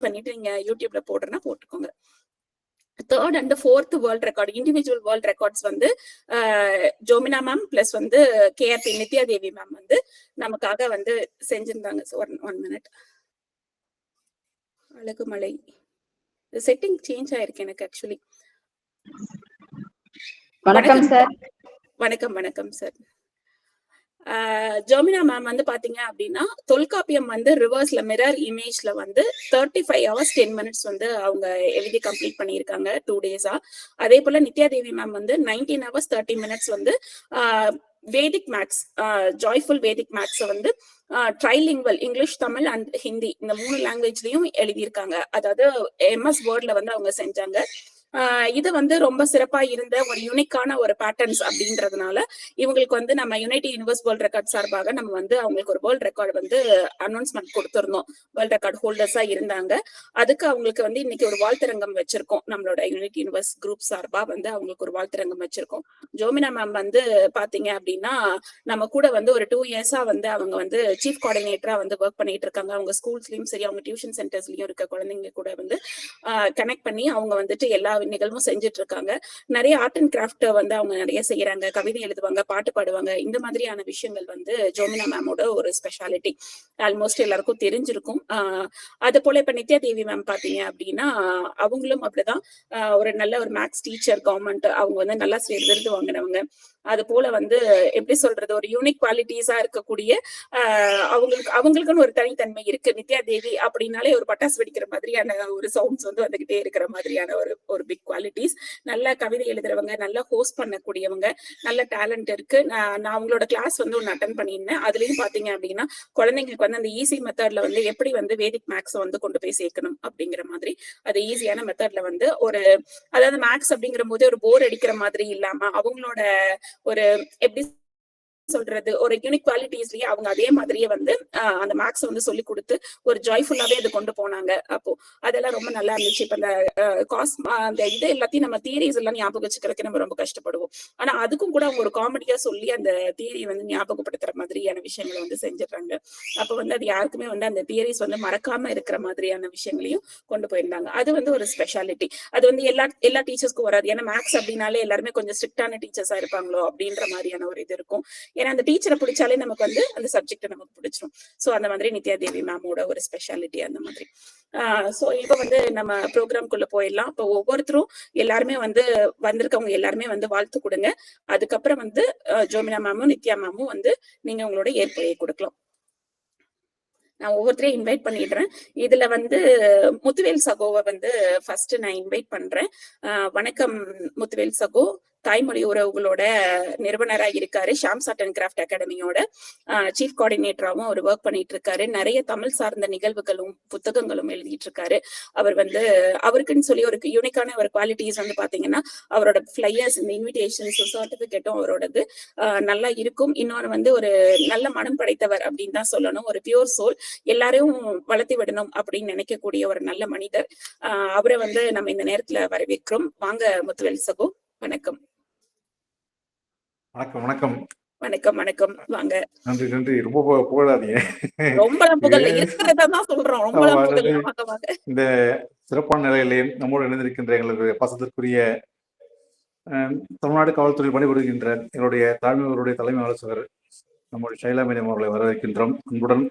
பண்ணிட்டு நீங்க யூடியூப்ல போடுறேன்னா போட்டுக்கோங்க. Third and fourth world record, individual world records வந்து ஜோமினா மேம் பிளஸ் வந்து கேஆர்பி நித்யா தேவி மேம் வந்து நமக்காக வந்து செஞ்சிருந்தாங்க. One minute. Alagumalai setting change ஆயிருக்கு எனக்கு ஆக்சுவலி. வணக்கம் சார். வணக்கம் வணக்கம் சார். ஜோமினா மேம் வந்து பாத்தீங்க அப்படின்னா தொல்காப்பியம் வந்து ரிவர்ஸ்ல மிரர் இமேஜ்ல வந்து 35 hours 10 minutes வந்து அவங்க எழுதி கம்ப்ளீட் பண்ணியிருக்காங்க 2 days. அதே போல நித்யா தேவி மேம் வந்து 19 hours 30 minutes வந்து வேதிக் மேக்ஸ், ஜாய்ஃபுல் வேதிக் மேக்ஸ் வந்து trilingual English, Tamil and Hindi இந்த 3 லாங்குவேஜ்லயும் எழுதியிருக்காங்க. அதாவது MS வேர்ட்ல வந்து அவங்க செஞ்சாங்க. இது வந்து ரொம்ப சிறப்பா இருந்த ஒரு யூனிக்கான ஒரு பேட்டர்ன்ஸ் அப்படின்றதுனால இவங்களுக்கு வந்து நம்ம யுனைடி யூனிவர்ஸ் வேர்ல்ட் ரெக்கார்ட் சார்பாக நம்ம வந்து அவங்களுக்கு ஒரு வேர்ல்ட் ரெக்கார்டு வந்து அனௌன்ஸ்மெண்ட் கொடுத்திருந்தோம். வேர்ல்ட் ரெக்கார்ட் ஹோல்டர்ஸா இருந்தாங்க. அதுக்கு அவங்களுக்கு வந்து இன்னைக்கு ஒரு வாழ்த்தரங்கம் வச்சிருக்கோம். நம்மளோட யுனைடி யூனிவர்ஸ் குரூப் சார்பா வந்து அவங்களுக்கு ஒரு வாழ்த்தரங்கம் வச்சிருக்கோம். ஜோமினா மேம் வந்து பாத்தீங்க அப்படின்னா நம்ம கூட வந்து ஒரு 2 years வந்து அவங்க வந்து சீஃப் கோஆர்டினேட்டரா வந்து ஒர்க் பண்ணிட்டு இருக்காங்க. அவங்க ஸ்கூல்ஸ்லயும் சரி, அவங்க டியூஷன் சென்டர்ஸ்லயும் இருக்க குழந்தைங்க கூட வந்து கனெக்ட் பண்ணி அவங்க வந்துட்டு எல்லா நிகழ்வும் செஞ்சுட்டு இருக்காங்க. நிறைய ஆர்ட் அண்ட் கிராஃப்ட் வந்து அவங்க நிறைய செய்யறாங்க. கவிதை எழுதுவாங்க, பாட்டு பாடுவாங்க. இந்த மாதிரியான விஷயங்கள் வந்து ஜோமினா மேமோட ஒரு ஸ்பெஷாலிட்டி. ஆல்மோஸ்ட் எல்லாருக்கும் தெரிஞ்சிருக்கும். அது போல இப்ப நித்யா தேவி மேம் பாத்தீங்க அப்படின்னா அவங்களும் அப்படிதான் ஒரு நல்ல ஒரு மேக்ஸ் டீச்சர், கவர்மெண்ட் அவங்க வந்து நல்லா விருது வாங்கினவங்க. அது போல வந்து எப்படி சொல்றது, ஒரு யூனிக் குவாலிட்டிஸா இருக்கக்கூடிய அவங்களுக்குன்னு ஒரு தனித்தன்மை இருக்கு. நித்யா தேவி அப்படின்னாலே ஒரு பட்டாசு வெடிக்கிற மாதிரியான ஒரு சவுண்ட்ஸ் வந்து வந்துகிட்டே இருக்கிற மாதிரியான ஒரு பிக் குவாலிட்டிஸ். நல்ல கவிதை எழுதுறவங்க, நல்லா ஹோஸ்ட் பண்ணக்கூடியவங்க, நல்ல டேலண்ட் இருக்கு. நான் அவங்களோட கிளாஸ் வந்து ஒன்று அட்டன் பண்ணியிருந்தேன். அதுலயும் பாத்தீங்க அப்படின்னா குழந்தைங்களுக்கு வந்து அந்த ஈஸி மெத்தட்ல வந்து எப்படி வந்து வேதிக் மேக்ஸ் வந்து கொண்டு போய் சேர்க்கணும் அப்படிங்கிற மாதிரி அது ஈஸியான மெத்தட்ல வந்து ஒரு, அதாவது மேக்ஸ் அப்படிங்கிற போது ஒரு போர் அடிக்கிற மாதிரி இல்லாம அவங்களோட ஒரு எப்படி சொல்றது ஒரு யூனிக் குவாலிட்டிஸ்லயே அவங்க அதே மாதிரியே வந்து அந்த மேக்ஸ் வந்து சொல்லி கொடுத்து ஒரு ஜாய்ஃபுல்லாவே அது கொண்டு போனாங்க. அப்போ அதெல்லாம் ரொம்ப நல்லா இருந்துச்சு. இப்ப அந்த இது எல்லாத்தையும் நம்ம தியரிஸ் எல்லாம் ஞாபகம் வச்சுக்கிறதுக்கு நம்ம ரொம்ப கஷ்டப்படுவோம். ஆனா அதுக்கும் கூட அவங்க ஒரு காமெடியா சொல்லி அந்த தியரி வந்து ஞாபகப்படுத்துற மாதிரியான விஷயங்களை வந்து செஞ்சிடறாங்க. அப்ப வந்து அது யாருக்குமே வந்து அந்த தியரிஸ் வந்து மறக்காம இருக்கிற மாதிரியான விஷயங்களையும் கொண்டு போயிருந்தாங்க. அது வந்து ஒரு ஸ்பெஷாலிட்டி. அது வந்து எல்லா டீச்சர்ஸ்க்கும் வராது. ஏன்னா மேக்ஸ் அப்படின்னாலே எல்லாருமே கொஞ்சம் ஸ்ட்ரிக்டான டீச்சர்ஸா இருப்பாங்களோ அப்படின்ற மாதிரியான ஒரு இது இருக்கும். ஏன்னா அந்த டீச்சரை பிடிச்சாலே நமக்கு வந்து அந்த சப்ஜெக்ட் நமக்கு பிடிச்சிரும். சோ அந்த மாதிரி நித்யா தேவி மேமோட ஒரு ஸ்பெஷாலிட்டி அந்த மாதிரி. சோ இப்ப வந்து நம்ம ப்ரோக்ராம்குள்ள போயிடலாம். இப்போ ஒவ்வொருத்தரும் எல்லாருமே வந்து வந்திருக்கவங்க எல்லாருமே வந்து வாழ்த்து கொடுங்க. அதுக்கப்புறம் வந்து ஜோமினா மேமும் நித்யா மேமும் வந்து நீங்க உங்களோட ஏற்புரையை கொடுக்கலாம். நான் ஒவ்வொருத்தரையும் இன்வைட் பண்ணிடுறேன். இதுல வந்து முத்துவேல் சகோவை வந்து ஃபர்ஸ்ட் நான் இன்வைட் பண்றேன். வணக்கம் முத்துவேல் சகோ. தாய்மொழி உறவுகளோட நிறுவனராக இருக்காரு. ஷாம்ஸ் ஆர்ட் அண்ட் கிராஃப்ட் அகாடமியோட சீஃப் கோஆர்டினேட்டராகவும் அவர் ஒர்க் பண்ணிட்டு இருக்காரு. நிறைய தமிழ் சார்ந்த நிகழ்வுகளும் புத்தகங்களும் எழுதிட்டு இருக்காரு. அவர் வந்து அவருக்குன்னு சொல்லி ஒரு யூனிக்கான ஒரு குவாலிட்டிஸ் வந்து பாத்தீங்கன்னா அவரோட ஃபிளையர்ஸ், இந்த இன்விடேஷன்ஸ், சர்டிபிகேட்டும் அவரோடது நல்லா இருக்கும். இன்னொரு வந்து ஒரு நல்ல மனம் படைத்தவர் அப்படின்னு தான் சொல்லணும். ஒரு பியூர் சோல், எல்லாரையும் வளர்த்தி விடணும் அப்படின்னு நினைக்கக்கூடிய ஒரு நல்ல மனிதர். அவரை வந்து நம்ம இந்த நேரத்துல வரவேற்கிறோம். வாங்க முத்துவேல் சகோ. வணக்கம். வணக்கம். வணக்கம் வணக்கம். வாங்க. நன்றி நன்றி. ரொம்ப புகழாதீங்க. ரொம்ப புகழ் இருக்கிறதான் சொல்றோம். ரொம்ப புகழ். வாங்க வாங்க. இந்த சிறப்பான நிலையிலே நம்மோடு இணைந்திருக்கின்ற எங்களுக்கு பாசத்திற்குரிய தமிழ்நாடு காவல்துறை பணிபுரிகின்ற எங்களுடைய தாழ்மையுடைய தலைமை ஆலோசகர் நம்முடைய ஷைலா மேடம் அவர்களை வரவேற்கின்றோம் அன்புடன்.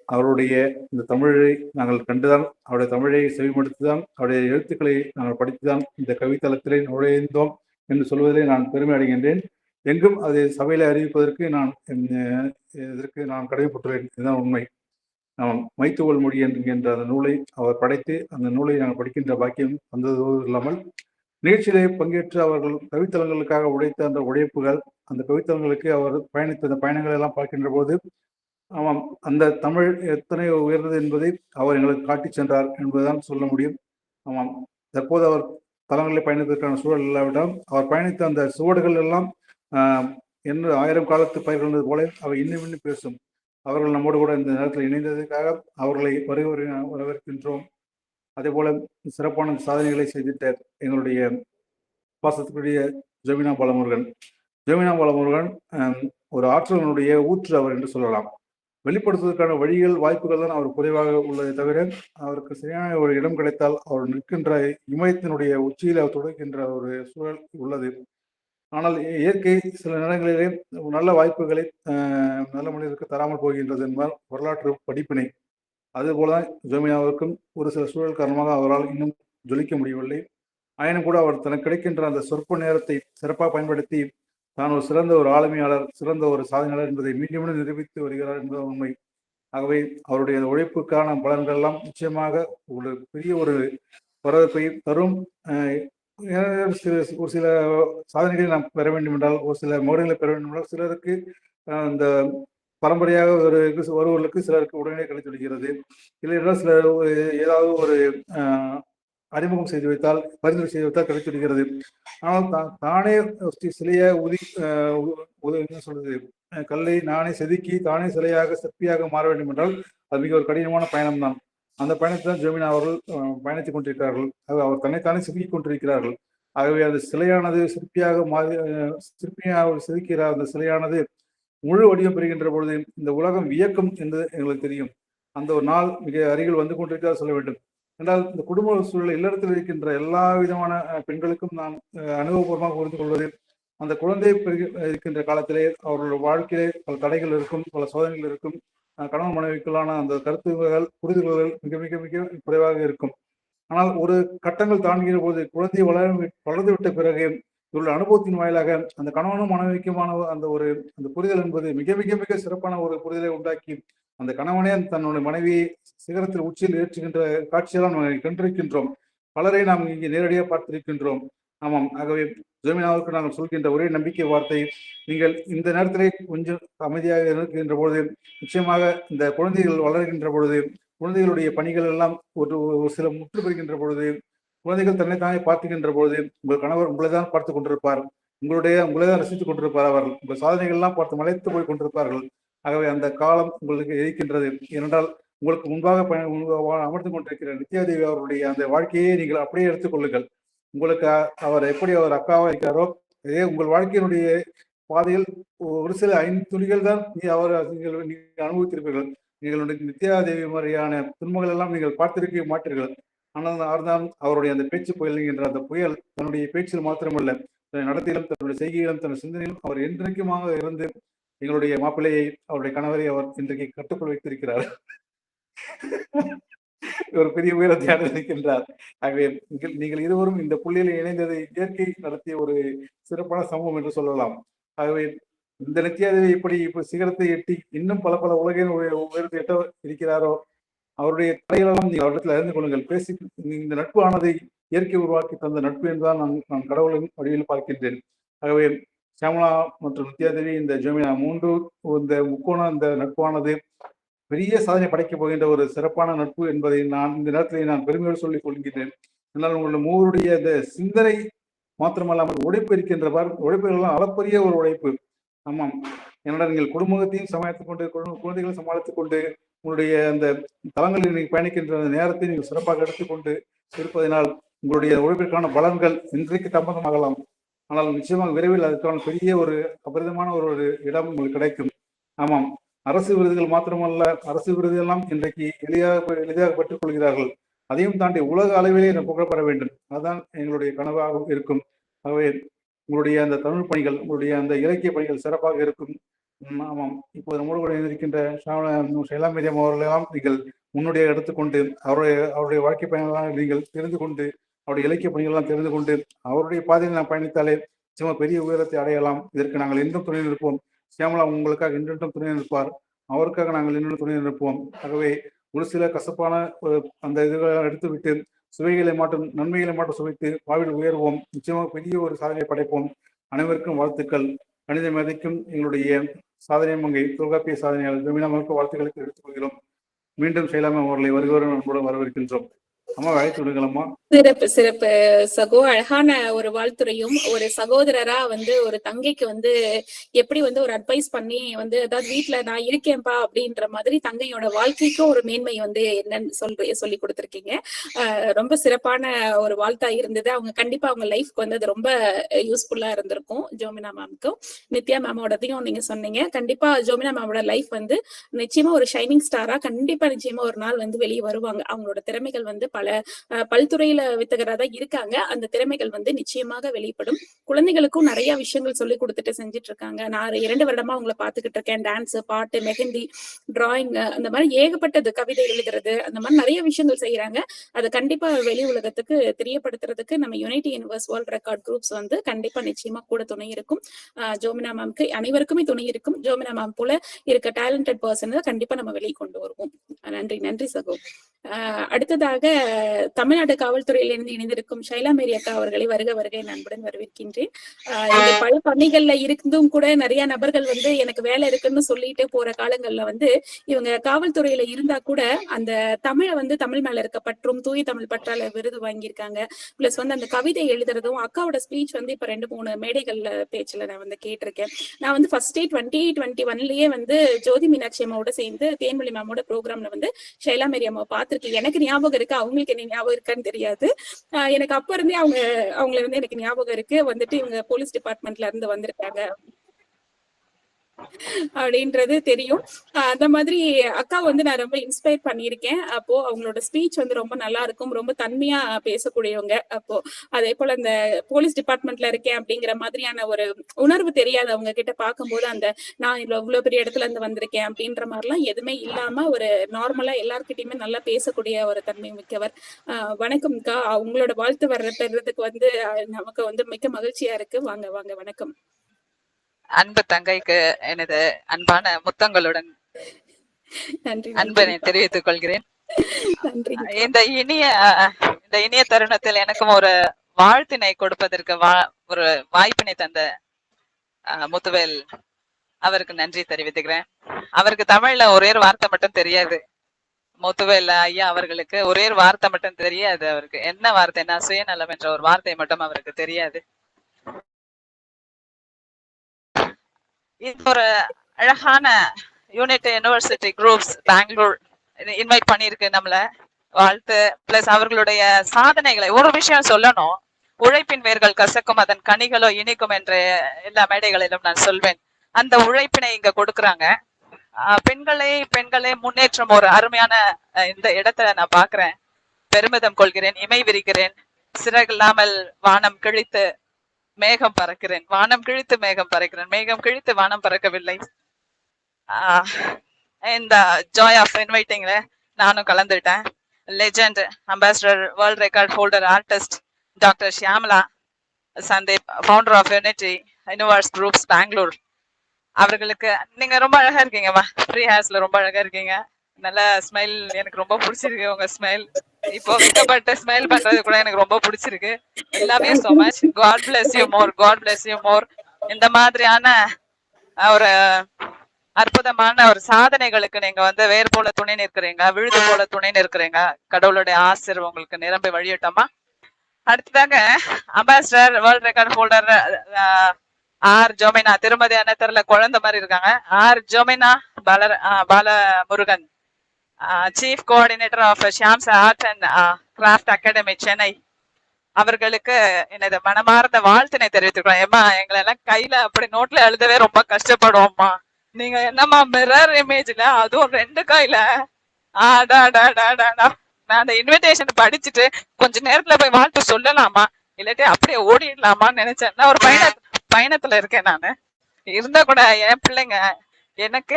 அவருடைய இந்த தமிழை நாங்கள் கண்டுதான், அவருடைய தமிழை செவிமடுத்துதான், அவருடைய எழுத்துக்களை நாங்கள் படித்துதான் இந்த கவித்தளத்திலே நுழைந்தோம் என்று சொல்வதிலே நான் பெருமை அடைகின்றேன். எங்கும் அதை சபையில அறிவிப்பதற்கு நான் கடமைப்பட்டுள்ளேன். இதுதான் உண்மை. மைத்துவல் மொழி என்கின்ற அந்த நூலை அவர் படைத்து அந்த நூலை நாங்கள் படிக்கின்ற பாக்கியம் வந்ததோடு இல்லாமல் நிகழ்ச்சியிலே பங்கேற்று அவர்கள் கவித்தளங்களுக்காக உழைத்த அந்த உழைப்புகள், அந்த கவித்தளங்களுக்கு அவர் பயணித்த அந்த பயணங்கள் எல்லாம் பார்க்கின்ற போது ஆமாம், அந்த தமிழ் எத்தனை உயர்ந்தது என்பதை அவர் எங்களுக்கு காட்டி சென்றார் என்பதுதான் சொல்ல முடியும். ஆமாம், தற்போது அவர் தளங்களில் பயணிப்பதற்கான சூழல் இல்லாவிட்டால் அவர் பயணித்த அந்த சுவடுகள் எல்லாம் என்று 1000 காலத்து பயிர்கள் போல அவை இன்னும் இன்னும் பேசும். அவர்கள் நம்மோடு கூட இந்த நேரத்தில் இணைந்ததற்காக அவர்களை வரவேற்கின்றோம். அதே போல சிறப்பான சாதனைகளை செய்திட்ட எங்களுடைய பாசத்துக்குரிய ஜோமினா பாலமுருகன் ஒரு ஆற்றலினுடைய ஊற்று அவர் என்று சொல்லலாம். வெளிப்படுத்துவதற்கான வழிகள், வாய்ப்புகள் தான் அவர் குறைவாக உள்ளதை தவிர, அவருக்கு சரியான ஒரு இடம் கிடைத்தால் அவர் நிற்கின்ற இமயத்தினுடைய உச்சியில் அவர் தொடர்கின்ற ஒரு சூழல் உள்ளது. ஆனால் இயற்கை சில நேரங்களிலே நல்ல வாய்ப்புகளை நல்ல மனிதருக்கு தராமல் போகின்றது என்பதால் வரலாற்று படிப்பினை. அதுபோலதான் ஜோமியாவிற்கும் ஒரு சில சூழல் காரணமாக அவரால் இன்னும் ஜொலிக்க முடியவில்லை. ஆயினும் கூட அவர் தனக்கு கிடைக்கின்ற அந்த சொற்ப நேரத்தை சிறப்பாக பயன்படுத்தி தான் ஒரு சிறந்த ஒரு ஆளுமையாளர், சிறந்த ஒரு சாதனையாளர் என்பதை மீண்டும் மீண்டும் நிரூபித்து வருகிறார் என்பது உண்மை. ஆகவே அவருடைய உழைப்புக்கான பலன்கள் எல்லாம் நிச்சயமாக ஒரு பெரிய ஒரு வரவேற்பை தரும். ஒரு சில சாதனைகளை நாம் பெற வேண்டும் என்றால், ஒரு சில முறைகளை பெற வேண்டும் என்றால், சிலருக்கு இந்த பரம்பரையாக ஒருவர்களுக்கு சிலருக்கு உடனே கிடைத்து விடுகிறது. இல்லை என்றால் சிலர் ஏதாவது ஒரு அறிமுகம் செய்து வைத்தால், பரிந்துரை செய்து வைத்தால் கிடைத்து விடுகிறது. ஆனால் தானே சிலையை என்ன சொல்றது, கல்லை நானே செதுக்கி தானே சிலையாக சிற்பியாக மாற வேண்டும் என்றால் அது மிக ஒரு கடினமான பயணம்தான். அந்த பயணத்தை தான் ஜோமினா அவர்கள் பயணித்துக் கொண்டிருக்கிறார்கள். அவர் தன்னைத்தானே செதுக்கிக் கொண்டிருக்கிறார்கள். ஆகவே அந்த சிலையானது சிற்பியாக செதுக்கிற அந்த சிலையானது முழு வடிவம் பெறுகின்ற பொழுது இந்த உலகம் வியக்கும் என்று எங்களுக்கு தெரியும். அந்த ஒரு நாள் மிக அருகில் வந்து கொண்டிருக்கிறதா சொல்ல வேண்டும். என்றால் இந்த குடும்ப சூழல் இல்லறத்தில் இருக்கின்ற எல்லா விதமான பெண்களுக்கும் நான் அனுபவபூர்வமாக புரிந்து கொள்வது, அந்த குழந்தை இருக்கின்ற காலத்திலே அவர்களுடைய வாழ்க்கையிலே பல தடைகள் இருக்கும், பல சோதனைகள் இருக்கும். கணவன் மனைவிக்குள்ளான அந்த கருத்துகள், புரிதல்கள் மிக மிக மிக குறைவாக இருக்கும். ஆனால் ஒரு கட்டங்கள் தாண்டுகிற போது குழந்தை வளர்ந்து விட்ட பிறகு இவருடைய அனுபவத்தின் வாயிலாக அந்த கணவனும் மனைவிக்குமான அந்த புரிதல் என்பது மிக மிக மிக சிறப்பான ஒரு புரிதலை உண்டாக்கி அந்த கணவனே தன்னுடைய மனைவியை சிகரத்தில் உச்சியில் ஏற்றுகின்ற காட்சியெல்லாம் நாம் கண்டிருக்கின்றோம். பலரை நாம் இங்கே நேரடியாக பார்த்திருக்கின்றோம். ஆமாம். ஆகவே ஜோமினாவுக்கு நாங்கள் சொல்கின்ற ஒரே நம்பிக்கை வார்த்தை, நீங்கள் இந்த நேரத்திலே கொஞ்சம் அமைதியாக இருக்கின்ற பொழுது, நிச்சயமாக இந்த குழந்தைகள் வளர்கின்ற பொழுது, குழந்தைகளுடைய பணிகள் எல்லாம் ஒரு சில முற்று பெறுகின்ற பொழுது, குழந்தைகள் தன்னைத்தானே பார்த்துக்கின்ற பொழுது, உங்கள் கணவர் உங்களை தான் பார்த்து கொண்டிருப்பார், உங்களை தான் ரசித்துக் கொண்டிருப்பார், அவர்கள் உங்கள் சாதனைகள் எல்லாம் பார்த்து மலைத்து போய் கொண்டிருப்பார்கள். ஆகவே அந்த காலம் உங்களுக்கு இருக்கின்றது. ஏனென்றால் உங்களுக்கு முன்பாக அமர்ந்து கொண்டிருக்கிற நித்யாதேவி அவருடைய அந்த வாழ்க்கையை நீங்கள் அப்படியே எடுத்துக்கொள்ளுங்கள். உங்களுக்கு அவர் எப்படி அவர் அக்காவா இருக்கிறாரோ, அதே உங்கள் வாழ்க்கையினுடைய பாதையில் ஒரு சில 5 துளிகள் தான் நீங்கள் அனுபவித்திருப்பீர்கள். நீங்களுடைய நித்யாதேவி மாதிரியான துன்பங்கள் எல்லாம் நீங்கள் பார்த்திருக்க மாட்டீர்கள். ஆனால் அவர்தான் அவருடைய அந்த பேச்சு புயல் என்கின்ற அந்த புயல் தன்னுடைய பேச்சில் மாத்திரமல்ல, தன்னுடைய நடத்தையிலும், தன்னுடைய செய்கையிலும், தன்னுடைய சிந்தனையிலும் அவர் என்றைக்குமாக இருந்து எங்களுடைய மாப்பிள்ளையை, அவருடைய கணவரை அவர் இன்றைக்கு கட்டுக்குள் வைத்திருக்கிறார். ஒரு பெரிய உயரத்தை அடைந்திருக்கின்றார். ஆகவே நீங்கள் இருவரும் இந்த புள்ளியில் இணைந்ததை இயற்கை நடத்திய ஒரு சிறப்பான சமூகம் என்று சொல்லலாம். ஆகவே இந்த நித்யாதேவி எப்படி இப்ப சிகரத்தை எட்டி இன்னும் பல பல உலகின் உயரத்தை எட்ட இருக்கிறாரோ, அவருடைய தடைகளெல்லாம் நீங்கள் அவரிடத்தில் அறிந்து கொள்ளுங்கள். பேசி இந்த நட்பு ஆனதை இயற்கை உருவாக்கி தந்த நட்பு என்றுதான் நான் கடவுளின் வழியில் பார்க்கின்றேன். ஆகவே ஷியாமளா மற்றும் நித்யாதேவி, இந்த ஜோமினா இந்த முக்கோண இந்த நட்பானது பெரிய சாதனை படைக்கப் போகின்ற ஒரு சிறப்பான நட்பு என்பதை நான் இந்த நேரத்தில் நான் பெருமையோடு சொல்லிக் கொள்கின்றேன். ஆனால் உங்களுடைய மூவருடைய இந்த சிந்தனை மாத்திரமல்லாமல் உழைப்பு இருக்கின்ற உழைப்புகள்லாம் அளப்பரிய ஒரு உழைப்பு. ஆமாம். ஏன்னா நீங்கள் குடும்பத்தையும் சமாளித்துக் கொண்டு, குழந்தைகளை சமாளித்துக் கொண்டு, உங்களுடைய அந்த தளங்களில் நீங்கள் பயணிக்கின்ற நேரத்தை நீங்கள் சிறப்பாக எடுத்துக்கொண்டு இருப்பதனால் உங்களுடைய உழைப்பிற்கான பலன்கள் இன்றைக்கு தாமதமாகலாம். ஆனால் நிச்சயமாக விரைவில் அதுக்கான பெரிய ஒரு அபரிதமான ஒரு இடம் உங்களுக்கு கிடைக்கும். ஆமாம். அரசு விருதுகள் மாத்திரமல்ல, அரசு விருதெல்லாம் இன்றைக்கு எளிதாக பெற்றுக் கொள்கிறார்கள். அதையும் தாண்டி உலக அளவிலே புகழப்பட வேண்டும். அதுதான் எங்களுடைய கனவாக இருக்கும். ஆகவே உங்களுடைய அந்த தமிழ் பணிகள், உங்களுடைய அந்த இலக்கிய பணிகள் சிறப்பாக இருக்கும். ஆமாம். இப்போது நம்மோடு கூட இருக்கின்ற ஷைலாமேரியம் அவர்களெல்லாம் நீங்கள் முன்னுடைய எடுத்துக்கொண்டு அவருடைய வாழ்க்கை பயணங்களாக நீங்கள் தெரிந்து கொண்டு, அவருடைய இலக்கிய பணிகள்லாம் தெரிந்து கொண்டு அவருடைய பாதையில் நாம் பயணித்தாலே நிச்சயமா பெரிய உயரத்தை அடையலாம். இதற்கு நாங்கள் என்றும் துணை நிற்போம். ஷியாமளா உங்களுக்காக என்றென்றும் துணை நிற்பார். அவருக்காக நாங்கள் இன்னும் துணை நிற்போம். ஆகவே ஒரு சில கசப்பான அந்த இதுகளை எடுத்துவிட்டு சுவைகளை மாற்றும், நன்மைகளை மாற்றம் சுவைத்து வாழ்வில் உயர்வோம். நிச்சயமாக பெரிய ஒரு சாதனையை படைப்போம். அனைவருக்கும் வாழ்த்துக்கள். கணித மேதைக்கும் எங்களுடைய சாதனை மங்கை தொல்காப்பிய சாதனையாளர் ஜோமினா வாழ்த்துக்களுக்கு எடுத்துக்கொள்கிறோம். மீண்டும் ஷைலாமே அவர்களை வருகிறோம் வரவேற்கின்றோம். அம்மா அழைத்து விடுங்களம்மா. சிறப்பு சிறப்பு சகோ. அழகான ஒரு வாழ்த்துறையும், ஒரு சகோதரரா வந்து ஒரு தங்கைக்கு வந்து எப்படி வந்து ஒரு அட்வைஸ் பண்ணி வந்து, அதாவது வீட்ல நான் இருக்கேன்பா அப்படின்ற மாதிரி தங்கையோட வாழ்க்கைக்கும் ஒரு மேன்மை வந்து என்னன்னு சொல்லி கொடுத்திருக்கீங்க. ரொம்ப சிறப்பான ஒரு வாழ்த்தா இருந்தது. அவங்க கண்டிப்பா அவங்க லைஃப்க்கு வந்து அது ரொம்ப யூஸ்ஃபுல்லா இருந்திருக்கும். ஜோமினா மேம்க்கும் நித்யா மேமோடதையும் நீங்க சொன்னீங்க. கண்டிப்பா ஜோமினா மேமோட லைஃப் வந்து நிச்சயமா ஒரு ஷைனிங் ஸ்டாரா கண்டிப்பா நிச்சயமா ஒரு நாள் வந்து வெளியே வருவாங்க. அவங்களோட திறமைகள் வந்து பல்துறையில வித்தகரா தான் இருக்காங்க. அந்த திறமைகள் வந்து நிச்சயமாக வெளிப்படும். குழந்தைகளுக்கும் நிறைய விஷயங்கள் சொல்லி கொடுத்துட்டு செஞ்சுட்டு இருக்காங்க. நான் 2 வருடமா அவங்கள பாத்துக்கிட்டு இருக்கேன். டான்ஸ், பாட்டு, மெஹந்தி, டிராயிங், அந்த மாதிரி ஏகப்பட்டது, கவிதை எழுதுறது, அந்த மாதிரி நிறைய விஷயங்கள் செய்யறாங்க. அதை கண்டிப்பா வெளி உலகத்துக்கு தெரியப்படுத்துறதுக்கு நம்ம unity universe world record groups வந்து கண்டிப்பா நிச்சயமா கூட துணை இருக்கும். ஜோமினா மேம்க்கு அனைவருக்குமே துணை இருக்கும். ஜோமினா மேம் போல இருக்க டேலண்டட் பர்சன் கண்டிப்பா நம்ம வெளியே கொண்டு வருவோம். நன்றி நன்றி சகோ. அடுத்ததாக தமிழ்நாடு காவல்துறையிலிருந்து இணைந்திருக்கும் ஷைலா மேரி அக்கா அவர்களை வருக வருகை அன்புடன் வரவேற்கின்றேன். இங்க பல பணிகள்ல இருந்தும் கூட நிறைய நபர்கள் வந்து எனக்கு வேலை இருக்குன்னு சொல்லிட்டு போற காலங்கள்ல வந்து இவங்க காவல்துறையில இருந்தா கூட அந்த தமிழை வந்து தமிழ் மேல இருக்க பற்றும் தூய தமிழ் பற்றால விருது வாங்கியிருக்காங்க. பிளஸ் வந்து அந்த கவிதை எழுதுறதும் அக்காவோட ஸ்பீச் வந்து இப்ப 2-3 மேடைகள்ல பேச்சுல நான் வந்து கேட்டிருக்கேன். நான் வந்து ஃபர்ஸ்ட் 2021லயே வந்து ஜோதி மீனாட்சி அம்மாவோட சேர்ந்து தேன்மொழி மேமோட ப்ரோக்ராம்ல வந்து ஷைலா மேரி அம்மா பார்த்திருக்கேன். எனக்கு ஞாபகம் இருக்கு, அவங்களுக்கு என்ன ஞாபகம் இருக்கான்னு தெரியாது. எனக்கு அப்ப இருந்தே அவங்கள வந்து எனக்கு ஞாபகம் இருக்கு. வந்துட்டு இவங்க போலீஸ் டிபார்ட்மெண்ட்ல இருந்து வந்திருக்காங்க அப்படின்றது தெரியும். அந்த மாதிரி அக்கா வந்து நான் ரொம்ப இன்ஸ்பயர் பண்ணியிருக்கேன். அப்போ அவங்களோட ஸ்பீச் வந்து ரொம்ப நல்லா இருக்கும். ரொம்ப தன்மையா பேசக்கூடியவங்க. அப்போ அதே போல இந்த போலீஸ் டிபார்ட்மெண்ட்ல இருக்கேன் அப்படிங்கிற மாதிரியான ஒரு உணர்வு தெரியாது அவங்க கிட்ட பார்க்கும்போது. அந்த நான் இவ்வளவு பெரிய இடத்துல இருந்து வந்திருக்கேன் அப்படின்ற மாதிரிலாம் எதுவுமே இல்லாம ஒரு நார்மலா எல்லார்கிட்டயுமே நல்லா பேசக்கூடிய ஒரு தன்மை மிக்கவர். வணக்கம்க்கா. உங்களோட வாழ்த்து பெறதுக்கு வந்து நமக்கு வந்து மிக்க மகிழ்ச்சியா இருக்கு. வாங்க வாங்க. வணக்கம். அன்பு தங்கைக்கு எனது அன்பான முத்தங்களுடன் அன்பனை தெரிவித்துக் கொள்கிறேன். இந்த இனிய தருணத்தில் எனக்கும் ஒரு வாழ்த்தினை கொடுப்பதற்கு ஒரு வாய்ப்பினை தந்த முத்துவேல் அவருக்கு நன்றி தெரிவித்துக்கிறேன். அவருக்கு தமிழ்ல ஒரே ஒரு வார்த்தை மட்டும் தெரியாது. முத்துவேல் ஐயா அவர்களுக்கு ஒரே ஒரு வார்த்தை மட்டும் தெரியாது. அவருக்கு என்ன வார்த்தைன்னா சுயநலம் என்ற ஒரு வார்த்தை மட்டும் அவருக்கு தெரியாது. இது ஒரு அழகான unity university groups Bangalore invite பண்ணிருக்கு நம்மள. வாழ்த்து. பிளஸ் அவர்களுடைய சாதனைகளை ஒரு விஷயம் சொல்லணும். உழைப்பின் வேர்கள் கசக்கும், அதன் கனிகளோ இனிக்கும் என்று எல்லா மேடைகளிலும் நான் சொல்வேன். அந்த உழைப்பினை இங்க கொடுக்குறாங்க. பெண்களே முன்னேற்றம் ஒரு அருமையான இந்த இடத்துல நான் பாக்குறேன். பெருமிதம் கொள்கிறேன், இமை விரிக்கிறேன். சிறகில்லாமல் வானம் கிழித்து மேகம் பறக்கிறேன், வானம் கிழித்து மேகம் பறக்கிறேன், மேகம் கிழித்து வானம் பறக்கவில்லை. இந்த ஜாய் ஆஃப் இன்வைட்டிங்ல நானும் கலந்துட்டேன். Legend ambassador world record holder artist doctor Shyamala Sandeep, founder of unity universe groups Bangalore அவர்களுக்கு நீங்க ரொம்ப அழகா இருக்கீங்கம்மா. ஃப்ரீ ஹேர்ஸ்ல ரொம்ப அழகா இருக்கீங்க. நல்ல ஸ்மைல், எனக்கு ரொம்ப பிடிச்சிருக்கு உங்க ஸ்மைல். இப்போ வைக்கப்பட்ட ஸ்மைல் பண்றது கூட எனக்கு ரொம்ப பிடிச்சிருக்கு. எல்லாமே so much. God bless you more, God bless you more. இந்த மாதிரியான ஒரு அற்புதமான ஒரு சாதனைகளுக்கு நீங்க வந்து வேர் போல துணை நிற்கிறீங்க, விழுது போல துணை நிற்கிறீங்க. கடவுளுடைய ஆசீர்வாதம் உங்களுக்கு நிரம்பி வழியட்டமா. அடுத்ததாக ambassador world record holder R Jomina, திருமதி அன்னத்தர்ல குழந்தை மாதிரி இருக்காங்க. R Jomina Balamurugan, chief coordinator of Shyam's art and craft academy Chennai அவர்களுக்கு எனது மனமார்ந்த வாழ்த்தினை தெரிவித்துக்கிறோம். ஏமா எங்களை எல்லாம் கையில அப்படி நோட்ல எழுதவே ரொம்ப கஷ்டப்படுவோம்மா. நீங்க என்னம்மா மிரர் இமேஜ்ல அதுவும் 2 கையில நான் அந்த இன்விடேஷன் படிச்சுட்டு கொஞ்ச நேரத்துல போய் வாழ்த்து சொல்லலாமா இல்லாட்டி அப்படியே ஓடிடலாமான்னு நினைச்சேன். நான் ஒரு பயணத்துல இருக்கேன். நானு இருந்தா கூட என் பிள்ளைங்க எனக்கு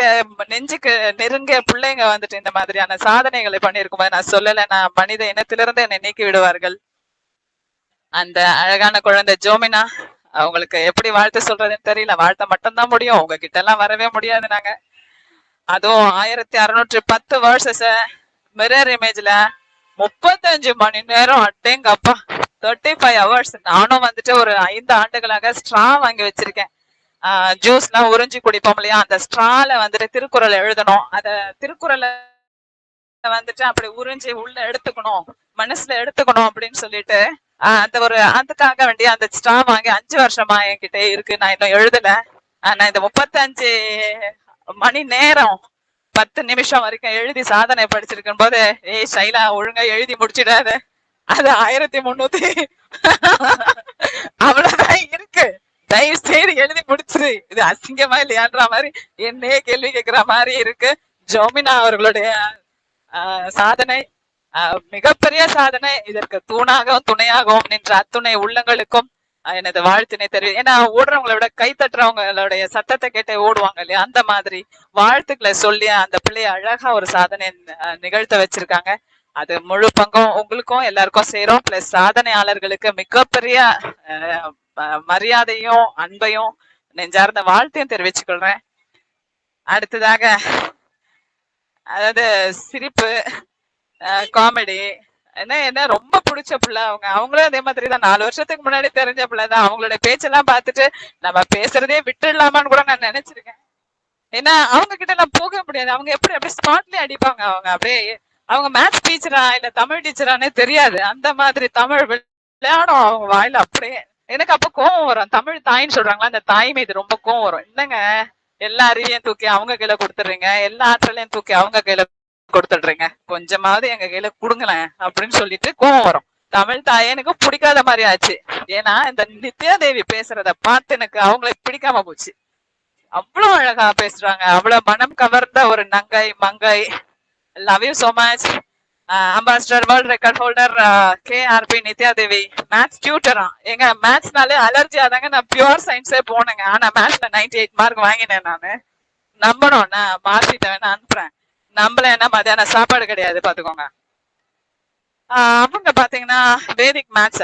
நெஞ்சுக்கு நெருங்கிய பிள்ளைங்க வந்துட்டு இந்த மாதிரியான சாதனைகளை பண்ணிருக்கும்போது நான் சொல்லல, நான் மனித இனத்திலிருந்து என்னை நீக்கி விடுவார்கள். அந்த அழகான குழந்தை ஜோமினா, அவங்களுக்கு எப்படி வாழ்த்து சொல்றதுன்னு தெரியல. வாழ்த்த மட்டும்தான் முடியும், உங்ககிட்ட எல்லாம் வரவே முடியாது. நாங்க அதுவும் 1610 வேர்சஸ் மிரர் இமேஜ்ல 35 மணி நேரம், அட்டேங்கப்பா 35 hours. நானும் வந்துட்டு ஒரு 5 ஆண்டுகளாக ஸ்ட்ரா வாங்கி வச்சிருக்கேன். ஜூஸ் எல்லாம் உறிஞ்சி குடிப்போம் இல்லையா, அந்த ஸ்ட்ரால வந்துட்டு திருக்குறள் எழுதணும். அத திருக்குறளை வந்துட்டு அப்படி உறிஞ்சி உள்ள எடுத்துக்கணும், மனசுல எடுத்துக்கணும் அப்படின்னு சொல்லிட்டு அந்த ஒரு அதுக்காக வேண்டிய அந்த ஸ்ட்ரா வாங்கி 5 வருஷமா என்கிட்ட இருக்கு. நான் இன்னும் எழுதல. நான் இந்த 35 மணி நேரம் 10 நிமிஷம் வரைக்கும் எழுதி சாதனை படிச்சிருக்கும் போது, ஏய் ஷைலா ஒழுங்கா எழுதி முடிச்சிடாத, அது 1300 அவ்வளவுதான் இருக்கு, தயவு செய்து எழுதி முடிச்சிரு, இது அசிங்கமா இல்லையான்ற மாதிரி என்னையே கேள்வி கேட்கிற மாதிரி இருக்கு. ஜோமினா அவர்களுடைய சாதனை மிகப்பெரிய சாதனை. இதற்கு தூணாகவும் துணையாகவும் நின்ற அத்துணை உள்ளங்களுக்கும் எனது வாழ்த்தினை தெரியும். ஏன்னா ஓடுறவங்களை விட கை தட்டுறவங்களுடைய சத்தத்தை கேட்டே ஓடுவாங்க இல்லையா, அந்த மாதிரி வாழ்த்துக்களை சொல்லி அந்த பிள்ளைய அழகா ஒரு சாதனை நிகழ்த்த வச்சிருக்காங்க. அது முழு பங்கும் உங்களுக்கும் எல்லாருக்கும் சேரும். பிளஸ் சாதனையாளர்களுக்கு மிகப்பெரிய மரியாதையும் அன்பையும் நெஞ்சார்ந்த வாழ்த்தையும் தெரிவிச்சுக்கொள்றேன். அடுத்ததாக அதாவது சிரிப்பு, காமெடி, என்ன ரொம்ப பிடிச்ச பிள்ளை அவங்களும் அதே மாதிரிதான். 4 வருஷத்துக்கு முன்னாடி தெரிஞ்ச பிள்ளைதான். அவங்களுடைய பேச்செல்லாம் பார்த்துட்டு நம்ம பேசுறதே விட்டுடலாமான்னு கூட நான் நினைச்சிருக்கேன். ஏன்னா அவங்க கிட்ட எல்லாம் போக முடியாது. அவங்க அப்படியே ஸ்பாட்லயே அடிப்பாங்க. அவங்க அப்படியே அவங்க மேத்ஸ் டீச்சரா இல்ல தமிழ் டீச்சரானே தெரியாது, அந்த மாதிரி தமிழ் விளையாடும் அவங்க வாயில. அப்படியே எனக்கு அப்ப கோவம் வரும். தமிழ் தாயின்னு சொல்றாங்களா, அந்த தாய் மீது ரொம்ப கோவம் வரும். என்னங்க எல்லா அறிவையும் தூக்கி அவங்க கையில கொடுத்துடுறீங்க, எல்லா ஆற்றலையும் தூக்கி அவங்க கையில கொடுத்துடுறீங்க, கொஞ்சமாவது எங்க கையில குடுங்களேன் அப்படின்னு சொல்லிட்டு கோவம் வரும். தமிழ் தாயே எனக்கு பிடிக்காத மாதிரி ஆச்சு. ஏன்னா இந்த நித்யாதேவி பேசுறத பார்த்து எனக்கு அவங்களை பிடிக்காம போச்சு. அவ்வளவு அழகா பேசுறாங்க, அவ்வளவு மனம் கவர்ந்த ஒரு நங்கை மங்கை. Love you so much. Ambassador world record holder KRP Nithyadevi, maths டியூட்டரா. எங்க மேத்ஸ்னாலே அலர்ஜி ஆதாங்க. நான் பியூர் சயின்ஸே போனேங்க, ஆனா மேத்ஸ்ல 98 மார்க் வாங்கினேன். நானு நம்பணும், நான் மார்க்ஷீட்டை வேணா அனுப்புறேன். நம்மள என்ன மத்தியானம் சாப்பாடு கிடையாது பாத்துக்கோங்க. அவங்க பாத்தீங்கன்னா வேதிக் மேத்ஸ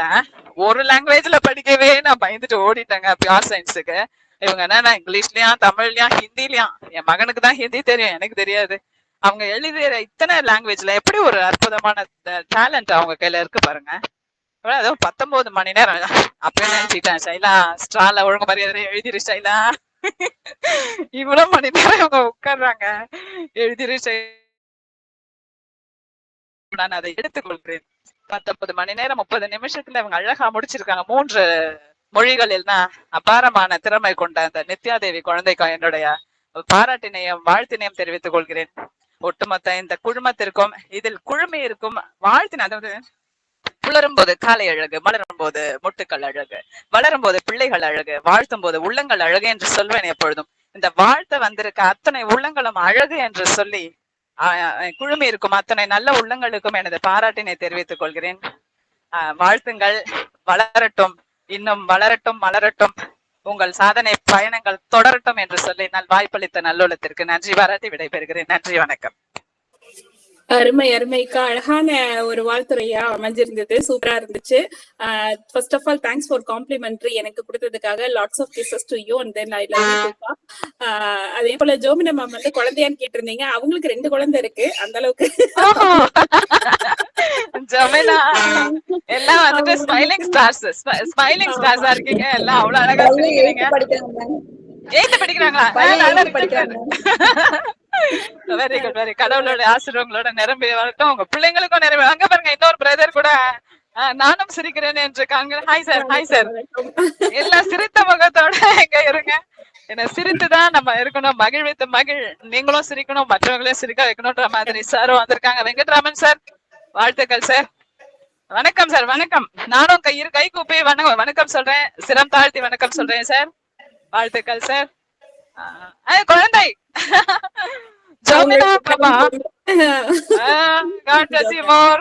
ஒரு லாங்குவேஜ்ல படிக்கவே நான் பயந்துட்டு ஓடிட்டேங்க பியூர் சயின்ஸுக்கு. இவங்க என்ன இங்கிலீஷ்லயும் தமிழ்லயும் ஹிந்திலயும், என் மகனுக்கு தான் ஹிந்தி தெரியும், எனக்கு தெரியாது. அவங்க எழுதுற இத்தனை லாங்குவேஜ்ல எப்படி ஒரு அற்புதமான டேலண்ட் அவங்க கையில இருக்கு பாருங்க. அதாவது 19 மணி நேரம் அப்பயே நினைச்சுட்டேன், ஷைலா ஸ்ட்ரால ஒழுங்கு மரியாதை எழுதிரு ஷைலா. இவ்வளவு மணி நேரம் இவங்க உட்கார்றாங்க, எழுதிரு. நான் அதை எடுத்துக்கொள்கிறேன். 19 மணி நேரம் 30 நிமிஷத்துல இவங்க அழகா முடிச்சிருக்காங்க. 3 மொழிகளில்னா அபாரமான திறமை கொண்ட அந்த நித்யாதேவி குழந்தைக்கும் என்னுடைய பாராட்டினையும் வாழ்த்தினையும் தெரிவித்துக் கொள்கிறேன். ஒட்டுமொத்த இந்த குழுமத்திற்கும் இதில் குழுமி இருக்கும் வாழ்த்தின, அதாவது புலரும் போது காலை அழகு, மலரும் போது முட்டுக்கள் அழகு, வளரும் போது பிள்ளைகள் அழகு, வாழ்த்தும் போது உள்ளங்கள் அழகு என்று சொல்வேன் எப்பொழுதும். இந்த வாழ்த்த வந்திருக்க அத்தனை உள்ளங்களும் அழகு என்று சொல்லி குழுமி இருக்கும் அத்தனை நல்ல உள்ளங்களுக்கும் எனது பாராட்டினை தெரிவித்துக் கொள்கிறேன். வாழ்த்துங்கள், வளரட்டும், இன்னும் வளரட்டும், மலரட்டும், உங்கள் சாதனை பயணங்கள் தொடரட்டும் என்று சொல்லி வாய்ப்பளித்த நல்லுள்ளத்திற்கு நன்றி பாராட்டி விடைபெறுகிறேன். நன்றி, வணக்கம். அருமை அருமைக்கா, அழகான ஒரு வாழ்த்துறையா அமைஞ்சிருந்தது, சூப்பரா இருந்துச்சு. First of all thanks for complimentary எனக்கு கொடுத்ததுக்காக. Lots of kisses to you and then I love you. அதே போல ஜோமினா மேம் வந்து குழந்தையான்னு கேட்டிருந்தீங்க, அவங்களுக்கு 2 குழந்தை இருக்கு. அந்த அளவுக்கு ஜோமினா எல்லாம் வந்துட்டு ஸ்மைலிங் ஸ்டார்ஸா இருக்கீங்க. எல்லாம் அவ்வளவு அழகா சிரிக்கிறீங்க. 8th படிக்கிறாங்களா? Very good, very. கடவுளோட ஆசீர்வாதங்களோட நிரம்பி வரட்டும், உங்க பிள்ளைங்களுக்கும் நிரம்பி. அங்க பாருங்க, இன்னொரு பிரதர் கூட நானும் சிரிக்கிறேன் என்று காண்க. Hi sir, hi sir. எல்லாம் சிரித்த முகத்தோட எங்க இருங்க. என்ன சிரித்துதான் நம்ம இருக்கணும், மகிழ்வித்து மகிழ். நீங்களும் சிரிக்கணும், மற்றவங்களையும் சிரிக்க வைக்கணும்ன்ற மாதிரி சாரும் வந்திருக்காங்க. வெங்கட்ராமன் சார், வாழ்த்துக்கள் சார். வணக்கம் சார், வணக்கம். நானும் கை கூப்பி வணக்கம் சொல்றேன், சிரம் தாழ்த்தி வணக்கம் சொல்றேன் சார். வாழ்த்துக்கள் சார். குழந்தை ஜோமினா பாப்பா, God bless you more.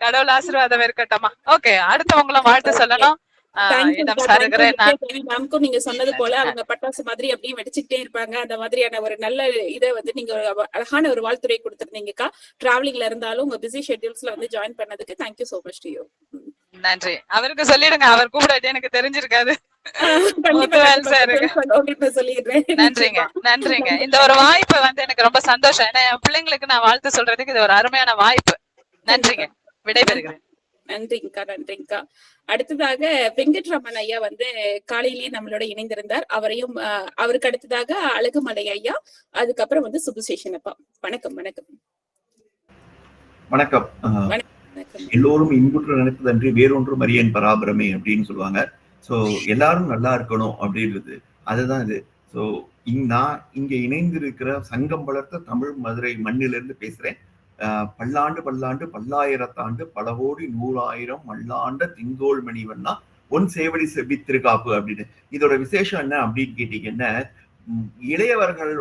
கடவுள் ஆசீர்வாதம் இருக்கட்டுமா. ஓகே, அடுத்தவங்களும் வாழ்த்து சொல்லணும். நீங்க சொன்னது போல அவங்க பட்டாசு மாதிரி அப்படியே வெடிச்சுக்கிட்டே இருப்பாங்க. அந்த மாதிரியான ஒரு நல்ல இதை வந்து நீங்க அழகான ஒரு வாழ்த்துறை கொடுத்துருந்தீங்கக்கா. டிராவலிங்ல இருந்தாலும் உங்க பிஸி ஷெட்யூல்ஸ்ல வந்து ஜாயின் பண்ணதுக்கு thank you so much to you. நன்றி. அவருக்கு சொல்லிடுங்க, அவர் கூப்பிடாது எனக்கு தெரிஞ்சிருக்காது. நன்றிங்க, நன்றிங்க. இந்த ஒரு வாய்ப்பு வந்து எனக்கு ரொம்ப சந்தோஷம். ஏன்னா என் பிள்ளைங்களுக்கு நான் வாழ்த்து சொல்றதுக்கு இது ஒரு அருமையான வாய்ப்பு. நன்றிங்க, விடைபெறுகிறேன். நன்றிங்கக்கா, நன்றிங்கக்கா. அடுத்ததாக வெங்கட்ராமன் ஐயா வந்து காலையிலேயே நம்மளோட இணைந்திருந்தார். அவரையும் அவருக்கு அடுத்ததாக அழகுமலை ஐயா, அதுக்கப்புறம் வந்து சுபசேஷன் அப்பா. வணக்கம், வணக்கம். வணக்கம். வணக்கம். எல்லோரும் இன்புற்று நினைப்பதன்றி வேறொன்றும் அறியேன் பராபரமே அப்படின்னு சொல்லுவாங்க. ஸோ எல்லாரும் நல்லா இருக்கணும் அப்படின்றது அதுதான் இது. ஸோ நான் இங்க இணைந்திருக்கிற சங்கம் வளர்த்த தமிழ் மதுரை மண்ணிலிருந்து பேசுறேன். பல்லாண்டு பல்லாண்டு பல்லாயிரத்தாண்டு பல கோடி 100,000 மல்லாண்ட திங்கோள் மணிவண்ணா ஒன் சேவடி செபித்திருக்காப்பு அப்படின்னு. இதோட விசேஷம் என்ன அப்படின்னு கேட்டீங்கன்னா, இளையவர்கள்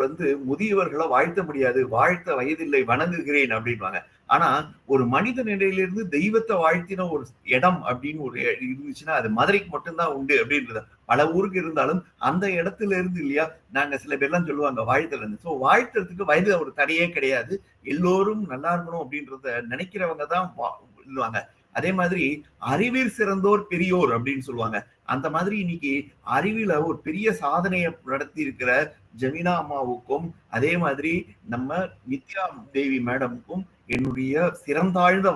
முதியவர்களை வாழ்த்த முடியாது, வாழ்த்த வயதில்லை வணங்குகிறேன் அப்படின்வாங்க. ஆனா ஒரு மனித நிலையிலிருந்து தெய்வத்தை வாழ்த்தின ஒரு இடம் அப்படின்னு ஒரு இருந்துச்சுன்னா அது மதுரைக்கு மட்டும்தான் உண்டு அப்படின்றது. பல ஊருக்கு இருந்தாலும் அந்த இடத்துல இருந்து இல்லையா, நாங்க சில பேர்லாம் சொல்லுவாங்க வாழ்த்துல இருந்து. ஸோ வாழ்த்துறதுக்கு வயது ஒரு தடையே கிடையாது. எல்லோரும் நல்லா இருக்கணும் அப்படின்றத நினைக்கிறவங்க தான் சொல்லுவாங்க. அதே மாதிரி அறிவில் சிறந்தோர் பெரியோர் அப்படின்னு சொல்லுவாங்க. அந்த மாதிரி இன்னைக்கு அறிவில ஒரு பெரிய சாதனையை நடத்தி இருக்கிற ஜமீனா அம்மாவுக்கும் அதே மாதிரி நம்ம நித்யா தேவி மேடமுக்கும் என்னுடைய சிறந்தாழ்ந்த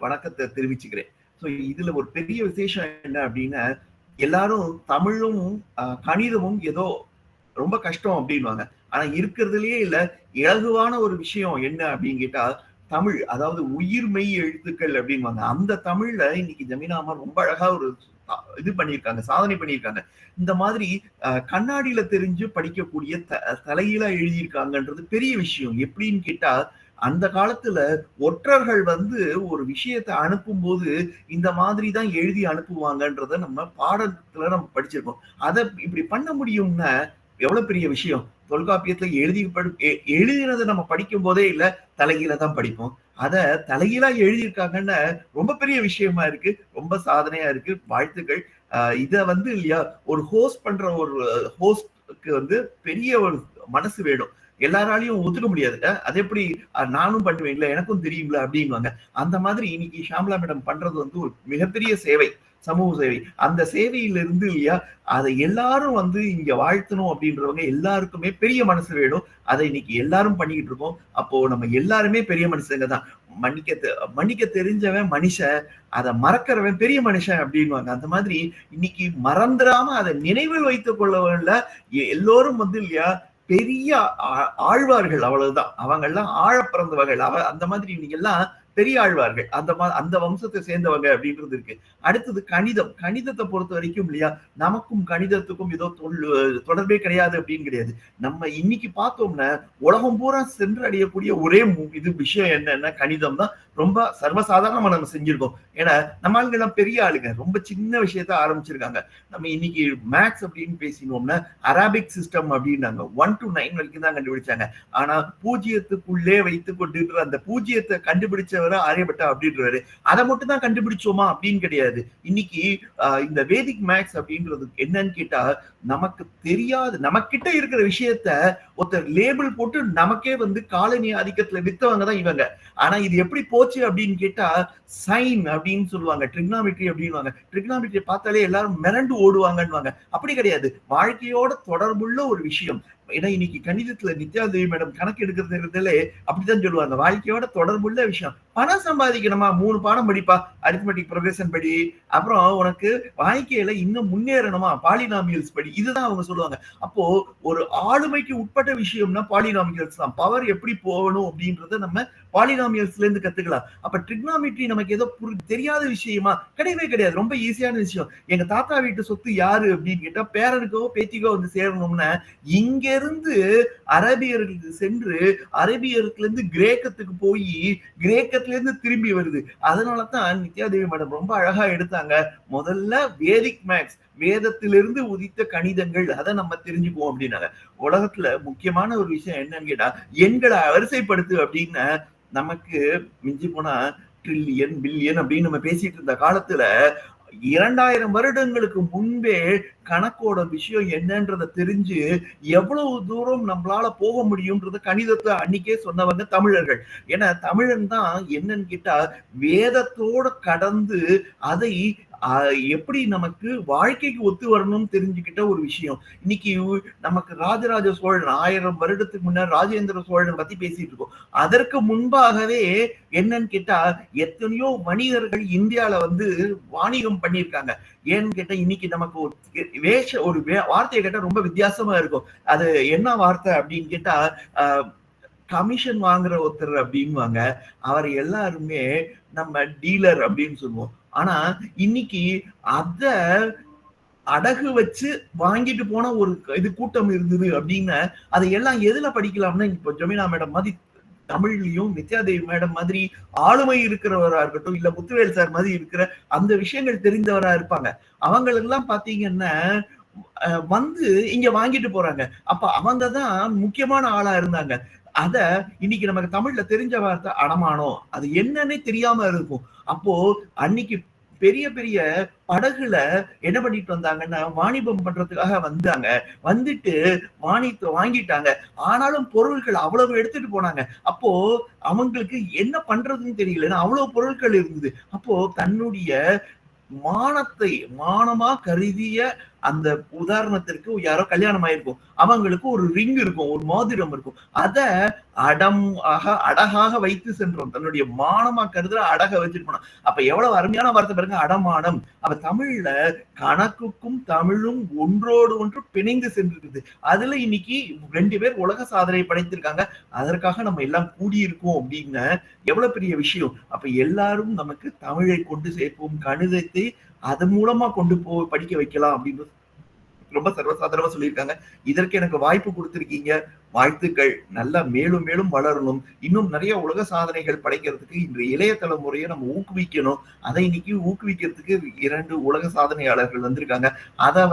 வணக்கத்தை தெரிவிச்சுக்கிறேன். ஸோ இதுல ஒரு பெரிய விசேஷம் என்ன அப்படின்னா, எல்லாரும் தமிழும் கணிதமும் ஏதோ ரொம்ப கஷ்டம் அப்படின்வாங்க. ஆனா இருக்கிறதுலயே இல்ல இலகுவான ஒரு விஷயம் என்ன அப்படின்னு கேட்டா தமிழ், அதாவது உயிர் மெய் எழுத்துக்கள் அப்படின்வாங்க. அந்த தமிழ்ல இன்னைக்கு ஜமீனா அம்மா ரொம்ப அழகா ஒரு இது பண்ணியிருக்காங்க, சாதனை பண்ணியிருக்காங்க. இந்த மாதிரி கண்ணாடியில தெரிஞ்சு படிக்கக்கூடிய தலையில எழுதியிருக்காங்கன்றது பெரிய விஷயம். எப்படின்னு கேட்டா, அந்த காலத்துல ஒற்றர்கள் ஒரு விஷயத்தை அனுப்பும் போது இந்த மாதிரி தான் எழுதி அனுப்புவாங்கன்றத நம்ம பாடத்துல நம்ம படிச்சிருக்கோம். அதை இப்படி பண்ண முடியும்னா எவ்வளவு பெரிய விஷயம். தொல்காப்பியத்துல எழுதினதை நம்ம படிக்கும் போதே இல்ல, தலைகீழ தான் படிப்போம். அத தலைகீழா எழுதியிருக்காங்கன்னு ரொம்ப பெரிய விஷயமா இருக்கு, ரொம்ப சாதனையா இருக்கு. வாழ்த்துக்கள். இத இல்லையா, ஒரு ஹோஸ்ட் பண்ற ஒரு ஹோஸ்ட்க்கு பெரிய ஒரு மனசு வேணும். எல்லாராலையும் ஒத்துக்க முடியாது. அது எப்படி நானும் பண்ணுவேன், இல்ல எனக்கும் தெரியும்ல அப்படின்வாங்க. அந்த மாதிரி இன்னைக்கு ஷாம்லா மேடம் பண்றது ஒரு மிகப்பெரிய சேவை, சமூக சேவை. அந்த சேவையிலிருந்து இல்லையா, அதை எல்லாரும் இங்க வாழ்த்தணும் அப்படின்றவங்க எல்லாருக்குமே பெரிய மனசு வேணும். அதை இன்னைக்கு எல்லாரும் பண்ணிக்கிட்டு இருக்கோம். அப்போ நம்ம எல்லாருமே பெரிய மனுஷங்க தான். மன்னிக்க தெரிஞ்சவன் மனுஷன், அதை மறக்கிறவன் பெரிய மனுஷன் அப்படின்வாங்க. அந்த மாதிரி இன்னைக்கு மறந்துடாம அதை நினைவில் வைத்துக் கொள்ளவன்ல எல்லோரும் இல்லையா பெரிய ஆழ்வார்கள். அவ்வளவுதான். அவங்க எல்லாம் ஆழ பிறந்தவர்கள். அந்த மாதிரி இன்னைக்கு எல்லாம் பெரிய ஆழ்வார்கள், அந்த வம்சத்தை சேர்ந்தவங்க அப்படின்றது இருக்கு. அடுத்தது கணிதம். கணிதத்தை பொறுத்த வரைக்கும் இல்லையா, நமக்கும் கணிதத்துக்கும் ஏதோ தொடர்பே கிடையாது அப்படின்னு கிடையாது. நம்ம இன்னைக்கு பார்த்தோம்னா உலகம் பூரா சென்று அடையக்கூடிய ஒரே விஷயம் என்னன்னா கணிதம் தான். ரொம்ப சர்வசாதாரணமா நம்ம செஞ்சிருக்கோம். ஏன்னா நம்ம ஆளுங்க எல்லாம் பெரிய ஆளுங்க, ரொம்ப சின்ன விஷயத்த ஆரம்பிச்சிருக்காங்க. நம்ம இன்னைக்கு மேக்ஸ் அப்படின்னு பேசினோம்னா அரபிக் சிஸ்டம் அப்படின்னாங்க. 1 to 9 வரைக்கும் தான் கண்டுபிடிச்சாங்க. ஆனா பூஜ்ஜியத்துக்குள்ளே வைத்துக் கொண்டு அந்த பூஜ்ஜியத்தை கண்டுபிடிச்சவர் ஆரியப்பட்டா அப்படின்றாரு. அதை மட்டும் தான் கண்டுபிடிச்சோமா அப்படின்னு கிடையாது. இன்னைக்கு இந்த வேதிக் மேக்ஸ் அப்படின்றது என்னன்னு கேட்டா, நமக்கு தெரியாது, நமக்கிட்ட இருக்கிற விஷயத்த ஒருத்தர் லேபிள் போட்டு நமக்கே காலனி ஆதிக்கத்துல வித்தவங்க தான் இவங்க. ஆனா இது எப்படி போச்சு அப்படின்னு கேட்டா, சைன் அப்படின்னு சொல்லுவாங்க, ட்ரிக்னாமெட்ரி அப்படின்வாங்க. ட்ரிக்னாமெட்ரி பார்த்தாலே எல்லாரும் மிரண்டு ஓடுவாங்கன்னு. அப்படி கிடையாது, வாழ்க்கையோட தொடர்புள்ள ஒரு விஷயம். ஏன்னா இன்னைக்கு கணிதத்துல நித்யா தேவி மேடம் கணக்கு எடுக்கிறதுல அப்படித்தான் சொல்லுவாங்க, வாழ்க்கையோட தொடர்புள்ள விஷயம். பணம் சம்பாதிக்கணுமா, 3 பாடம் படிப்பா, அரித்மெட்டிக் ப்ரொக்ரெஷன் படி, அப்புறம் உனக்கு வாழ்க்கையில இன்னும் முன்னேறணுமா, பாலினாமியல்ஸ் படி. இதுதான் அவங்க சொல்லுவாங்க. அப்போ ஒரு ஆளுமைக்கு உட்பட்ட விஷயம்னா பாலினாமியல்ஸ் தான். பவர் எப்படி போகணும் அப்படின்றத நம்ம பாலினாமியல்ஸ்ல இருந்து கத்துக்கலாம். அப்ப ட்ரிக்னாமெட்ரி நமக்கு ஏதோ தெரியாத விஷயமா கிடையவே கிடையாது, ரொம்ப ஈஸியான விஷயம். எங்க தாத்தா வீட்டு சொத்து யாரு அப்படின்னு கேட்டா, பேரனுக்கோ பேத்திக்கோ சேரணும்னா இங்க இருந்து அரபியர்களுக்கு சென்று அரபியர்ல இருந்து கிரேக்கத்துக்கு போய் கிரேக்கத்துல இருந்து திரும்பி வருது. அதனாலதான் நித்யா தேவி மேடம் ரொம்ப அழகா எடுத்தாங்க. முதல்ல வேதிக் மேக்ஸ், வேதத்திலிருந்து உதித்த கணிதங்கள், அதை நம்ம தெரிஞ்சுக்குவோம் அப்படின்னாங்க. உலகத்துல முக்கியமான ஒரு விஷயம் என்னன்னு கேட்டா, எண்களை வரிசைப்படுத்து அப்படின்னு நமக்கு மிஞ்சி போனா ட்ரில்லியன் பில்லியன் அப்படின்னு நம்ம பேசிட்டு இருந்த காலத்துல 2000 வருடங்களுக்கு முன்பே கணக்கோட விஷயம் என்னன்றத தெரிஞ்சு எவ்வளவு தூரம் நம்மளால போக முடியும்ன்றத கணிதத்தை அன்னைக்கே சொன்னவங்க தமிழர்கள். ஏன்னா தமிழன் தான் என்னன்னு கேட்டா வேதத்தோட கடந்து அதை எப்படி நமக்கு வாழ்க்கைக்கு ஒத்து வரணும்னு தெரிஞ்சுக்கிட்ட ஒரு விஷயம். இன்னைக்கு நமக்கு ராஜராஜ சோழன் 1000 வருடத்துக்கு முன்னாடி ராஜேந்திர சோழன் பத்தி பேசிட்டு இருக்கோம். அதற்கு முன்பாகவே என்னன்னு கேட்டா எத்தனையோ வணிகர்கள் இந்தியால வாணிகம் பண்ணியிருக்காங்க. ஏன்னு கேட்டா இன்னைக்கு நமக்கு ஒரு வார்த்தையை கேட்டா ரொம்ப வித்தியாசமா இருக்கும். அது என்ன வார்த்தை அப்படின்னு கேட்டா கமிஷன் வாங்குற ஒருத்தர் அப்படின்வாங்க. அவர் எல்லாருமே நம்ம டீலர் அப்படின்னு சொல்லுவோம். ஆனா இன்னைக்கு அத அடகு வச்சு வாங்கிட்டு போன ஒரு இது கூட்டம் இருந்தது அப்படின்னு அதையெல்லாம் எதுல படிக்கலாம்னா, இப்ப ஜமீனா மேடம் மாதிரி தமிழ்லயும், நித்யாதேவி மேடம் மாதிரி ஆளுமை இருக்கிறவரா இருக்கட்டும், இல்ல முத்துவேல் சார் மாதிரி இருக்கிற அந்த விஷயங்கள் தெரிந்தவரா இருப்பாங்க. அவங்களெல்லாம் பாத்தீங்கன்னா வந்து இங்க வாங்கிட்டு போறாங்க. அப்ப அவங்கதான் முக்கியமான ஆளா இருந்தாங்க. அத இன்னைக்கு நமக்கு தமிழ்ல தெரிஞ்ச வார்த்தை அடமானம். அது என்னன்னே தெரியாம இருக்கும். அப்போ அன்னைக்கு பெரிய பெரிய படகுல என்ன பண்ணிட்டு வந்தாங்கன்னா, வாணிபம் பண்றதுக்காக வந்தாங்க. வந்துட்டு வாணிபத்தை வாங்கிட்டாங்க. ஆனாலும் பொருட்கள் அவ்வளவு எடுத்துட்டு போனாங்க. அப்போ அவங்களுக்கு என்ன பண்றதுன்னு தெரியல. ஏன்னா அவ்வளவு பொருட்கள் இருந்தது. அப்போ தன்னுடைய மானத்தை மானமா கருதிய அந்த உதாரணத்திற்கு யாரோ கல்யாணம் ஆயிருக்கும். அவங்களுக்கு ஒரு ரிங் இருக்கும், ஒரு மோதிரம் இருக்கும். அத அடகாக வைத்து சென்றோம். தன்னுடைய மானமா கருதுற அடக வச்சுட்டு போனோம். அப்ப எவ்வளவு அருமையான வார்த்தை பாருங்க, அடமானம். அப்ப தமிழ்ல கணக்குக்கும் தமிழும் ஒன்றோடு ஒன்று பிணைந்து சென்றிருக்குது. அதுல இன்னைக்கு 2 பேர் உலக சாதனை படைத்திருக்காங்க. அதற்காக நம்ம எல்லாம் கூடியிருக்கோம் அப்படின்னு எவ்வளவு பெரிய விஷயம். அப்ப எல்லாரும் நமக்கு தமிழை கொண்டு சேர்ப்போம், கணிதத்தை அது மூலமா கொண்டு படிக்க வைக்கலாம் அப்படின்னு ரொம்ப சர்வசாதாரணமா சொல்லியிருக்காங்க. இதற்கு எனக்கு வாய்ப்பு கொடுத்திருக்கீங்க. வாழ்த்துக்கள். நல்லா மேலும் மேலும் வளரணும். இன்னும் நிறைய உலக சாதனைகள் படைக்கிறதுக்கு இன்று இளைய தலைமுறையை நம்ம ஊக்குவிக்கணும். அதை இன்னைக்கு ஊக்குவிக்கிறதுக்கு 2 உலக சாதனையாளர்கள் வந்திருக்காங்க. அதை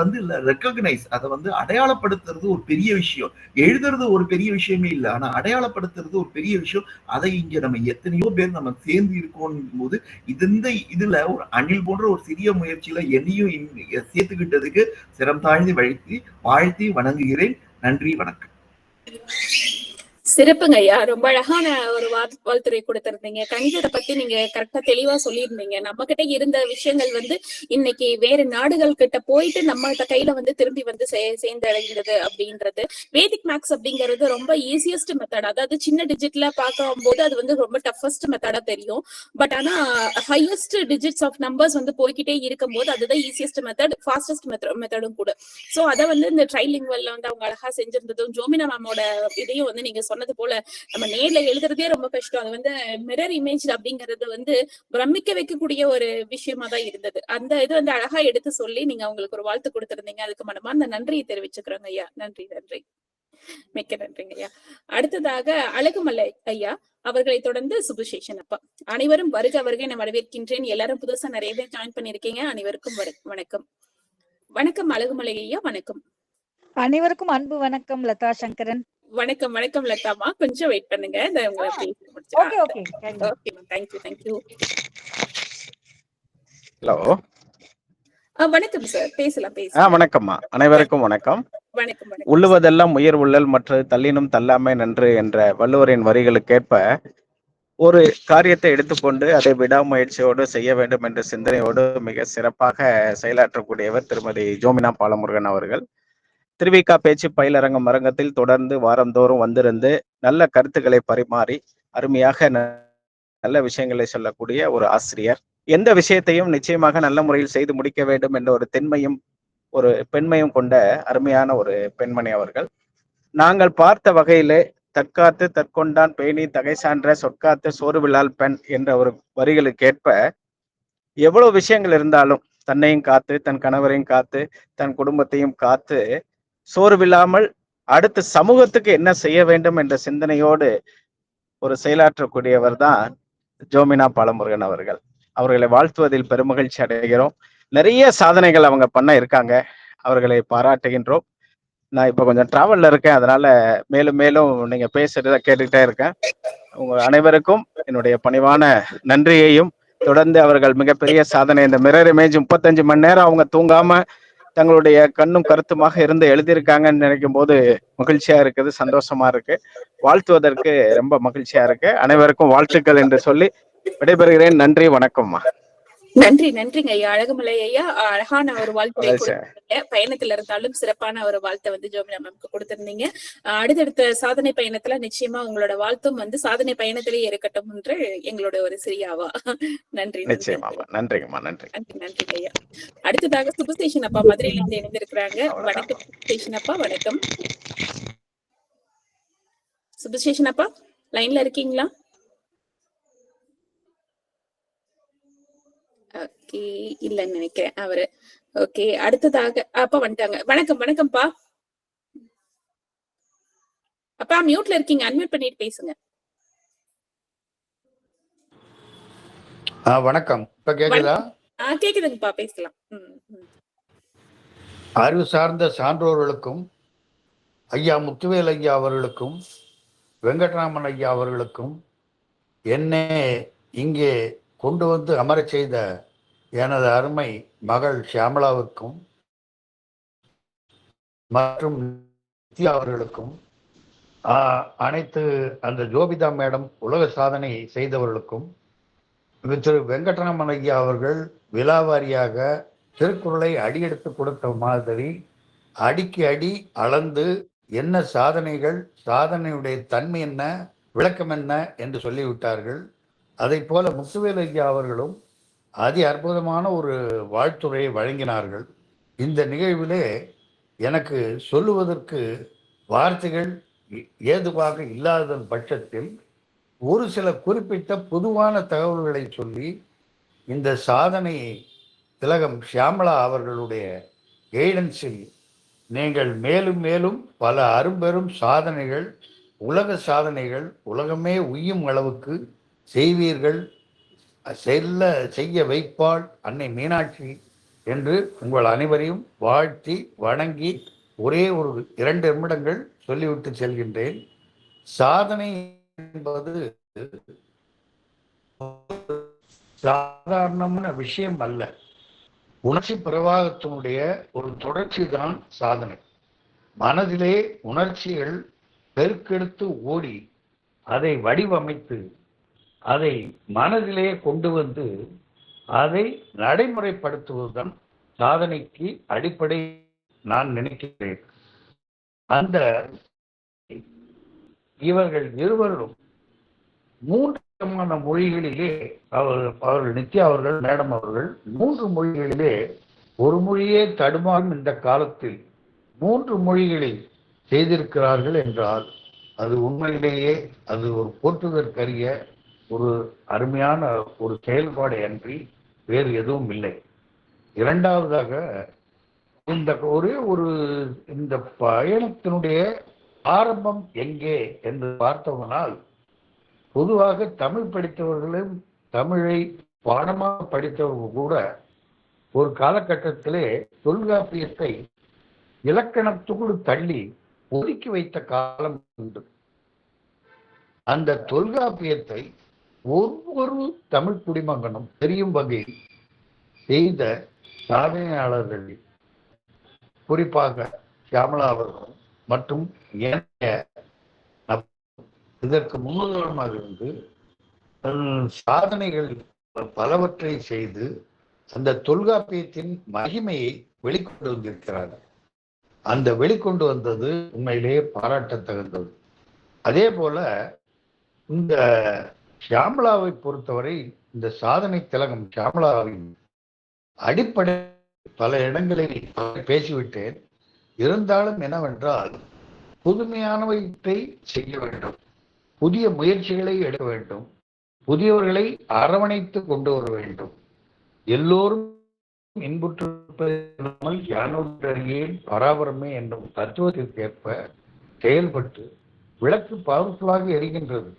ரெக்கக்னைஸ், அதை அடையாளப்படுத்துறது ஒரு பெரிய விஷயம். எழுதுறது ஒரு பெரிய விஷயமே இல்லை, ஆனா அடையாளப்படுத்துறது ஒரு பெரிய விஷயம். அதை இங்க நம்ம எத்தனையோ பேர் நம்ம சேர்ந்து இருக்கோம் போது இதுல ஒரு அணில் போன்ற ஒரு சிறிய முயற்சியில என்னையும் சேர்த்துக்கிட்டதுக்கு சிரம் தாழ்ந்து வாழ்த்தி வணங்குகிறேன். நன்றி, வணக்கம். சிறப்புங்க ஐயா. ரொம்ப அழகான ஒரு வாழ்த்துரை கொடுத்திருந்தீங்க. கணிதத்தை பத்தி நீங்க கரெக்டா தெளிவா சொல்லியிருந்தீங்க. நம்ம கிட்ட இருந்த விஷயங்கள் இன்னைக்கு வேற நாடுகள் கிட்ட போயிட்டு நம்ம கையில திரும்பி சேர்ந்தடைந்தது அப்படின்றது. வேதிக் மேக்ஸ் அப்படிங்கிறது ரொம்ப ஈஸியஸ்ட் மெத்தட். அதாவது சின்ன டிஜிட்ல பார்க்கும் போது அது ரொம்ப டஃபஸ்ட் மெத்தடா தெரியும். பட் ஆனா ஹையஸ்ட் டிஜிட்ஸ் ஆஃப் நம்பர்ஸ் போய்கிட்டே இருக்கும் போது அதுதான் ஈஸியஸ்ட் மெத்தட், ஃபாஸ்டஸ்ட் மெத்தடும் கூட. சோ அதை இந்த ட்ரைலிங்குவல்ல அவங்க அழகா செஞ்சிருந்ததும், ஜோமினா மேமோட இதையும் நீங்க சொன்னது போல நம்ம நேர்ல எழுதுறதே ரொம்ப கஷ்டம். அது மிரர் இமேஜ் அப்படிங்கிறது பிரமிக்க வைக்கக்கூடிய ஒரு விஷயமா தான் இருந்தது. அந்த இது அழகா எடுத்து சொல்லி நீங்க அவங்களுக்கு ஒரு வாழ்த்து கொடுத்திருந்தீங்க. அதுக்கு மனமார்ந்த நன்றியை தெரிவிச்சுக்கிறோங்க ஐயா. நன்றி நன்றி, மிக்க நன்றிங்க ஐயா. அடுத்ததாக அழகுமலை ஐயா அவர்களை தொடர்ந்து சுபசேஷன் அப்பா. அனைவரும் வருக வருக என வரவேற்கின்றேன். எல்லாரும் புதுசா நிறைய பேர் ஜாயின் பண்ணிருக்கீங்க. அனைவருக்கும் வணக்கம். வணக்கம் அழகுமலை ஐயா. வணக்கம். அனைவருக்கும் அன்பு வணக்கம். லதா சங்கரன். வணக்கம். வணக்கம் லதாமா, கொஞ்சம் வெயிட் பண்ணுங்க. ஹலோ, வணக்கம் சார், பேசலாம். வணக்கம்மா, அனைவருக்கும் வணக்கம். வணக்கம். உள்ளுவதெல்லாம் உயர் உள்ளல் மற்ற தள்ளினும் தள்ளாமை நன்று என்ற வள்ளுவரின் வரிகளுக்கேற்ப ஒரு காரியத்தை எடுத்துக்கொண்டு அதை விடாமுயற்சியோடு செய்ய வேண்டும் என்ற சிந்தனையோடு மிக சிறப்பாக செயலாற்றக்கூடியவர் திருமதி ஜோமினா பாலமுருகன் அவர்கள். திருவிக்கா பேச்சு பயிலரங்கம் அரங்கத்தில் தொடர்ந்து வாரந்தோறும் வந்திருந்து நல்ல கருத்துக்களை பரிமாறி அருமையாக நல்ல விஷயங்களை சொல்லக்கூடிய ஒரு ஆசிரியர். எந்த விஷயத்தையும் நிச்சயமாக நல்ல முறையில் செய்து முடிக்க வேண்டும் என்ற ஒரு தென்மையும் ஒரு பெண்மையும் கொண்ட அருமையான ஒரு பெண்மணி அவர்கள். நாங்கள் பார்த்த வகையிலே தற்காத்து தற்கொண்டான் பேணி தகை சான்ற சொற்காத்து சோறுவிழால் பெண் என்ற ஒரு வரிகளுக்கேற்ப எவ்வளவு விஷயங்கள் இருந்தாலும் தன்னையும் காத்து, தன் கணவரையும் காத்து, தன் குடும்பத்தையும் காத்து, சோர்வில்லாமல் அடுத்த சமூகத்துக்கு என்ன செய்ய வேண்டும் என்ற சிந்தனையோடு ஒரு செயலாற்றக்கூடியவர் தான் ஜோமினா பாலமுருகன் அவர்கள். அவர்களை வாழ்த்துவதில் பெருமகிழ்ச்சி அடைகிறோம். நிறைய சாதனைகள் அவங்க பண்ண இருக்காங்க. அவர்களை பாராட்டுகின்றோம். நான் இப்ப கொஞ்சம் டிராவல்ல இருக்கேன், அதனால மேலும் மேலும் நீங்க பேசுறத கேட்டுக்கிட்டே இருக்கேன். உங்க அனைவருக்கும் என்னுடைய பணிவான நன்றியையும், தொடர்ந்து அவர்கள் மிகப்பெரிய சாதனை, இந்த மிரர் இமேஜ் 35 மணி நேரம் அவங்க தூங்காம தங்களுடைய கண்ணும் கருத்துமாக இருந்து எழுதியிருக்காங்கன்னு நினைக்கும் போது மகிழ்ச்சியா இருக்குது, சந்தோஷமா இருக்கு. வாழ்த்துவதற்கு ரொம்ப மகிழ்ச்சியா இருக்கு. அனைவருக்கும் வாழ்த்துக்கள் என்று சொல்லி விடைபெறுகிறேன். நன்றி, வணக்கம்மா. நன்றிங்க ஐயா. அழகுமலை ஐயா அழகான ஒரு வாழ்த்து பயணத்துல இருந்தாலும் சிறப்பான ஒரு வாழ்த்தை ஜோமினா மேம்க்கு கொடுத்திருந்தீங்க. அடுத்தடுத்த சாதனை பயணத்துல நிச்சயமா உங்களோட வாழ்த்தும் சாதனை பயணத்திலேயே இருக்கட்டும் என்று எங்களோட ஒரு சிறியாவா. நன்றி. நிச்சயமாவா. நன்றிங்கம்மா. நன்றி ஐயா. அடுத்ததாக சுபசேஷன் அப்பா மதுரையில இருந்து இணைந்திருக்கிறாங்க. வணக்கம் சுபசேஷன் அப்பா. வணக்கம். சுபசேஷன் அப்பா லைன்ல இருக்கீங்களா? ஓகே, இல்லன்னு நினைக்கிறேன் அவரு. ஓகே, அடுத்ததாக அப்பா வந்துட்டாங்க. வணக்கம் வணக்கம்ப்பா. அப்பா மியூட்ல இருக்கீங்க, அன்மியூட் பண்ணிட்டு பேசுங்க. வணக்கம். இப்ப கேக்குதா? கேக்குதுங்கப்பா, பேசலாம். அறிவு சார்ந்த சான்றோர்களுக்கும் ஐயா முத்துவேல் ஐயா அவர்களுக்கும் வெங்கட்ராமன் ஐயா அவர்களுக்கும் என்னை இங்கே கொண்டு வந்து அமரச் செய்த எனது அருமை மகள் ஷியாமலாவுக்கும் மற்றும் நித்யா அவர்களுக்கும் அனைத்து அந்த ஜோபிதா மேடம் உலக சாதனை செய்தவர்களுக்கும் திரு வெங்கட்ராமன் ஐயா அவர்கள் விலாவாரியாக திருக்குறளை அடியெடுத்து கொடுத்த மாதிரி அடிக்கு அடி அளந்து என்ன சாதனைகள், சாதனையுடைய தன்மை என்ன, விளக்கம் என்ன என்று சொல்லிவிட்டார்கள். அதை போல முத்துவேல் ஐயா அவர்களும் அதி அற்புதமான ஒரு வாழ்த்துறையை வழங்கினார்கள். இந்த நிகழ்விலே எனக்கு சொல்லுவதற்கு வார்த்தைகள் ஏதுவாக இல்லாததன் பட்சத்தில் ஒரு சில குறிப்பிட்ட பொதுவான தகவல்களை சொல்லி இந்த சாதனையை திலகம் ஷியாமலா அவர்களுடைய கைடன்ஸில் நீங்கள் மேலும் மேலும் பல அரும்பெரும் சாதனைகள், உலக சாதனைகள், உலகமே உய்யும் அளவுக்கு செய்வீர்கள், செய்ய வைப்பாள் அன்னை மீனாட்சி என்று உங்கள் அனைவரையும் வாழ்த்தி வணங்கி ஒரே ஒரு 2 நிமிடங்கள் சொல்லிவிட்டு செல்கின்றேன். சாதனை என்பது சாதாரணமான விஷயம் அல்ல. உணர்ச்சி பிரவாகத்தினுடைய ஒரு தொடர்ச்சி தான் சாதனை. மனதிலே உணர்ச்சிகள் பெருக்கெடுத்து ஓடி அதை வடிவமைத்து அதை மனதிலே கொண்டு வந்து அதை நடைமுறைப்படுத்துவதுதான் சாதனைக்கு அடிப்படை நான் நினைக்கிறேன். அந்த இவர்கள் இருவரும் 3 விதமான மொழிகளிலே அவர்கள் நித்யா அவர்கள் மேடம் அவர்கள் 3 மொழிகளிலே ஒரு மொழியே தடுமாறும் இந்த காலத்தில் 3 மொழிகளில் செய்திருக்கிறார்கள் என்றால் அது உண்மையிலேயே அது ஒரு போற்றுதற்கரிய ஒரு அருமையான ஒரு செயல்பாடு அன்றி வேறு எதுவும் இல்லை. இரண்டாவதாக இந்த ஒரே ஒரு இந்த பயணத்தினுடைய ஆரம்பம் எங்கே என்று பார்த்தோம்னால் பொதுவாக தமிழ் படித்தவர்களும் தமிழை பாடமாக படித்தவர்கள் கூட ஒரு காலகட்டத்திலே தொல்காப்பியத்தை இலக்கணத்தோடு தள்ளி ஒதுக்கி வைத்த காலம் உண்டு. அந்த தொல்காப்பியத்தை ஒவ்வொரு தமிழ் குடிமகனும் தெரியும் வகையில் செய்த சாதனையாளர்கள் குறிப்பாக ஷியாமலா அவர்கள் மற்றும் இதற்கு முன்னுதாரணமாக இருந்து சாதனைகள் பலவற்றை செய்து அந்த தொல்காப்பியத்தின் மகிமையை வெளிக்கொண்டு வந்திருக்கிறார்கள். அந்த வெளிக்கொண்டு வந்தது உண்மையிலேயே பாராட்டத்தகுந்தது. அதே போல இந்த ஷியாமலாவை பொறுத்தவரை இந்த சாதனை திலகம் ஷியாமலாவின் அடிப்படை பல இடங்களில் பேசிவிட்டேன். இருந்தாலும் என்னவென்றால் புதுமையானவற்றை செய்ய வேண்டும், புதிய முயற்சிகளை எடுக்க வேண்டும், புதியவர்களை அரவணைத்து கொண்டு வர வேண்டும். எல்லோரும் இன்புற்றிருப்பதால் யானோரின் பராபரமே என்னும் தத்துவத்திற்கேற்ப செயல்பட்டு விளக்கு பவர்ஃபுல்லாக எரிகின்றது.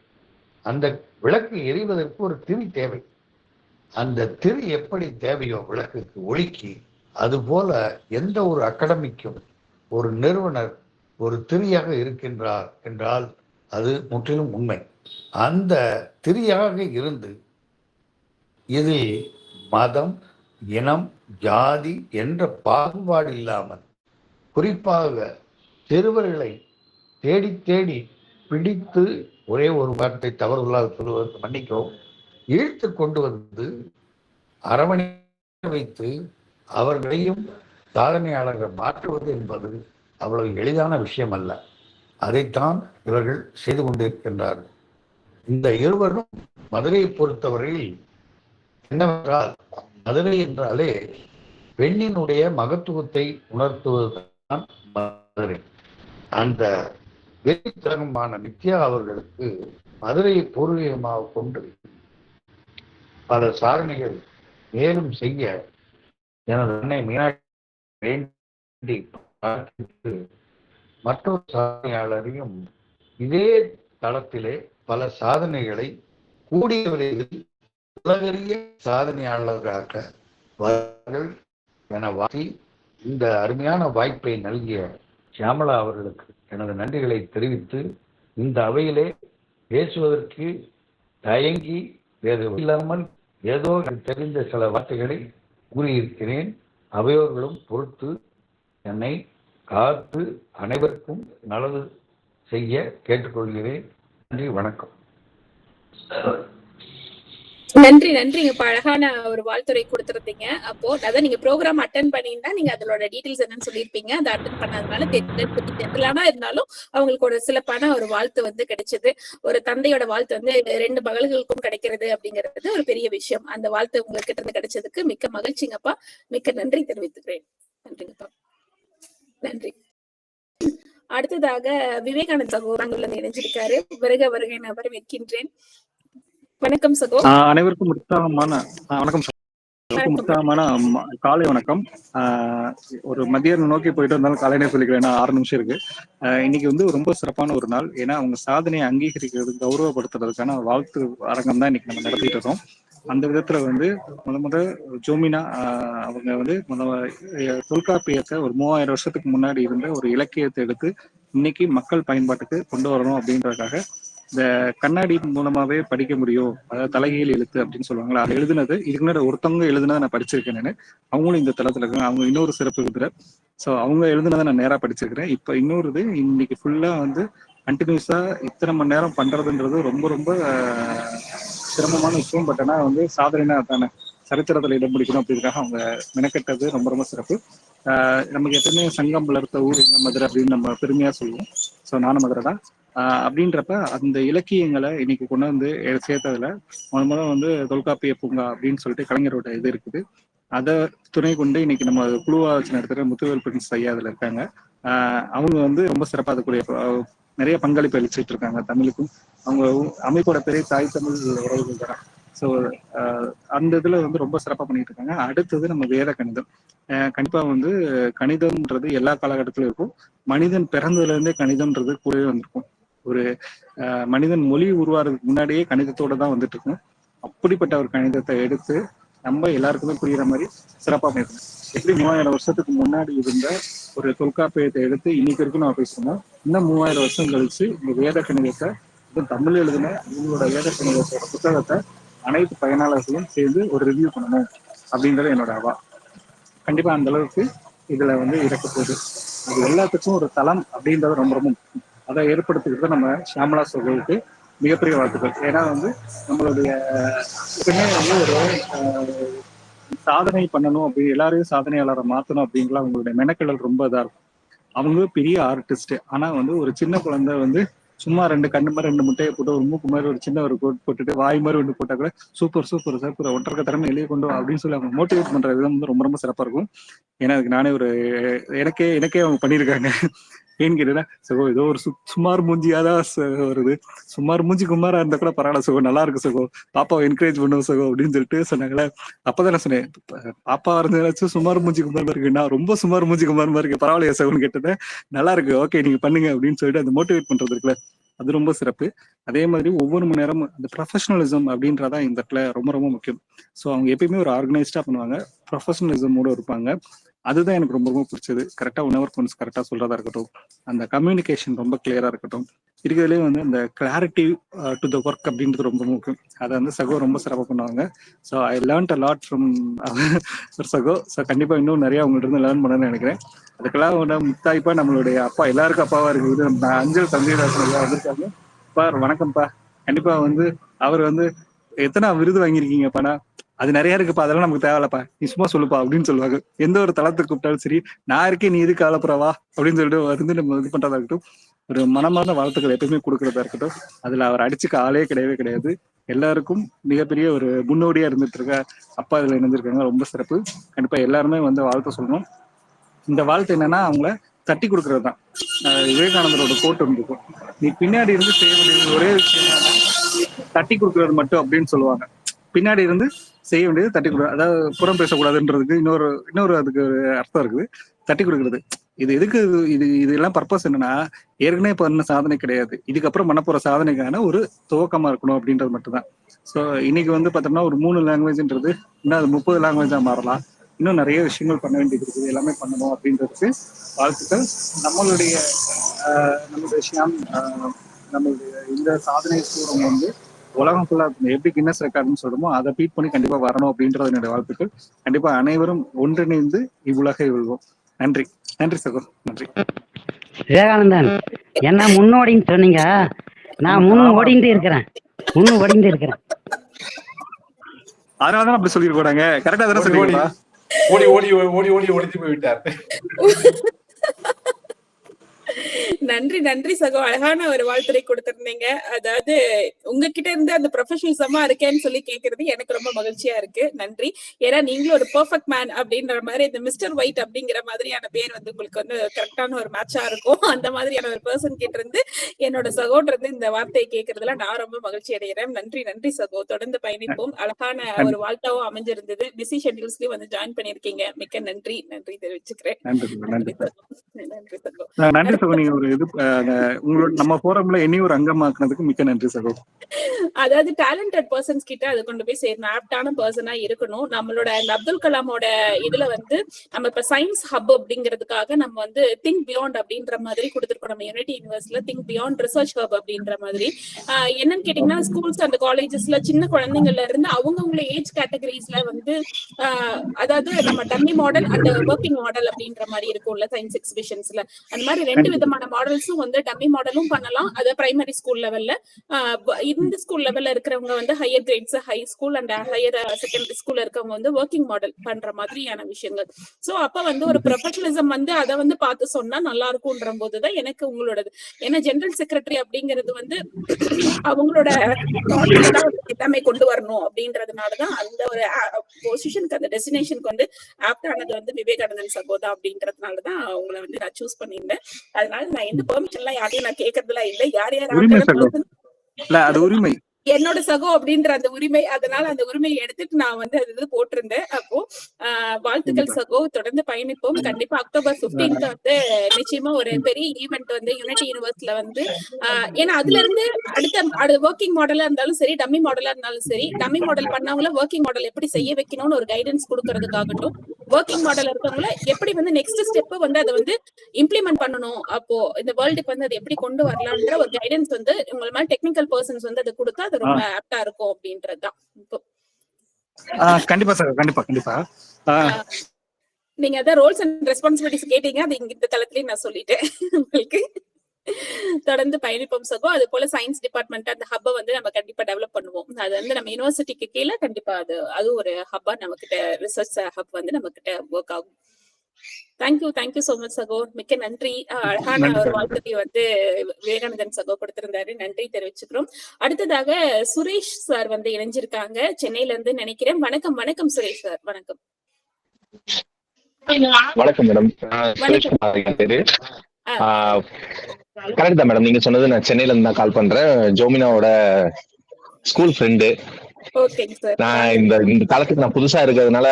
அந்த விளக்கு எரிவதற்கு ஒரு திரி தேவை. அந்த திரி எப்படி தேவையோ விளக்குக்கு ஒளிக்கு, அதுபோல எந்த ஒரு அகாடமிக்கும் ஒரு நிறுவனர் ஒரு திரியாக இருக்கின்றார் என்றால் அது முற்றிலும் உண்மை. அந்த திரியாக இருந்து இதில் மதம், இனம், ஜாதி என்ற பாகுபாடு இல்லாமல் குறிப்பாக சிறுவர்களை தேடி தேடி பிடித்து, ஒரே ஒரு வார்த்தை தவறுகளாக சொல்வதற்கு மன்னிக்கவும், இழுத்து கொண்டு வந்து அரவணை வைத்து அவர்களையும் சாதனையாளர்கள் மாற்றுவது என்பது அவ்வளவு எளிதான விஷயம் அல்ல. அதைத்தான் இவர்கள் செய்து கொண்டிருக்கின்றார்கள். இந்த இருவரும் மதுரையை பொறுத்தவரையில் என்னவென்றால், மதுரை என்றாலே பெண்ணினுடைய மகத்துவத்தை உணர்த்துவதுதான் மதுரை. அந்த வெற்றித்தனமான நித்யா அவர்களுக்கு மதுரையை பூர்வீகமாக கொண்டு பல சாதனைகள் மேலும் செய்ய எனது அன்னை மீனாட்சி வேண்டி பிரார்த்தித்து மற்றொரு சாதனையாளரையும் இதே தளத்திலே பல சாதனைகளை கூடிய விரைவில் உலகறிய சாதனையாளர்களாக வாருங்கள் என வாழ்த்தி இந்த அருமையான வாய்ப்பை நல்கிய ஷியாமளா அவர்களுக்கு எனது நன்றிகளை தெரிவித்து இந்த அவையிலே பேசுவதற்கு தயங்கி வேறு இல்லாமல் ஏதோ தெரிந்த சில வார்த்தைகளை கூறியிருக்கிறேன். அவையோர்களும் பொறுத்து என்னை காத்து அனைவருக்கும் நல்லது செய்ய கேட்டுக்கொள்கிறேன். நன்றி, வணக்கம். நன்றிங்க. இப்ப அழகான ஒரு வாழ்த்துறை கொடுத்திருந்தீங்க. அப்போ அதான் நீங்க ப்ரோக்ராம் அட்டன் பண்ணியிருந்தா நீங்க அதோட டீடைல்ஸ் என்னன்னு சொல்லியிருப்பீங்க. அதை அட்டன் பண்ணாதனால தெரியலானா இருந்தாலும் அவங்களுக்கு ஒரு சிறப்பான ஒரு வாழ்த்து வந்து கிடைச்சது. ஒரு தந்தையோட வாழ்த்து வந்து 2 மகள்களுக்கும் கிடைக்கிறது அப்படிங்கிறது ஒரு பெரிய விஷயம். அந்த வாழ்த்து உங்களுக்கு கிட்ட இருந்து கிடைச்சதுக்கு மிக்க மகிழ்ச்சிங்கப்பா. மிக்க நன்றி தெரிவித்துக்கிறேன். நன்றிங்கப்பா. நன்றி. அடுத்ததாக விவேகானந்த் சகோதரங்கள் இணைஞ்சிருக்காரு. வருகை நபர் வைக்கின்றேன். வணக்கம் சகோ. அனைவருக்கும் உற்சாகமான காலை வணக்கம். ஒரு மதியம் நோக்கி போயிட்டு வந்தாலும் காலையிலே சொல்லிக்கிறேன். 6 நிமிஷம் இருக்கு. இன்னைக்கு வந்து ரொம்ப சிறப்பான ஒரு நாள். ஏன்னா அவங்க சாதனையை அங்கீகரிக்கிறது, கௌரவப்படுத்துறதுக்கான வாழ்த்து அரங்கம் தான் இன்னைக்கு நம்ம நடத்திட்டு இருக்கோம். அந்த விதத்துல வந்து முத ஜோமினா அவங்க வந்து தொல்காப்பியத்தை ஒரு 3000 வருஷத்துக்கு முன்னாடி இருந்த ஒரு இலக்கியத்தை எடுத்து இன்னைக்கு மக்கள் பயன்பாட்டுக்கு கொண்டு வரணும் அப்படின்றதுக்காக இந்த கண்ணாடி மூலமாவே படிக்க முடியும், அதாவது தலைகீழ் எழுத்து அப்படின்னு சொல்லுவாங்களா, அது எழுதுனது இதுக்கு முன்னாடி ஒருத்தவங்க எழுதுனதை நான் படிச்சிருக்கேன். நான் அவங்களும் இந்த தளத்துல இருக்காங்க. அவங்க இன்னொரு சிறப்பு எழுதுற ஸோ அவங்க எழுதுனதை நான் நேரா படிச்சிருக்கிறேன். இப்ப இன்னொரு இன்னைக்கு ஃபுல்லா வந்து கண்டினியூஸா இத்தனை மணி நேரம் பண்றதுன்றது ரொம்ப ரொம்ப சிரமமான விஷயம். பட் ஆனா வந்து சாதனைனா தானே, சரித்திரத்துல இடம் பிடிக்கணும் அப்படிங்கிறதுக்காக அவங்க மெனக்கெட்டது ரொம்ப ரொம்ப சிறப்பு. நமக்கு எப்பவுமே சங்கம் வளர்த்த ஊர் எங்க மதுரை அப்படின்னு நம்ம பெருமையா சொல்லுவோம். ஸோ நானும் மதுரை தான். அப்படின்றப்ப அந்த இலக்கியங்களை இன்னைக்கு கொண்டு வந்து சேர்த்ததுல முதல்ல வந்து தொல்காப்பிய பூங்கா அப்படின்னு சொல்லிட்டு கலைஞரோட இது இருக்குது. அதை துணை கொண்டு இன்னைக்கு நம்ம குழுவா வச்சு நடத்துகிற முத்துவேல் பிரின்ஸ் ஐயா அதுல இருக்காங்க. அவங்க வந்து ரொம்ப சிறப்பாக அதுக்குரிய நிறைய பங்களிப்பு அளிச்சுட்டு இருக்காங்க தமிழுக்கும். அவங்க அமைப்போட பெரிய தாய் தமிழ் உறவுகள் தான். ஸோ அந்த இதுல வந்து ரொம்ப சிறப்பாக பண்ணிட்டு இருக்காங்க. அடுத்தது நம்ம வேத கணிதம். கண்டிப்பா வந்து கணிதம்ன்றது எல்லா காலகட்டத்திலும் இருக்கும். மனிதன் பிறந்ததுல இருந்தே கணிதம்ன்றது கூடவே வந்திருக்கும். ஒரு மனிதன் மொழி உருவாறதுக்கு முன்னாடியே கணிதத்தோட தான் வந்துட்டு இருக்கும். அப்படிப்பட்ட ஒரு கணிதத்தை எடுத்து நம்ம எல்லாருக்குமே புரியுற மாதிரி சிறப்பாக பண்ணிருக்கோம். எப்படி 3000 வருஷத்துக்கு முன்னாடி இருந்த ஒரு தொல்காப்பியத்தை எடுத்து இன்னைக்கு வரைக்கும் நம்ம பேசணும். இன்னும் 3000 வருஷம் கழிச்சு இந்த வேத கணிதத்தை தமிழ் எழுதின இவங்களோட வேத கணிதத்தோட புத்தகத்தை அனைத்து பயனாளர்களும் சேர்ந்து ஒரு ரிவ்யூ பண்ணணும் அப்படின்றது என்னோட அவா. கண்டிப்பா அந்த அளவுக்கு இதுல வந்து இருக்க போகுது. அது எல்லாத்துக்கும் ஒரு தளம் அப்படின்றது ரொம்ப ரொம்ப முக்கியம். அதை ஏற்படுத்திக்கிட்டு நம்ம ஷியாமளா சகோதரிக்கு மிகப்பெரிய வாழ்த்துக்கள். ஏன்னா வந்து நம்மளுடைய வந்து ஒரு சாதனை பண்ணணும் அப்படி எல்லாரையும் சாதனையாளரை மாற்றணும் அப்படிங்கிற அவங்களுடைய மெனக்கடல் ரொம்ப இதா இருக்கும். அவங்க பெரிய ஆர்டிஸ்ட். ஆனா வந்து ஒரு சின்ன குழந்தை வந்து சும்மா 2 கண்ணு மாதிரி 2 முட்டையை போட்டு ஒரு மூக்கு மாதிரி ஒரு சின்ன ஒரு கோட் போட்டுட்டு வாய் மாதிரி 1 போட்டா கூட சூப்பர் சூப்பர் சூப்பர் ஒன்றரை திறமை வெளியே கொண்டு அப்படின்னு சொல்லி அவங்க மோட்டிவேட் பண்ற விதம் வந்து ரொம்ப ரொம்ப சிறப்பா இருக்கும். ஏன்னா அதுக்கு நானே ஒரு எனக்கே அவங்க பண்ணியிருக்காங்க. ஏன்னு கேட்டா சகோ ஏதோ ஒரு சுமார் மூஞ்சியாதான் வருது, சுமார் மூஞ்சி குமாரா இருந்தா கூட பரவாயில்ல சகோ, நல்லா இருக்கு சகோ, பாப்பாவை என்கரேஜ் பண்ணுவோம் சகோ அப்படின்னு சொல்லிட்டு சொன்னாங்களே. அப்பதான் நான் சொன்னேன், பாப்பா இருந்ததாச்சும் சுமார் மூஞ்சி குமார் இருக்கு, நான் ரொம்ப சுமார் மூஞ்சி குமார் இருக்கு, பரவாயில்லையா சகோன்னு கேட்டேன். நல்லா இருக்கு, ஓகே நீங்க பண்ணுங்க அப்படின்னு சொல்லிட்டு அந்த மோட்டிவேட் பண்றது இருக்குல்ல, அது ரொம்ப சிறப்பு. அதே மாதிரி ஒவ்வொரு மணி நேரமும் அந்த ப்ரொஃபஷனலிசம் அப்படின்றதான் இந்த இடத்துல ரொம்ப ரொம்ப முக்கியம். ஸோ அவங்க எப்பயுமே ஒரு ஆர்கனைஸ்டா பண்ணுவாங்க, ப்ரொஃபஷனலிசமோட இருப்பாங்க. அதுதான் எனக்கு ரொம்ப ரொம்ப பிடிச்சது. கரெக்டா ஒன் கொன்ஸ் கரெக்டா சொல்றதா இருக்கட்டும், அந்த கம்யூனிகேஷன் ரொம்ப கிளியரா இருக்கட்டும், இருக்கிறதுலேயே வந்து அந்த கிளாரிட்டி டு த ஒர்க் அப்படின்றது ரொம்ப முக்கியம். அதை வந்து சகோ ரொம்ப சிறப்பாக பண்ணுவாங்க. So I learned a lot from சகோ. ஸோ கண்டிப்பா இன்னும் நிறைய அவங்கள்ட்ட இருந்து லேர்ன் பண்ணணும்னு நினைக்கிறேன். அதுக்கெல்லாம் முத்தாய்ப்பா நம்மளுடைய அப்பா, எல்லாருக்கும் அப்பாவா இருக்குது, அஞ்சல் சஞ்சயதாசன் வந்திருக்காங்க. அப்பா வணக்கம்ப்பா. கண்டிப்பா வந்து அவர் வந்து எத்தனை விருது வாங்கியிருக்கீங்கப்பானா, அது நிறைய இருக்குப்பா, அதெல்லாம் நமக்கு தேவையில்லப்பா, நீ சும்மா சொல்லுப்பா அப்படின்னு சொல்லுவாங்க. எந்த ஒரு தளத்துக்கு கூப்பிட்டாலும் சரி, நான் இருக்கேன் நீ எதுக்கு கவலைப்படுறவா அப்படின்னு சொல்லிட்டு வந்து நம்ம இது பண்றதா இருக்கட்டும், ஒரு மனமார்ந்த வாழ்த்துக்கள் எப்பவுமே கொடுக்கறதா இருக்கட்டும். அதுல அவர் அடிச்சுக்க ஆளே கிடையவே கிடையாது. எல்லாருக்கும் மிகப்பெரிய ஒரு முன்னோடியா இருந்துட்டு இருக்க அப்பா இதுல இணைஞ்சிருக்காங்க, ரொம்ப சிறப்பு. கண்டிப்பா எல்லாருமே வந்து வாழ்த்து சொல்லணும். இந்த வாழ்த்து என்னன்னா, அவங்கள தட்டி கொடுக்கறது தான். விவேகானந்தரோட கோட் இருந்துக்கும், நீ பின்னாடி இருந்து செய்ய வேண்டியது ஒரே விஷயம் தட்டி கொடுக்கறது மட்டும் அப்படின்னு சொல்லுவாங்க. பின்னாடி இருந்து செய்ய வேண்டியது தட்டி கொடுக்குறது, அதாவது புறம் பேசக்கூடாதுன்றதுக்கு இன்னொரு அதுக்கு அர்த்தம் இருக்குது. தட்டி கொடுக்கறது இது எதுக்கு, இதெல்லாம் பர்பஸ் என்னன்னா, ஏற்கனவே பண்ண சாதனை கிடையாது, இதுக்கப்புறம் பண்ண போற சாதனைக்கான ஒரு துவக்கமா இருக்கணும் அப்படின்றது மட்டும்தான். ஸோ இன்னைக்கு வந்து பார்த்தோம்னா ஒரு 3 லாங்குவேஜ்ன்றது இன்னும் அது 30 லாங்குவேஜா மாறலாம். இன்னும் நிறைய விஷயங்கள் பண்ண வேண்டியது இருக்குது, எல்லாமே பண்ணணும் அப்படின்றதுக்கு வாழ்த்துக்கள். நம்மளுடைய ஷியாம், நம்மளுடைய இந்த சாதனை சூரம் வந்து உலகம் ஃபுல்லா எப்படி கின்னஸ் ரெக்கார்டுன்னு சொல்றோமோ அதை பீட் பண்ணி கண்டிப்பா வரணும் அப்படின்றது என்னுடைய வாழ்த்துக்கள். கண்டிப்பா அனைவரும் ஒன்றிணைந்து இவ்வுலகை வெல்வோம். நன்றி நன்றி சகோ, நன்றி. விவேகானந்தன் என்ன முன்னோடின்னு சொன்னீங்க, நான் ஓடிட்டு இருக்கிறேன். அதனாலதான் அப்படி சொல்லிருக்கோங்க. கரெக்டா தானே சொல்லிருக்கா? ஓடி ஓடி ஓடி ஓடி ஒளித்து போய்விட்டார். நன்றி நன்றி சகோ, அழகான ஒரு வாழ்த்துரை கொடுத்திருந்தீங்க. அதாவது உங்ககிட்ட இருந்து அந்த ப்ரொஃபஷனலிசமா இருக்கேன்னு சொல்லி கேட்கறது எனக்கு ரொம்ப மகிழ்ச்சியா இருக்கு. நன்றி. ஏன்னா நீங்களும் ஒரு பெர்ஃபெக்ட் மேன் அப்படின்ற மாதிரி இந்த மிஸ்டர் ஒயிட் அப்படிங்கிற மாதிரியான பேர் வந்து உங்களுக்கு வந்து கரெக்டான ஒரு மேட்சா இருக்கும். அந்த மாதிரியான ஒரு பர்சன் கிட்ட இருந்து என்னோட சகோன்ற இருந்து இந்த வார்த்தையை கேட்கறதுல நான் ரொம்ப மகிழ்ச்சி அடைகிறேன். நன்றி நன்றி சகோ, தொடர்ந்து பயணிப்போம். அழகான ஒரு வாழ்த்தாவும் அமைஞ்சிருந்தது. பிஸி ஷெட்யூல்ஸ்லயும் வந்து ஜாயின் பண்ணிருக்கீங்க, மிக்க நன்றி. நன்றி தெரிவிச்சுக்கிறேன். நன்றி சகோ. நன்றி சகோ, நீங்க ஒரு இது உங்களோட நம்ம போரம்ல இனி ஒரு அங்கமாக்குனதுக்கு மிக்க நன்றி சகோ. அதாவது டேலண்டட் பர்சன்ஸ் கிட்ட அது கொண்டு போய் சேரணும், ஆப்டான பர்சனா இருக்கணும். நம்மளோட அப்துல் கலாமோட இதுல வந்து நம்ம இப்ப சயின்ஸ் ஹப் அப்படிங்கிறதுக்காக நம்ம வந்து திங்க் பியாண்ட் அப்படின்ற மாதிரி கொடுத்துருக்கோம். நம்ம யூனிட்டி யூனிவர்சிட்டியில திங்க் பியாண்ட் ரிசர்ச் ஹப் அப்படின்ற மாதிரி என்னன்னு கேட்டீங்கன்னா, ஸ்கூல்ஸ் அண்ட் காலேஜஸ்ல சின்ன குழந்தைங்கள்ல இருந்து அவங்கவுங்கள ஏஜ் கேட்டகரிஸ்ல வந்து அதாவது நம்ம dummy model and working model அப்படின்ற மாதிரி இருக்கும்ல சயின்ஸ் எக்ஸிபிஷன்ஸ்ல, அந்த மாதிரி 2 விதமான மாடல்ஸும் வந்து டம்மி மாடலும் பண்ணலாம். அது பிரைமரி ஸ்கூல் லெவல்ல, இந்த ஸ்கூல் லெவல்ல இருக்கிறவங்க வந்து higher grades, high school and higher secondary ஸ்கூல்ல இருக்கவங்க வந்து ஒர்க்கிங் மாடல் பண்ற மாதிரியான விஷயங்கள். சோ அப்ப வந்து ஒரு ப்ரொஃபஷனலிசம் வந்து அதை வந்து பார்த்து சொன்னா நல்லா இருக்கும்ன்ற போதுதான் எனக்கு உங்களோடது. ஏன்னா ஜெனரல் செக்ரட்டரி அப்படிங்கிறது வந்து அவங்களோட எல்லாமே கொண்டு வரணும் அப்படின்றதுனாலதான் அந்த ஒரு பொசிஷனுக்கு அந்த டெஸ்டினேஷனுக்கு வந்து ஆப்டானது வந்து விவேகானந்தன் சகோதா அப்படின்றதுனாலதான் அவங்களை வந்து நான் சூஸ் பண்ணியிருந்தேன். அதனால நான் எந்த பெர்மிஷன் எல்லாம் யாரையும் நான் கேட்கறதுலாம் இல்லை. யார் அது உரிமை என்னோட சகோ அப்படின்ற அந்த உரிமை, அதனால அந்த உரிமையை எடுத்துட்டு நான் வந்து அது போட்டிருந்தேன். அப்போ வாழ்த்துக்கள் சகோ, தொடர்ந்து பயணிப்போம். கண்டிப்பா அக்டோபர் 15th வந்து நிச்சயமா ஒரு பெரிய ஈவெண்ட் வந்து யூனிட்டி யூனிவர்சிட்டியில வந்து ஏன்னா அதுல இருந்து அடுத்த ஒர்க்கிங் மாடலா இருந்தாலும் சரி, டம்மி மாடலா இருந்தாலும் சரி, டம்மி மாடல் பண்ணவங்கள ஒர்க்கிங் மாடல் எப்படி செய்ய வைக்கணும்னு ஒரு கைடன்ஸ் கொடுக்கறதுக்காகட்டும், ஒர்க்கிங் மாடல் இருக்கவங்கள எப்படி வந்து நெக்ஸ்ட் ஸ்டெப் வந்து அதை வந்து இம்ப்ளிமெண்ட் பண்ணணும், அப்போ இந்த வேர்ல்டுக்கு வந்து அதை எப்படி கொண்டு வரலாம்ன்ற ஒரு கைடன்ஸ் வந்து உங்களை மாதிரி டெக்னிக்கல் பர்சன்ஸ் வந்து அதை கொடுத்தா ரொம்ப ஆப்டா இருக்கும் அப்படின்றதுதான். கண்டிப்பா சார், கண்டிப்பா கண்டிப்பா. நீங்க அதான் ரோல்ஸ் அண்ட் ரெஸ்பான்சிபிலிட்டிஸ் கேட்டீங்க, அது இந்த தளத்திலேயே நான் சொல்லிட்டேன் உங்களுக்கு. தொடர்ந்து பயணிப்போம் சகோ. அது போல சயின்ஸ் டிபார்ட்மெண்ட் அந்த ஹப்பை வந்து நம்ம கண்டிப்பா டெவலப் பண்ணுவோம். அது வந்து நம்ம யூனிவர்சிட்டிக்கு கீழே கண்டிப்பா அது ஒரு ஹப்பா நம்ம கிட்ட, ரிசர்ச் ஹப் வந்து நம்ம கிட்ட ஒர்க் ஆகும். தேங்க்யூ சோ மச் சகோ, மிக்க நன்றி. அழகான ஒரு வாழ்த்துறை வந்து விவேகானந்தன் சகோ கொடுத்திருந்தாரு, நன்றி தெரிவிச்சுக்கிறோம். அடுத்ததாக சுரேஷ் சார் வந்து இணைஞ்சிருக்காங்க சென்னையில இருந்து நினைக்கிறேன். வணக்கம் வணக்கம் சுரேஷ் சார். வணக்கம். வணக்கம் மேடம். கரெக்ட் தான் மேடம், நீங்க சொன்னது. நான் சென்னையில இருந்து தான் கால் பண்றேன். ஜோமினாவோட ஸ்கூல் ஃப்ரெண்டு. நான் இந்த தளத்துக்கு நான் புதுசா இருக்கிறதுனால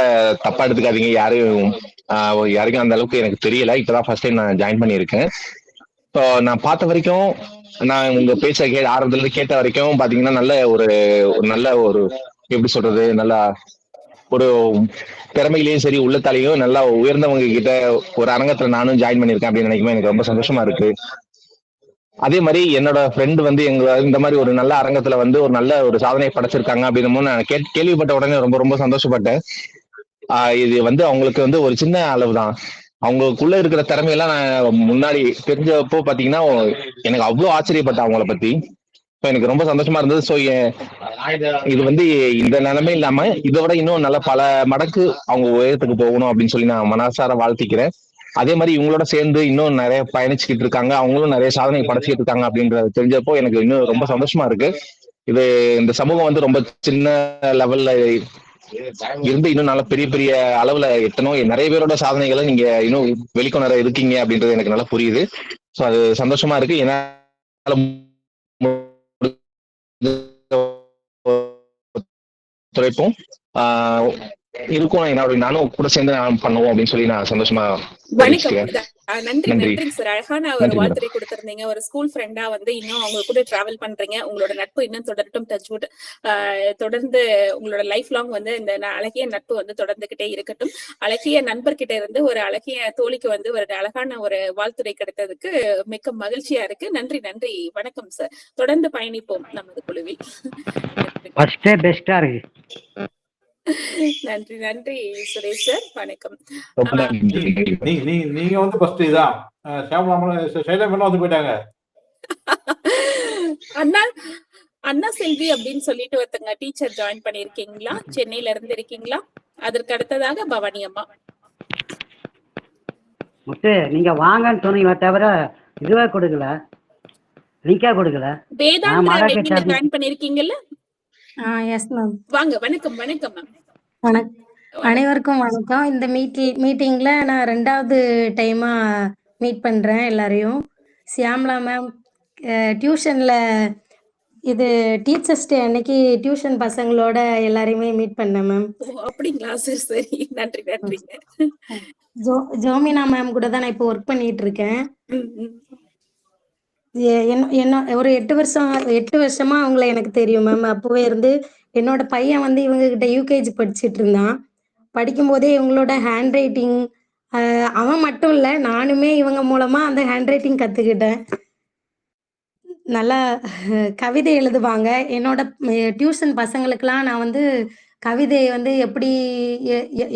தப்பா எடுத்துக்காதீங்க. யாருக்கும் அந்த அளவுக்கு எனக்கு தெரியல. இப்பதான் ஃபர்ஸ்ட் டைம் நான் ஜாயின் பண்ணியிருக்கேன். ஸோ நான் பார்த்த வரைக்கும், நான் உங்க பேச்ச ஆரம்பத்துல இருந்து கேட்ட வரைக்கும் பாத்தீங்கன்னா நல்ல ஒரு எப்படி சொல்றது, நல்லா ஒரு திறமையிலையும் சரி உள்ளத்தாலையும் நல்லா உயர்ந்தவங்க கிட்ட ஒரு அரங்கத்துல நானும் ஜாயின் பண்ணியிருக்கேன் அப்படின்னு நினைக்கும்போது எனக்கு ரொம்ப சந்தோஷமா இருக்கு. அதே மாதிரி என்னோட ஃப்ரெண்டு வந்து இந்த மாதிரி ஒரு நல்ல அரங்கத்துல வந்து ஒரு நல்ல ஒரு சாதனை படைச்சிருக்காங்க அப்படின்னு நான் கேள்விப்பட்ட உடனே ரொம்ப ரொம்ப சந்தோஷப்பட்டேன். இது வந்து அவங்களுக்கு வந்து ஒரு சின்ன அளவு தான். அவங்களுக்குள்ள இருக்கிற திறமையெல்லாம் நான் முன்னாடி தெரிஞ்சப்போ பாத்தீங்கன்னா எனக்கு அவ்வளவு ஆச்சரியப்பட்டேன் அவங்கள பத்தி. எனக்கு ரொம்ப சந்தோஷமா இருந்தது. ஸோ இது வந்து இந்த நிலைமை இல்லாம இதை விட இன்னும் நல்ல பல மடங்கு அவங்க உயரத்துக்கு போகணும் அப்படின்னு சொல்லி நான் மனசார வாழ்த்திக்கிறேன். அதே மாதிரி இவங்களோட சேர்ந்து இன்னும் நிறைய பயணிச்சுக்கிட்டு இருக்காங்க, அவங்களும் நிறைய சாதனை படைச்சிக்கிட்டு இருக்காங்க அப்படின்றது தெரிஞ்சப்போ எனக்கு இன்னும் ரொம்ப சந்தோஷமா இருக்கு. இந்த சமூகம் வந்து ரொம்ப சின்ன லெவல்ல இருந்து இன்னும் நல்ல பெரிய பெரிய அளவுல எத்தனோ நிறைய பேரோட சாதனைகளை நீங்க இன்னும் வெளிக்கொணர இருக்கீங்க அப்படின்றது எனக்கு நல்லா புரியுது. ஸோ அது சந்தோஷமா இருக்கு. ஏன்னா துறைப்போம் இருக்கும். நானும் கூட சேர்ந்து பண்ணுவோம் அப்படின்னு சொல்லி நான் சந்தோஷமா வணக்கம். நன்றி சார். அழகான ஒரு வாழ்த்துறை கொடுத்திருந்தீங்க. ஒரு ஸ்கூல் ஃப்ரெண்டா வந்து இன்னும் அவங்க கூட டிராவல் பண்றீங்க. உங்களோட நட்பு இன்னும் தொடரட்டும். டச்வுட் தொடர்ந்து உங்களோட லைஃப் லாங் வந்து இந்த அழகிய நட்பு வந்து தொடர்ந்துகிட்டே இருக்கட்டும். அழகிய நண்பர்கிட்ட இருந்து ஒரு அழகிய தோழிக்கு வந்து ஒரு அழகான ஒரு வாழ்த்துறை கிடைத்ததுக்கு மிக்க மகிழ்ச்சியா இருக்கு. நன்றி. வணக்கம் சார். தொடர்ந்து பயணிப்போம் நமது குழுவில். நன்றி சுரேஷ் சார். வணக்கம். நீங்க வந்து ஃபர்ஸ்ட் இதான் ஷைலா மேடம் வந்து போயிட்டாங்க. அண்ணா செல்வி அப்படின்னு சொல்லிட்டு ஒருத்தங்க டீச்சர் ஜாயின் பண்ணிருக்கீங்களா? சென்னையில இருந்து இருக்கீங்களா? அதற்கு அடுத்ததாக பவானி அம்மா. நீங்க வாங்கன்னு சொன்னீங்களா தவிர இதுவே கொடுக்கல, லிங்கா கொடுக்கல. வேதாந்திரா நீங்க ஜாயின் பண்ணிருக்கீங்கல்ல? Yes ma'am. வாங்க. வணக்கம் மேம். அனைவருக்கும் வணக்கம். இந்த மீட்டிங்ல நான் 2வது டைமா மீட் பண்றேன் எல்லாரையும். சியாம்லா மேம் டியூஷன்ல இது டீச்சர்ஸ் டே அன்னைக்கு டியூஷன் பசங்களோட எல்லாரையுமே மீட் பண்ணேன் மேம். அப்படிங்களா சார்? சரி. நன்றிங்க. ஜோமினா மேம் கூட தான் நான் இப்போ ஒர்க் பண்ணிட்டு இருக்கேன். என்ன ஒரு 8 வருஷமா அவங்கள எனக்கு தெரியும் மேம். அப்பவே இருந்து என்னோட பையன் வந்து இவங்க கிட்ட யூகேஜி படிச்சுட்டு இருந்தான். படிக்கும் போதே இவங்களோட ஹேண்ட் ரைட்டிங் அவன் மட்டும் இல்ல, நானுமே இவங்க மூலமா அந்த ஹேண்ட் ரைட்டிங் கத்துக்கிட்டேன். நல்லா கவிதை எழுதுவாங்க. என்னோட டியூஷன் பசங்களுக்கெல்லாம் நான் வந்து கவிதையை வந்து எப்படி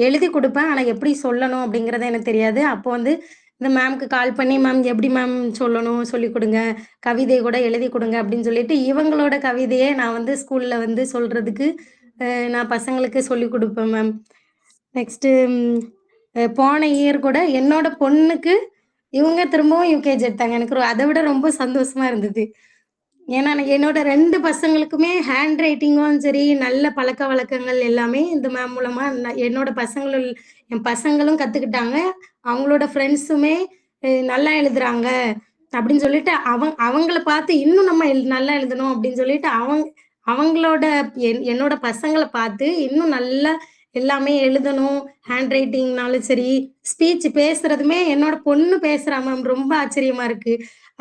எழுதி கொடுப்பேன். ஆனா எப்படி சொல்லணும் அப்படிங்கறது எனக்கு தெரியாது. அப்போ வந்து இந்த மேம்க்கு கால் பண்ணி, மேம் எப்படி மேம் சொல்லணும் சொல்லி கொடுங்க, கவிதை கூட எழுதி கொடுங்க அப்படின்னு சொல்லிட்டு இவங்களோட கவிதையை நான் வந்து ஸ்கூல்ல வந்து சொல்றதுக்கு நான் பசங்களுக்கு சொல்லி கொடுப்பேன் மேம். நெக்ஸ்ட் போன இயர் கூட என்னோட பொண்ணுக்கு இவங்க திரும்பவும் யூகேஜி எடுத்தாங்க. எனக்கு அதை விட ரொம்ப சந்தோஷமா இருந்தது. ஏன்னா என்னோட 2 பசங்களுக்குமே ஹேண்ட் ரைட்டிங்கும் சரி, நல்ல பழக்க வழக்கங்கள் எல்லாமே இந்த மேம் மூலமா என் பசங்களும் கத்துக்கிட்டாங்க. அவங்களோட ஃப்ரெண்ட்ஸுமே நல்லா எழுதுறாங்க அப்படின்னு சொல்லிட்டு அவங்கள பார்த்து இன்னும் நம்ம நல்லா எழுதணும் அப்படின்னு சொல்லிட்டு அவங்களோட என்னோட பசங்களை பார்த்து இன்னும் நல்லா எல்லாமே எழுதணும். ஹேண்ட் ரைட்டிங்னாலும் சரி, ஸ்பீச் பேசுறதுமே என்னோட பொண்ணு பேசுறா மேம். ரொம்ப ஆச்சரியமா இருக்கு.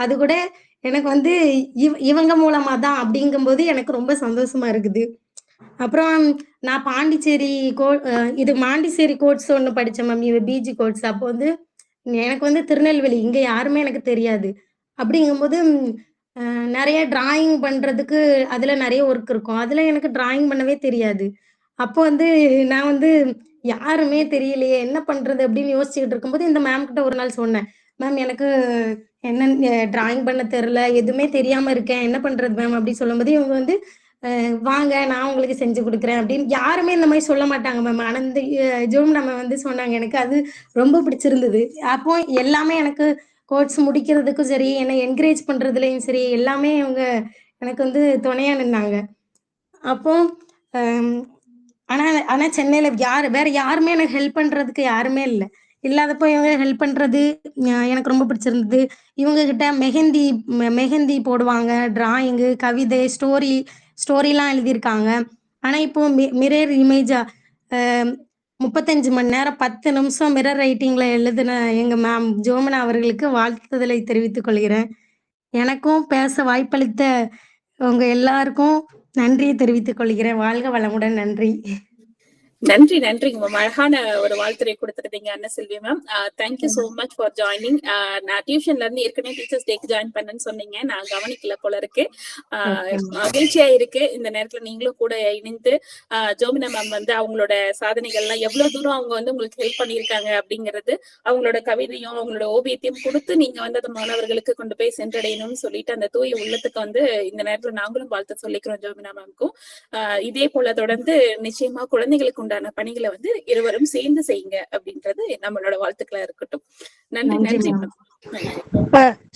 அது கூட எனக்கு வந்து இவங்க மூலமா தான் அப்படிங்கும்போது எனக்கு ரொம்ப சந்தோஷமா இருக்குது. அப்புறம் நான் பாண்டிச்சேரி மாண்டிச்சேரி கோர்ஸ் ஒன்று படித்தேன் மேம். இது பிஜி கோர்ஸ். அப்போ வந்து எனக்கு வந்து திருநெல்வேலி இங்கே யாருமே எனக்கு தெரியாது. அப்படிங்கும்போது நிறைய டிராயிங் பண்ணுறதுக்கு அதில் நிறைய ஒர்க் இருக்கும். அதில் எனக்கு டிராயிங் பண்ணவே தெரியாது. அப்போ வந்து நான் வந்து யாருமே தெரியலையே என்ன பண்ணுறது அப்படின்னு யோசிச்சுக்கிட்டு இருக்கும்போது இந்த மேம் கிட்ட ஒரு நாள் சொன்னேன், மேம் எனக்கு என்ன டிராயிங் பண்ண தெரில, எதுவுமே தெரியாமல் இருக்கேன், என்ன பண்ணுறது மேம் அப்படி சொல்லும்போது இவங்க வந்து வாங்க நான் உங்களுக்கு செஞ்சு கொடுக்குறேன் அப்படின்னு. யாருமே இந்த மாதிரி சொல்ல மாட்டாங்க மேம். ஆனால் இந்த ஜோம் நம்ம வந்து சொன்னாங்க. எனக்கு அது ரொம்ப பிடிச்சிருந்தது. அப்போ எல்லாமே எனக்கு கோர்ஸ் முடிக்கிறதுக்கும் சரி, என்னை என்கரேஜ் பண்ணுறதுலையும் சரி, எல்லாமே இவங்க எனக்கு வந்து துணையா நின்னாங்க. அப்போ ஆனால் சென்னையில் வேற யாருமே எனக்கு ஹெல்ப் பண்ணுறதுக்கு யாருமே இல்லாதப்போ இவங்க ஹெல்ப் பண்ணுறது எனக்கு ரொம்ப பிடிச்சிருந்தது. இவங்க கிட்ட மெஹந்தி போடுவாங்க, டிராயிங்கு, கவிதை, ஸ்டோரிலாம் எழுதியிருக்காங்க. ஆனால் இப்போ மிரர் இமேஜா 35 மணி நேரம் 10 நிமிஷம் மிரர் ரைட்டிங்ல எழுதின எங்க மேம் ஜோமனா அவர்களுக்கு வாழ்த்துதலை தெரிவித்துக் கொள்கிறேன். எனக்கும் பேச வாய்ப்பளித்த உங்க எல்லாருக்கும் நன்றியை தெரிவித்துக் கொள்கிறேன். வாழ்க வளமுடன். நன்றி. நன்றிங்க மேம். அழகான ஒரு வாழ்த்துறை கொடுத்துருந்தீங்க Anna Selvi ma'am. Thank you so much for joining. நான் டியூஷன்ல இருந்து ஏற்கனவே டீச்சர்ஸ் டேக்கு ஜாயின் பண்ணேன்னு சொன்னீங்க, நான் கவனிக்கல போல இருக்கு. மகிழ்ச்சியா இருக்கு இந்த நேரத்துல நீங்களும் கூட இணைந்து ஜோமினா மேம் வந்து அவங்களோட சாதனைகள்லாம் எவ்வளவு தூரம் அவங்க வந்து உங்களுக்கு ஹெல்ப் பண்ணியிருக்காங்க அப்படிங்கிறது, அவங்களோட கவிதையும் அவங்களோட ஓவியத்தையும் கொடுத்து நீங்க வந்து அந்த மாணவர்களுக்கு கொண்டு போய் சென்றடையணும்னு சொல்லிட்டு அந்த தூய உள்ளத்துக்கு வந்து இந்த நேரத்துல நாங்களும் வாழ்த்து சொல்லிக்கிறோம் ஜோமினா மேம்க்கும். இதே போல தொடர்ந்து நிச்சயமா குழந்தைகளுக்கு உண்டான பணிகளை வந்து இருவரும் சேர்ந்து செய்யுங்க அப்படின்றது நம்மளோட வாழ்த்துக்களா இருக்கட்டும். நன்றி.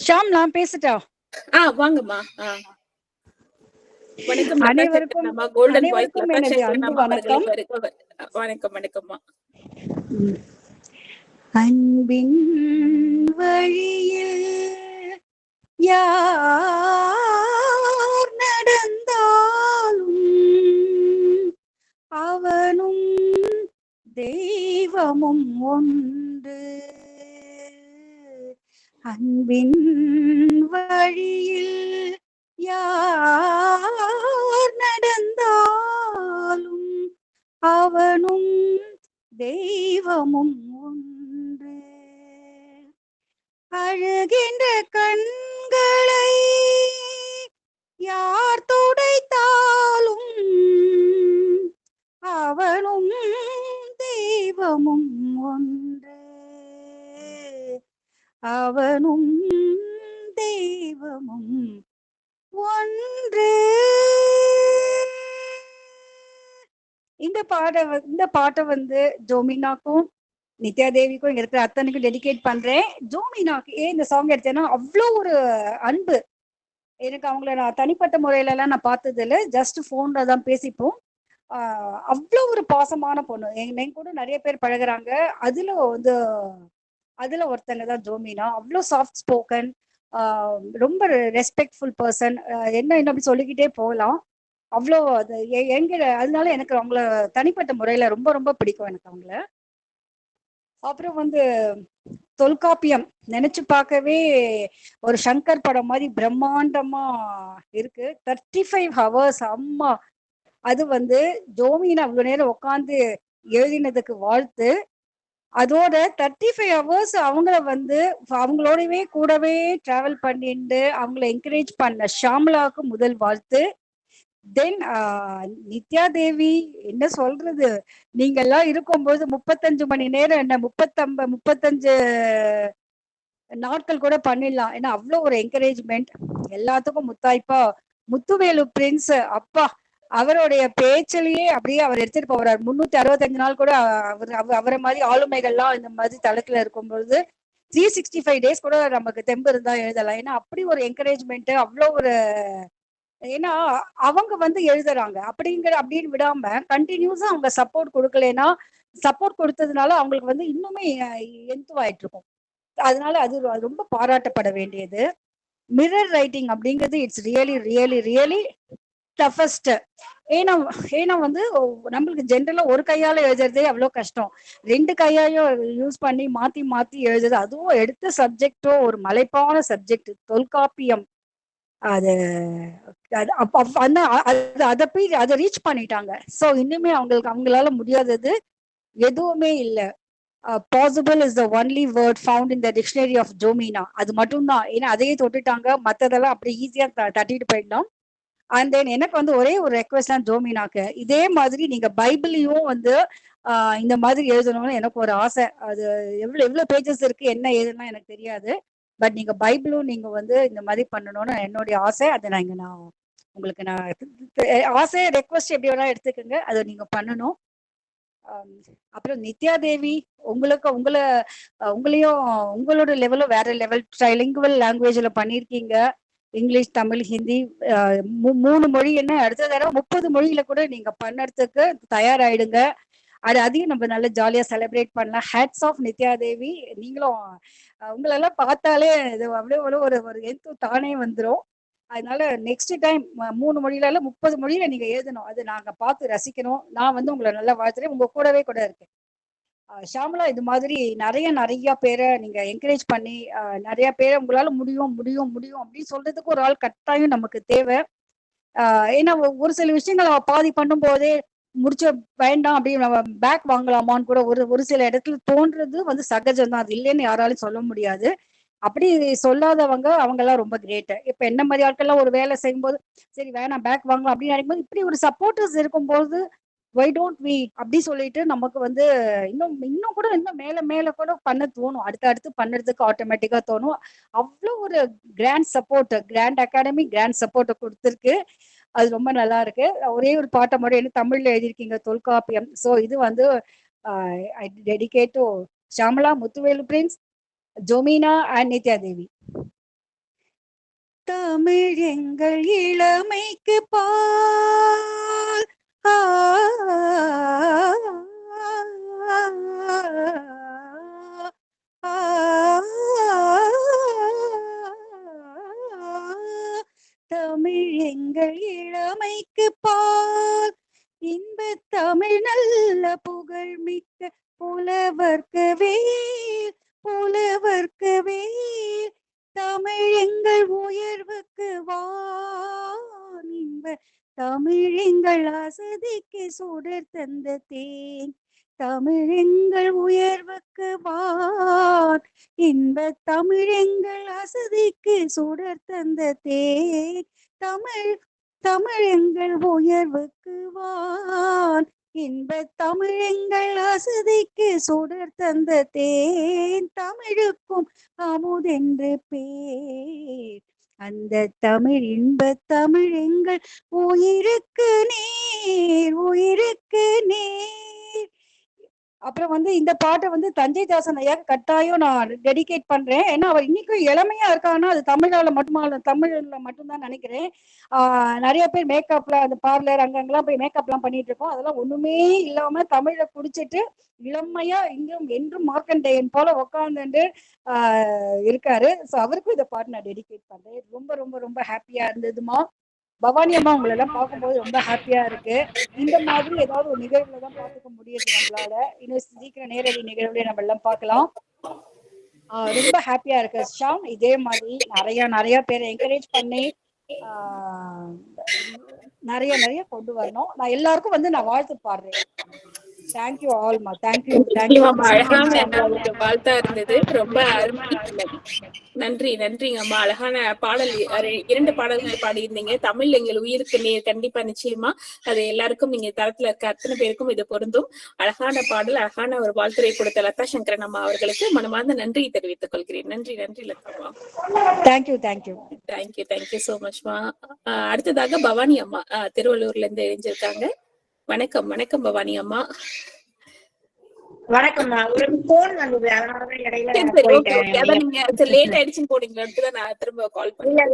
ஷாம் நான் பேசிட்டா? வாங்கம்மா. வணக்கம் லதா அனைவருக்கும் சங்கரம்மா. கோல்டன் வாய்ஸ் அனைவருக்கும் லதா எனது அன்பு சங்கரம்மா அவர்களை வணக்கம். வணக்கம் வணக்கம்மா. அன்பின் வழியில் யார் நடந்தாலும் அவனும் தெய்வமும் ஒன்று. அன்பின் வழியில் யார் நடந்தாலும் அவனும் தெய்வமும் ஒன்று. அழுகின்ற கண்களை யார் துடைத்தாலும் அவனும் தெய்வமும் ஒன்று. அவனும் தெய்வமும் ஒன்று. இந்த பாட்டை வந்து ஜோமினாக்கும் நித்யா தேவிக்கும் இங்க இருக்கிற அத்தனைக்கும் டெடிகேட் பண்றேன். ஜோமினாக்கு ஏன் இந்த சாங் எடுத்தேன்னா, அவ்வளோ ஒரு அன்பு. எனக்கு அவங்கள நான் தனிப்பட்ட முறையில எல்லாம் நான் பார்த்தது இல்லை, ஜஸ்ட் போன்ல தான் பேசிப்போம். அவ்வளோ ஒரு பாசமான பொண்ணு. என் கூட நிறைய பேர் பழகுறாங்க. அதுல ஒருத்தங்க தான் ஜோமினா. அவ்வளோ சாஃப்ட் ஸ்போக்கன், ரொம்ப ரெஸ்பெக்ட்ஃபுல் பர்சன். என்ன அப்படி சொல்லிக்கிட்டே போகலாம். அவ்வளோ அது அதனால எனக்கு அவங்கள தனிப்பட்ட முறையில ரொம்ப ரொம்ப பிடிக்கும் எனக்கு அவங்கள. அப்புறம் வந்து தொல்காப்பியம் நினைச்சு பார்க்கவே ஒரு சங்கர் படம் மாதிரி பிரம்மாண்டமா இருக்கு. 35 hours அம்மா. அது வந்து ஜோமினா அவ்வளவு நேரம் உட்காந்து எழுதினதுக்கு வாழ்த்து. அதோட 35 hours அவங்கள வந்து அவங்களோடவே கூடவே டிராவல் பண்ணிட்டு அவங்கள என்கரேஜ் பண்ண ஷாம்லாவுக்கு முதல் வாழ்த்து. தென் நித்யா தேவி என்ன சொல்றது, நீங்க எல்லாம் இருக்கும்போது 35 மணி நேரம் என்ன 35 நாட்கள் கூட பண்ணிடலாம். ஏன்னா அவ்வளவு ஒரு என்கரேஜ்மெண்ட். எல்லாத்துக்கும் முத்தாய்ப்பா முத்துவேலு பிரின்ஸ், அப்பா அவருடைய பேச்சிலேயே அப்படியே அவர் எடுத்துட்டு போறார். 365 நாள் கூட அவரை மாதிரி ஆளுமைகள்லாம் இந்த மாதிரி தளத்துல இருக்கும்பொழுது 365 days கூட நமக்கு தெம்பு இருந்தா எழுதலாம். ஏன்னா அப்படி ஒரு என்கரேஜ்மெண்ட், அவ்வளோ ஒரு. ஏன்னா அவங்க வந்து எழுதுறாங்க அப்படின்னு விடாம கண்டினியூஸா அவங்க சப்போர்ட் கொடுக்கலன்னா, சப்போர்ட் கொடுத்ததுனால அவங்களுக்கு வந்து இன்னுமே எந்துவாயிட்டு இருக்கும். அதனால அது ரொம்ப பாராட்டப்பட வேண்டியது. மிரர் ரைட்டிங் அப்படிங்கிறது it's really really really toughest. ஏன்னா வந்து நம்மளுக்கு ஜென்ரலா ஒரு கையால எழுதுறதே அவ்வளவு கஷ்டம். 2 கையாயும் யூஸ் பண்ணி மாத்தி மாத்தி எழுதுறது, அதுவும் எடுத்த சப்ஜெக்டோ ஒரு மலைப்பான சப்ஜெக்ட் தொல்காப்பியம். அது அதை ரீச் பண்ணிட்டாங்க. சோ இன்னுமே அவங்களால முடியாதது எதுவுமே இல்லை. Possible is the only word found in the dictionary of Jomina. அது மட்டும்தான். ஏன்னா அதையே தொட்டுட்டாங்க, மற்றதெல்லாம் அப்படி ஈஸியா தட்டிட்டு போயிடலாம். அண்ட் தென் எனக்கு வந்து ஒரே ஒரு ரெக்வஸ்ட் தான் ஜோமினாக்கு, இதே மாதிரி நீங்க பைபிளையும் வந்து இந்த மாதிரி எழுதணும்னு எனக்கு ஒரு ஆசை. அது எவ்வளவு பேஜஸ் இருக்கு, என்ன எழுதுனா எனக்கு தெரியாது. பட் நீங்க பைபிளும் நீங்க வந்து இந்த மாதிரி பண்ணணும்னு என்னுடைய ஆசை. அதை நான் உங்களுக்கு ஆசை ரெக்வஸ்ட் எப்படி வேணா எடுத்துக்கோங்க, அதை நீங்க பண்ணணும். அப்புறம் நித்யா தேவி, உங்களையும் உங்களோட லெவலும் வேற லெவல். ட்ரைலிங்குவல் லாங்குவேஜ்ல பண்ணிருக்கீங்க. இங்கிலீஷ், தமிழ், ஹிந்தி, 3 மொழி, என்ன அடுத்த தடவை 30 மொழியில கூட நீங்க பண்ணறதுக்கு தயாராயிடுங்க. அதையும் நம்ம நல்லா ஜாலியா செலிப்ரேட் பண்ணலாம். ஹேட்ஸ் ஆஃப் நித்யா தேவி. நீங்களும் உங்களெல்லாம் பார்த்தாலே இது அவ்வளோ ஒரு எந்த தானே வந்துடும். அதனால நெக்ஸ்ட் டைம் 3 மொழியில 30 மொழியில நீங்க எழுதணும். அது நாங்க பார்த்து ரசிக்கணும். நான் வந்து உங்களை நல்லா வாழ்த்துறேன். உங்க கூடவே கூட இருக்கேன். ஷாமலா, இது மாதிரி நிறைய பேரை நீங்க என்கரேஜ் பண்ணி நிறைய பேரை உங்களால முடியும் முடியும் முடியும் அப்படின்னு சொல்றதுக்கு ஒரு ஆள் கட்டாயம் நமக்கு தேவை. ஏன்னா ஒரு சில விஷயங்களை பாதி பண்ணும் போதே முடிச்ச வேண்டாம் அப்படின்னு நம்ம பேக் வாங்கலாமான்னு கூட ஒரு சில இடத்துல தோன்றது வந்து சகஜம்தான். அது இல்லைன்னு யாராலும் சொல்ல முடியாது. அப்படி சொல்லாதவங்க அவங்க எல்லாம் ரொம்ப கிரேட். இப்ப என்ன மாதிரி ஆட்கள்லாம் ஒரு வேலை செய்யும் போது சரி வேணாம் பேக் வாங்கலாம் அப்படின்னு நினைக்கும்போது, இப்படி ஒரு சப்போர்ட்டர்ஸ் இருக்கும்போது வை டோன்ட் வி அப்படி சொல்லிட்டு நமக்கு வந்து இன்னும் கூட மேல கூட பண்ண தோணும். அடுத்து பண்ணுறதுக்கு ஆட்டோமேட்டிக்கா தோணும். அவ்வளோ ஒரு grand support, grand academy grand சப்போர்ட்டை கொடுத்துருக்கு. அது ரொம்ப நல்லா இருக்கு. ஒரே ஒரு பாட்டை மட்டும் என்ன தமிழ்ல எழுதியிருக்கீங்க, தொல்காப்பியம். ஸோ இது வந்து I dedicate to Shamala, Muthuvelu Prince, Jomina and Nithya Devi. Tamil எங்கள் இளமைக்கு பால். ஆ, ஆ, தமிழ் எங்கள் இளமைக்கு பால். இன்பத் தமிழ் நல்ல புகழ் மிக்க புலவர்க்கு வேல், புலவர்க்கு வேல். தமிழ் எங்கள் உயர்வுக்கு வான், இன்ப தமிழ் எங்கள் அசதிக்கு சுடர் தந்த தேன். தமிழ் எங்கள் உயர்வுக்கு வான், இன்ப தமிழ் எங்கள் அசதிக்கு சுடர் தந்த தேன். தமிழ் தமிழ் எங்கள் உயர்வுக்கு வான், இன்ப தமிழ் எங்கள் அசதிக்கு சுடர் தந்த தேன். தமிழுக்கும் அமுதென்று பேர், அந்த தமிழ் இன்ப தமிழ் எங்கள் உயிருக்கு நேர், உயிருக்கு நேர். அப்புறம் வந்து இந்த பாட்டை வந்து தஞ்சை தாசன் ஐயா கட்டாயம் நான் டெடிகேட் பண்றேன். ஏன்னா அவர் இன்னைக்கும் இளமையா இருக்காங்கன்னா அது தமிழ்ல மட்டும்தான் நினைக்கிறேன். நிறைய பேர் மேக்கப்ல அந்த பார்லர் அங்கெல்லாம் போய் மேக்கப்லாம் பண்ணிட்டு இருக்கோம். அதெல்லாம் ஒண்ணுமே இல்லாம தமிழை குடிச்சிட்டு இளமையா இங்கும் என்றும் மார்க்கண்டேயன் போல உட்காந்துட்டு இருக்காரு. ஸோ அவருக்கும் இந்த பாட்டு நான் டெடிகேட் பண்றேன். ரொம்ப ரொம்ப ரொம்ப ஹாப்பியா இருந்ததுமா. பவானி அம்மா உங்களை எல்லாம் பார்க்கும்போது ரொம்ப ஹாப்பியா இருக்கு. இந்த மாதிரி ஏதாவது ஒரு நிகழ்வுல தான் பார்த்துக்க முடியுது நம்மளால. இன்னும் சீக்கிரம் நேரடி நிகழ்வுல நம்ம எல்லாம் பார்க்கலாம். ரொம்ப ஹாப்பியா இருக்கு ஷாம். இதே மாதிரி நிறைய பேரை என்கரேஜ் பண்ணி நிறைய கொண்டு வரணும். நான் எல்லாருக்கும் வந்து நான் வாழ்த்து பாடுறேன். தேங்க்யூ ஆல்மா. தேங்க்யூ. அழகான வாழ்த்தா இருந்தது. ரொம்ப அருமை. நன்றிங்கம்மா. அழகான பாடல் 2 பாடல்கள் பாடியிருந்தீங்க. தமிழ் எங்கள் உயிருக்கு நேர். கண்டிப்பா நிச்சயமா அது எல்லாருக்கும் நீங்க தரத்துல இருக்க அத்தனை பேருக்கும் இது பொருந்தும். அழகான பாடல், அழகான ஒரு வாழ்த்துறை கொடுத்த லதா சங்கரன் அம்மா அவர்களுக்கு மனமார்ந்த நன்றி தெரிவித்துக் கொள்கிறேன். நன்றி லதாமா. Thank you so மச்மா. அடுத்ததாக பவானி அம்மா திருவள்ளூர்ல இருந்து இணைஞ்சிருக்காங்க. வணக்கம் பவானி அம்மா. வணக்கம்மா. ஒரு போன் வந்தது, அதனாலதான் இடையில நீங்க லேட் ஆயிடுச்சுன்னு போனீங்களா? நான் திரும்ப கால் பண்ணேன்.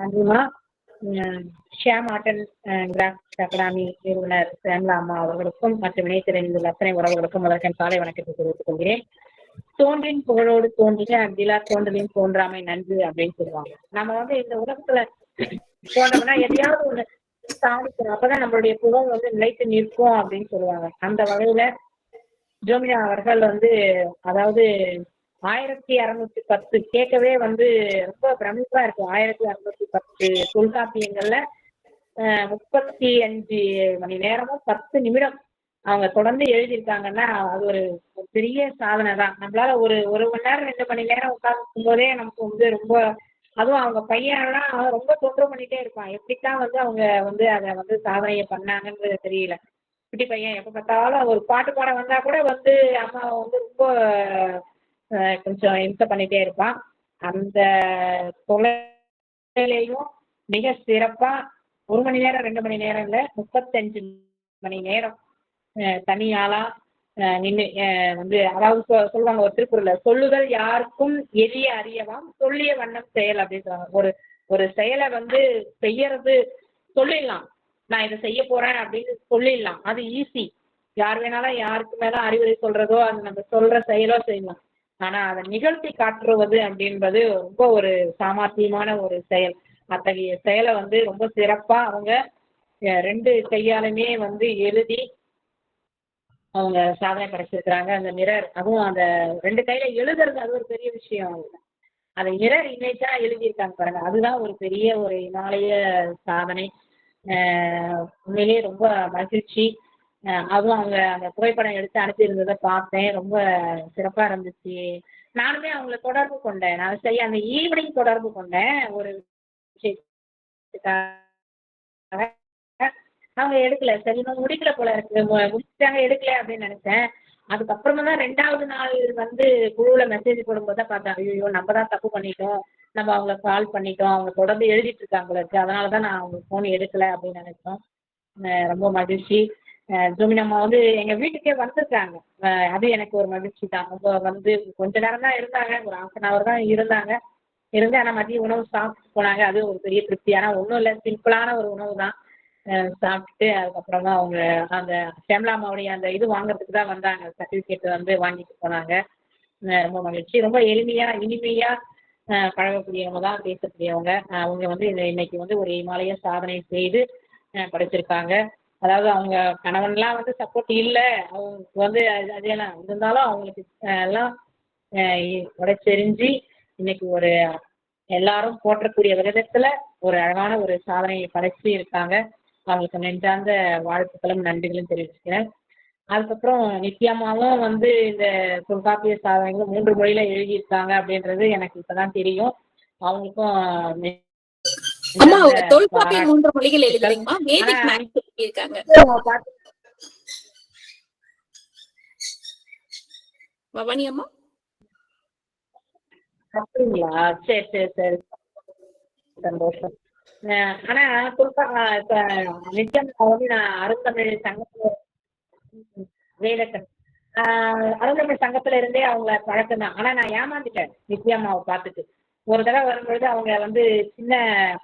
நன்றிமா. Shyam art and craft academy நிறுவனர் ஷியாம்லா அம்மா அவர்களுக்கும் மற்றும் இணையத்திலிருந்து அத்தனை உறவுகளுக்கும் முதற்கண் காலை வணக்கத்தை தெரிவித்துக் கொள்கிறேன். தோன்றின் புகழோடு தோன்றிய அப்திலா தோன்றலின் தோன்றாமை நன்று அப்படின்னு சொல்லுவாங்க. நம்ம வந்து இந்த உலகத்துல தோன்றோம்னா எதையாவது ஒண்ணு சாதிக்கிறோம், அப்பதான் நம்மளுடைய புகழ் வந்து நிலைத்து நிற்கும் அப்படின்னு சொல்லுவாங்க. அந்த வகையில ஜோமினா அவர்கள் வந்து அதாவது 1610 கேட்கவே வந்து ரொம்ப பிரமிப்பா இருக்கு. 1610 தொல்காப்பியங்கள்ல 35 மணி நேரமும் 10 நிமிடம் அவங்க தொடர்ந்து எழுதியிருக்காங்கன்னா அது ஒரு பெரிய சாதனை தான். நம்மளால ஒரு மணி நேரம் 2 மணி நேரம் உட்கார்ந்துக்கும் போதே நமக்கு வந்து ரொம்ப, அதுவும் அவங்க பையன்லாம் ரொம்ப தொந்தரவு பண்ணிட்டே இருப்பான். எப்படித்தான் வந்து அவங்க வந்து அதை வந்து சாதனையை பண்ணாங்கன்றது தெரியல. குட்டி பையன் எப்ப பார்த்தாலும் ஒரு பாட்டு பாட வந்தா கூட வந்து அம்மாவை வந்து ரொம்ப கொஞ்சம் இம்சை பண்ணிட்டே இருப்பான். அந்த தொழிலையும் மிக சிறப்பா 1 மணி நேரம் 2 மணி நேரம் இல்ல 35 மணி நேரம் தனியாளா நின்று வந்து, அதாவது சொல்லுவாங்க ஒரு திருக்குறள்ல, சொல்லுதல் யாருக்கும் எளிய அறியவாம் சொல்லிய வண்ணம் செயல் அப்படின்னு சொல்லுவாங்க. ஒரு செயலை வந்து செய்யறது சொல்லிடலாம், நான் இதை செய்ய போறேன் அப்படின்னு சொல்லிடலாம், அது ஈஸி. யார் வேணாலும் யாருக்கு மேல அறிவுரை சொல்றதோ அது நம்ம சொல்ற செயலோ செய்யலாம். ஆனா அதை நிகழ்த்தி காட்டுறது அப்படின்றது ரொம்ப ஒரு சாமர்த்தியமான ஒரு செயல். அத்தகைய செயலை வந்து ரொம்ப சிறப்பா அவங்க 2 கையாலுமே வந்து எழுதி அவங்க சாதனை படைச்சிருக்கிறாங்க. அந்த மிரர், அதுவும் அந்த 2 கையில எழுதுறது அது ஒரு பெரிய விஷயம். அதை மிரர் இமேஜா எழுதியிருக்காங்க பாருங்க, அதுதான் ஒரு பெரிய ஒரு நாளைய சாதனை. உண்மையிலேயே ரொம்ப மகிழ்ச்சி. அதுவும் அவங்க அந்த புகைப்படம் எடுத்து அனுப்பியிருந்ததை பார்த்தேன், ரொம்ப சிறப்பா இருந்துச்சு. நானுமே அவங்களை தொடர்பு கொண்டேன். நான் சரி அந்த ஈவினிங் தொடர்பு கொண்டேன் ஒரு விஷயத்துக்காக. அவங்க எடுக்கல, சரி இன்னும் முடிக்கல போல இருக்கு, முடிச்சுட்டாங்க எடுக்கல அப்படின்னு நினைச்சேன். அதுக்கப்புறமா தான் 2வது நாள் வந்து குழுவுல மெசேஜ் போடும்போது தான் பார்த்தேன், ஐயோ நம்ம தான் தப்பு பண்ணிட்டோம், நம்ம அவங்கள கால் பண்ணிட்டோம், அவங்க தொடர்ந்து எழுதிட்டு இருக்காங்க இருக்கு, அதனாலதான் நான் அவங்க போன் எடுக்கல அப்படின்னு நினைச்சோம். ரொம்ப மகிழ்ச்சி. ஜோமினம்மா வந்து எங்க வீட்டுக்கே வந்திருக்காங்க. அது எனக்கு ஒரு மகிழ்ச்சி தான். ரொம்ப வந்து கொஞ்ச நேரம் தான் இருந்தாங்க, ஒரு 1/2 தான் இருந்தாங்க. இருந்து ஆனா மதிய உணவு சாப்பிட்டு போனாங்க. அது ஒரு பெரிய திருப்தி. ஆனா ஒன்றும் இல்லை, சிம்பிளான ஒரு உணவு தான். சாப்பிட்டுட்டு அதுக்கப்புறமா அவங்க அந்த ஷேம்லாமாவுடைய அந்த இது வாங்குறதுக்கு தான் வந்தாங்க. சர்டிஃபிகேட் வந்து வாங்கிட்டு போனாங்க. ரொம்ப மகிழ்ச்சி. ரொம்ப எளிமையா இனிமையா பழகக்கூடியவங்க தான், பேசக்கூடியவங்க. அவங்க வந்து இன்னைக்கு வந்து ஒரு இமாலய சாதனை செய்து படைச்சிருக்காங்க. அதாவது அவங்க கணவன்லாம் வந்து சப்போர்ட் இல்லை, அவங்க வந்து அதெல்லாம் இருந்தாலும் அவங்களுக்கு எல்லாம் உடைச்செறிஞ்சு இன்னைக்கு ஒரு எல்லாரும் போற்றக்கூடிய விதத்துல ஒரு அழகான ஒரு சாதனையை படைச்சு இருக்காங்க. அவங்களுக்கு நெஞ்சார்ந்த வாழ்த்துக்களும் நன்றிகளும் தெரிவிச்சுக்கிறேன். அதுக்கப்புறம் நித்யாமாவும் வந்து இந்த தொல்காப்பிய சாதனைகள் 3 மொழியில எழுதியிருக்காங்க அப்படின்றது எனக்கு இப்பதான் தெரியும். அவங்களுக்கும் அம்மா அவங்க தொல்காப்பியம் 3 மொழிகள் எழுதுறீங்கம்மா, வேதிக் மேத்ஸ் எழுதியிருக்காங்க. பவானி அம்மா அப்படிங்களா? சரி சரி சரி, சந்தோஷம். ஆனா இப்ப நித்யாமா வந்து நான் அருந்தமிழ் சங்கத்துல வேலைக்கன் அருந்தமிழ் சங்கத்துல இருந்தே அவங்க பழக்கம் தான். ஆனா நான் ஏமாந்துட்டேன் நித்யாமாவை பார்த்துட்டு. ஒரு தடவை வரும்பொழுது அவங்க வந்து சின்ன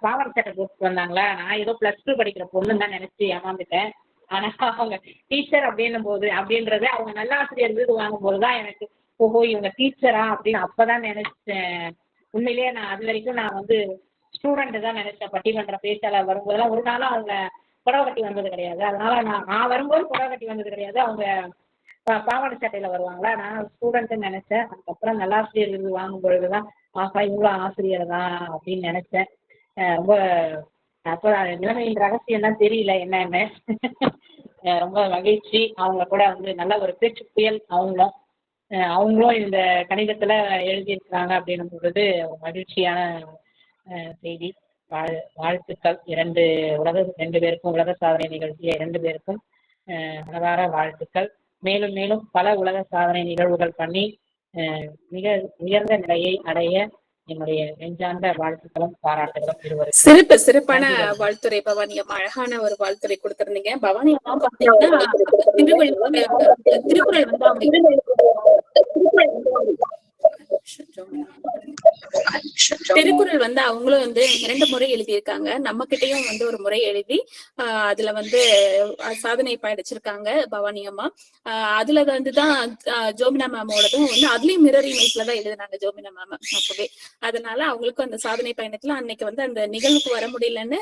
பாவாடை சட்டை போட்டு வந்தாங்களா, நான் ஏதோ +2 படிக்கிற பொண்ணுன்னு தான் நினைச்சு ஏமாந்துட்டேன். ஆனா அவங்க டீச்சர் அப்படின்றது அவங்க நல்லாசிரியர் விருது வாங்கும்போது தான் எனக்கு ஓஹோ இவங்க டீச்சரா அப்படின்னு அப்பதான் நினைச்சேன். உண்மையிலேயே நான் அது வரைக்கும் நான் வந்து ஸ்டூடெண்ட் தான் நினைச்சேன். பட்டிமன்ற பேச்சாளர் வரும்போதெல்லாம் ஒரு நாளும் அவங்க புடவை கட்டி வந்தது கிடையாது. அதனால நான் வரும்போது புடவை கட்டி வந்தது கிடையாது. அவங்க பாவாடை சட்டையில வருவாங்களா, நான் ஸ்டூடெண்ட்னு நினைச்சேன். அதுக்கப்புறம் நல்லாசிரியர் விருது வாங்கும் பொழுதுதான் ஆஹா இவ்வளோ ஆசிரியர் தான் அப்படின்னு நினைச்சேன். ரொம்ப அப்போ நிலைமையின் ரகசியம் தான் தெரியல என்னன்னு. ரொம்ப மகிழ்ச்சி. அவங்க கூட வந்து நல்ல ஒரு பேச்சு புயல். அவங்களும் இந்த கணிதத்துல எழுதியிருக்கிறாங்க அப்படின்னும் பொழுது ஒரு மகிழ்ச்சியான செய்தி. வாழ்த்துக்கள் 2 பேருக்கும், உலக சாதனை நிகழ்ச்சிய 2 பேருக்கும் மனதார வாழ்த்துக்கள். மேலும் மேலும் பல உலக சாதனை நிகழ்வுகள் பண்ணி மிக உயர்ந்த நிலையை அடைய என்னுடைய நெஞ்சார்ந்த வாழ்த்துக்களும் பாராட்டுகளும் இருவரும். சிறப்பான வாழ்த்துறை பவானி அம்மா, அழகான ஒரு வாழ்த்துறை கொடுத்திருந்தீங்க. பவானி அம்மா பாத்தீங்கன்னா திருக்குறள் வந்து அவங்க திருக்குறள் வந்து அவங்களும் வந்து 2 முறை எழுதியிருக்காங்க. நம்ம கிட்டயும் வந்து ஒரு முறை எழுதி அதுல வந்து சாதனை படைச்சிருக்காங்க பவானி அம்மா. அதுல வந்துதான் ஜோமினா மேமோடதும் வந்து அதுலயும் மிரர் இமேஜ்ல தான் எழுதினாங்க ஜோமினா மேம் அப்பவே. அதனால அவங்களுக்கும் அந்த சாதனை பயணத்துல அன்னைக்கு வந்து அந்த நிகழ்வுக்கு வர முடியலன்னு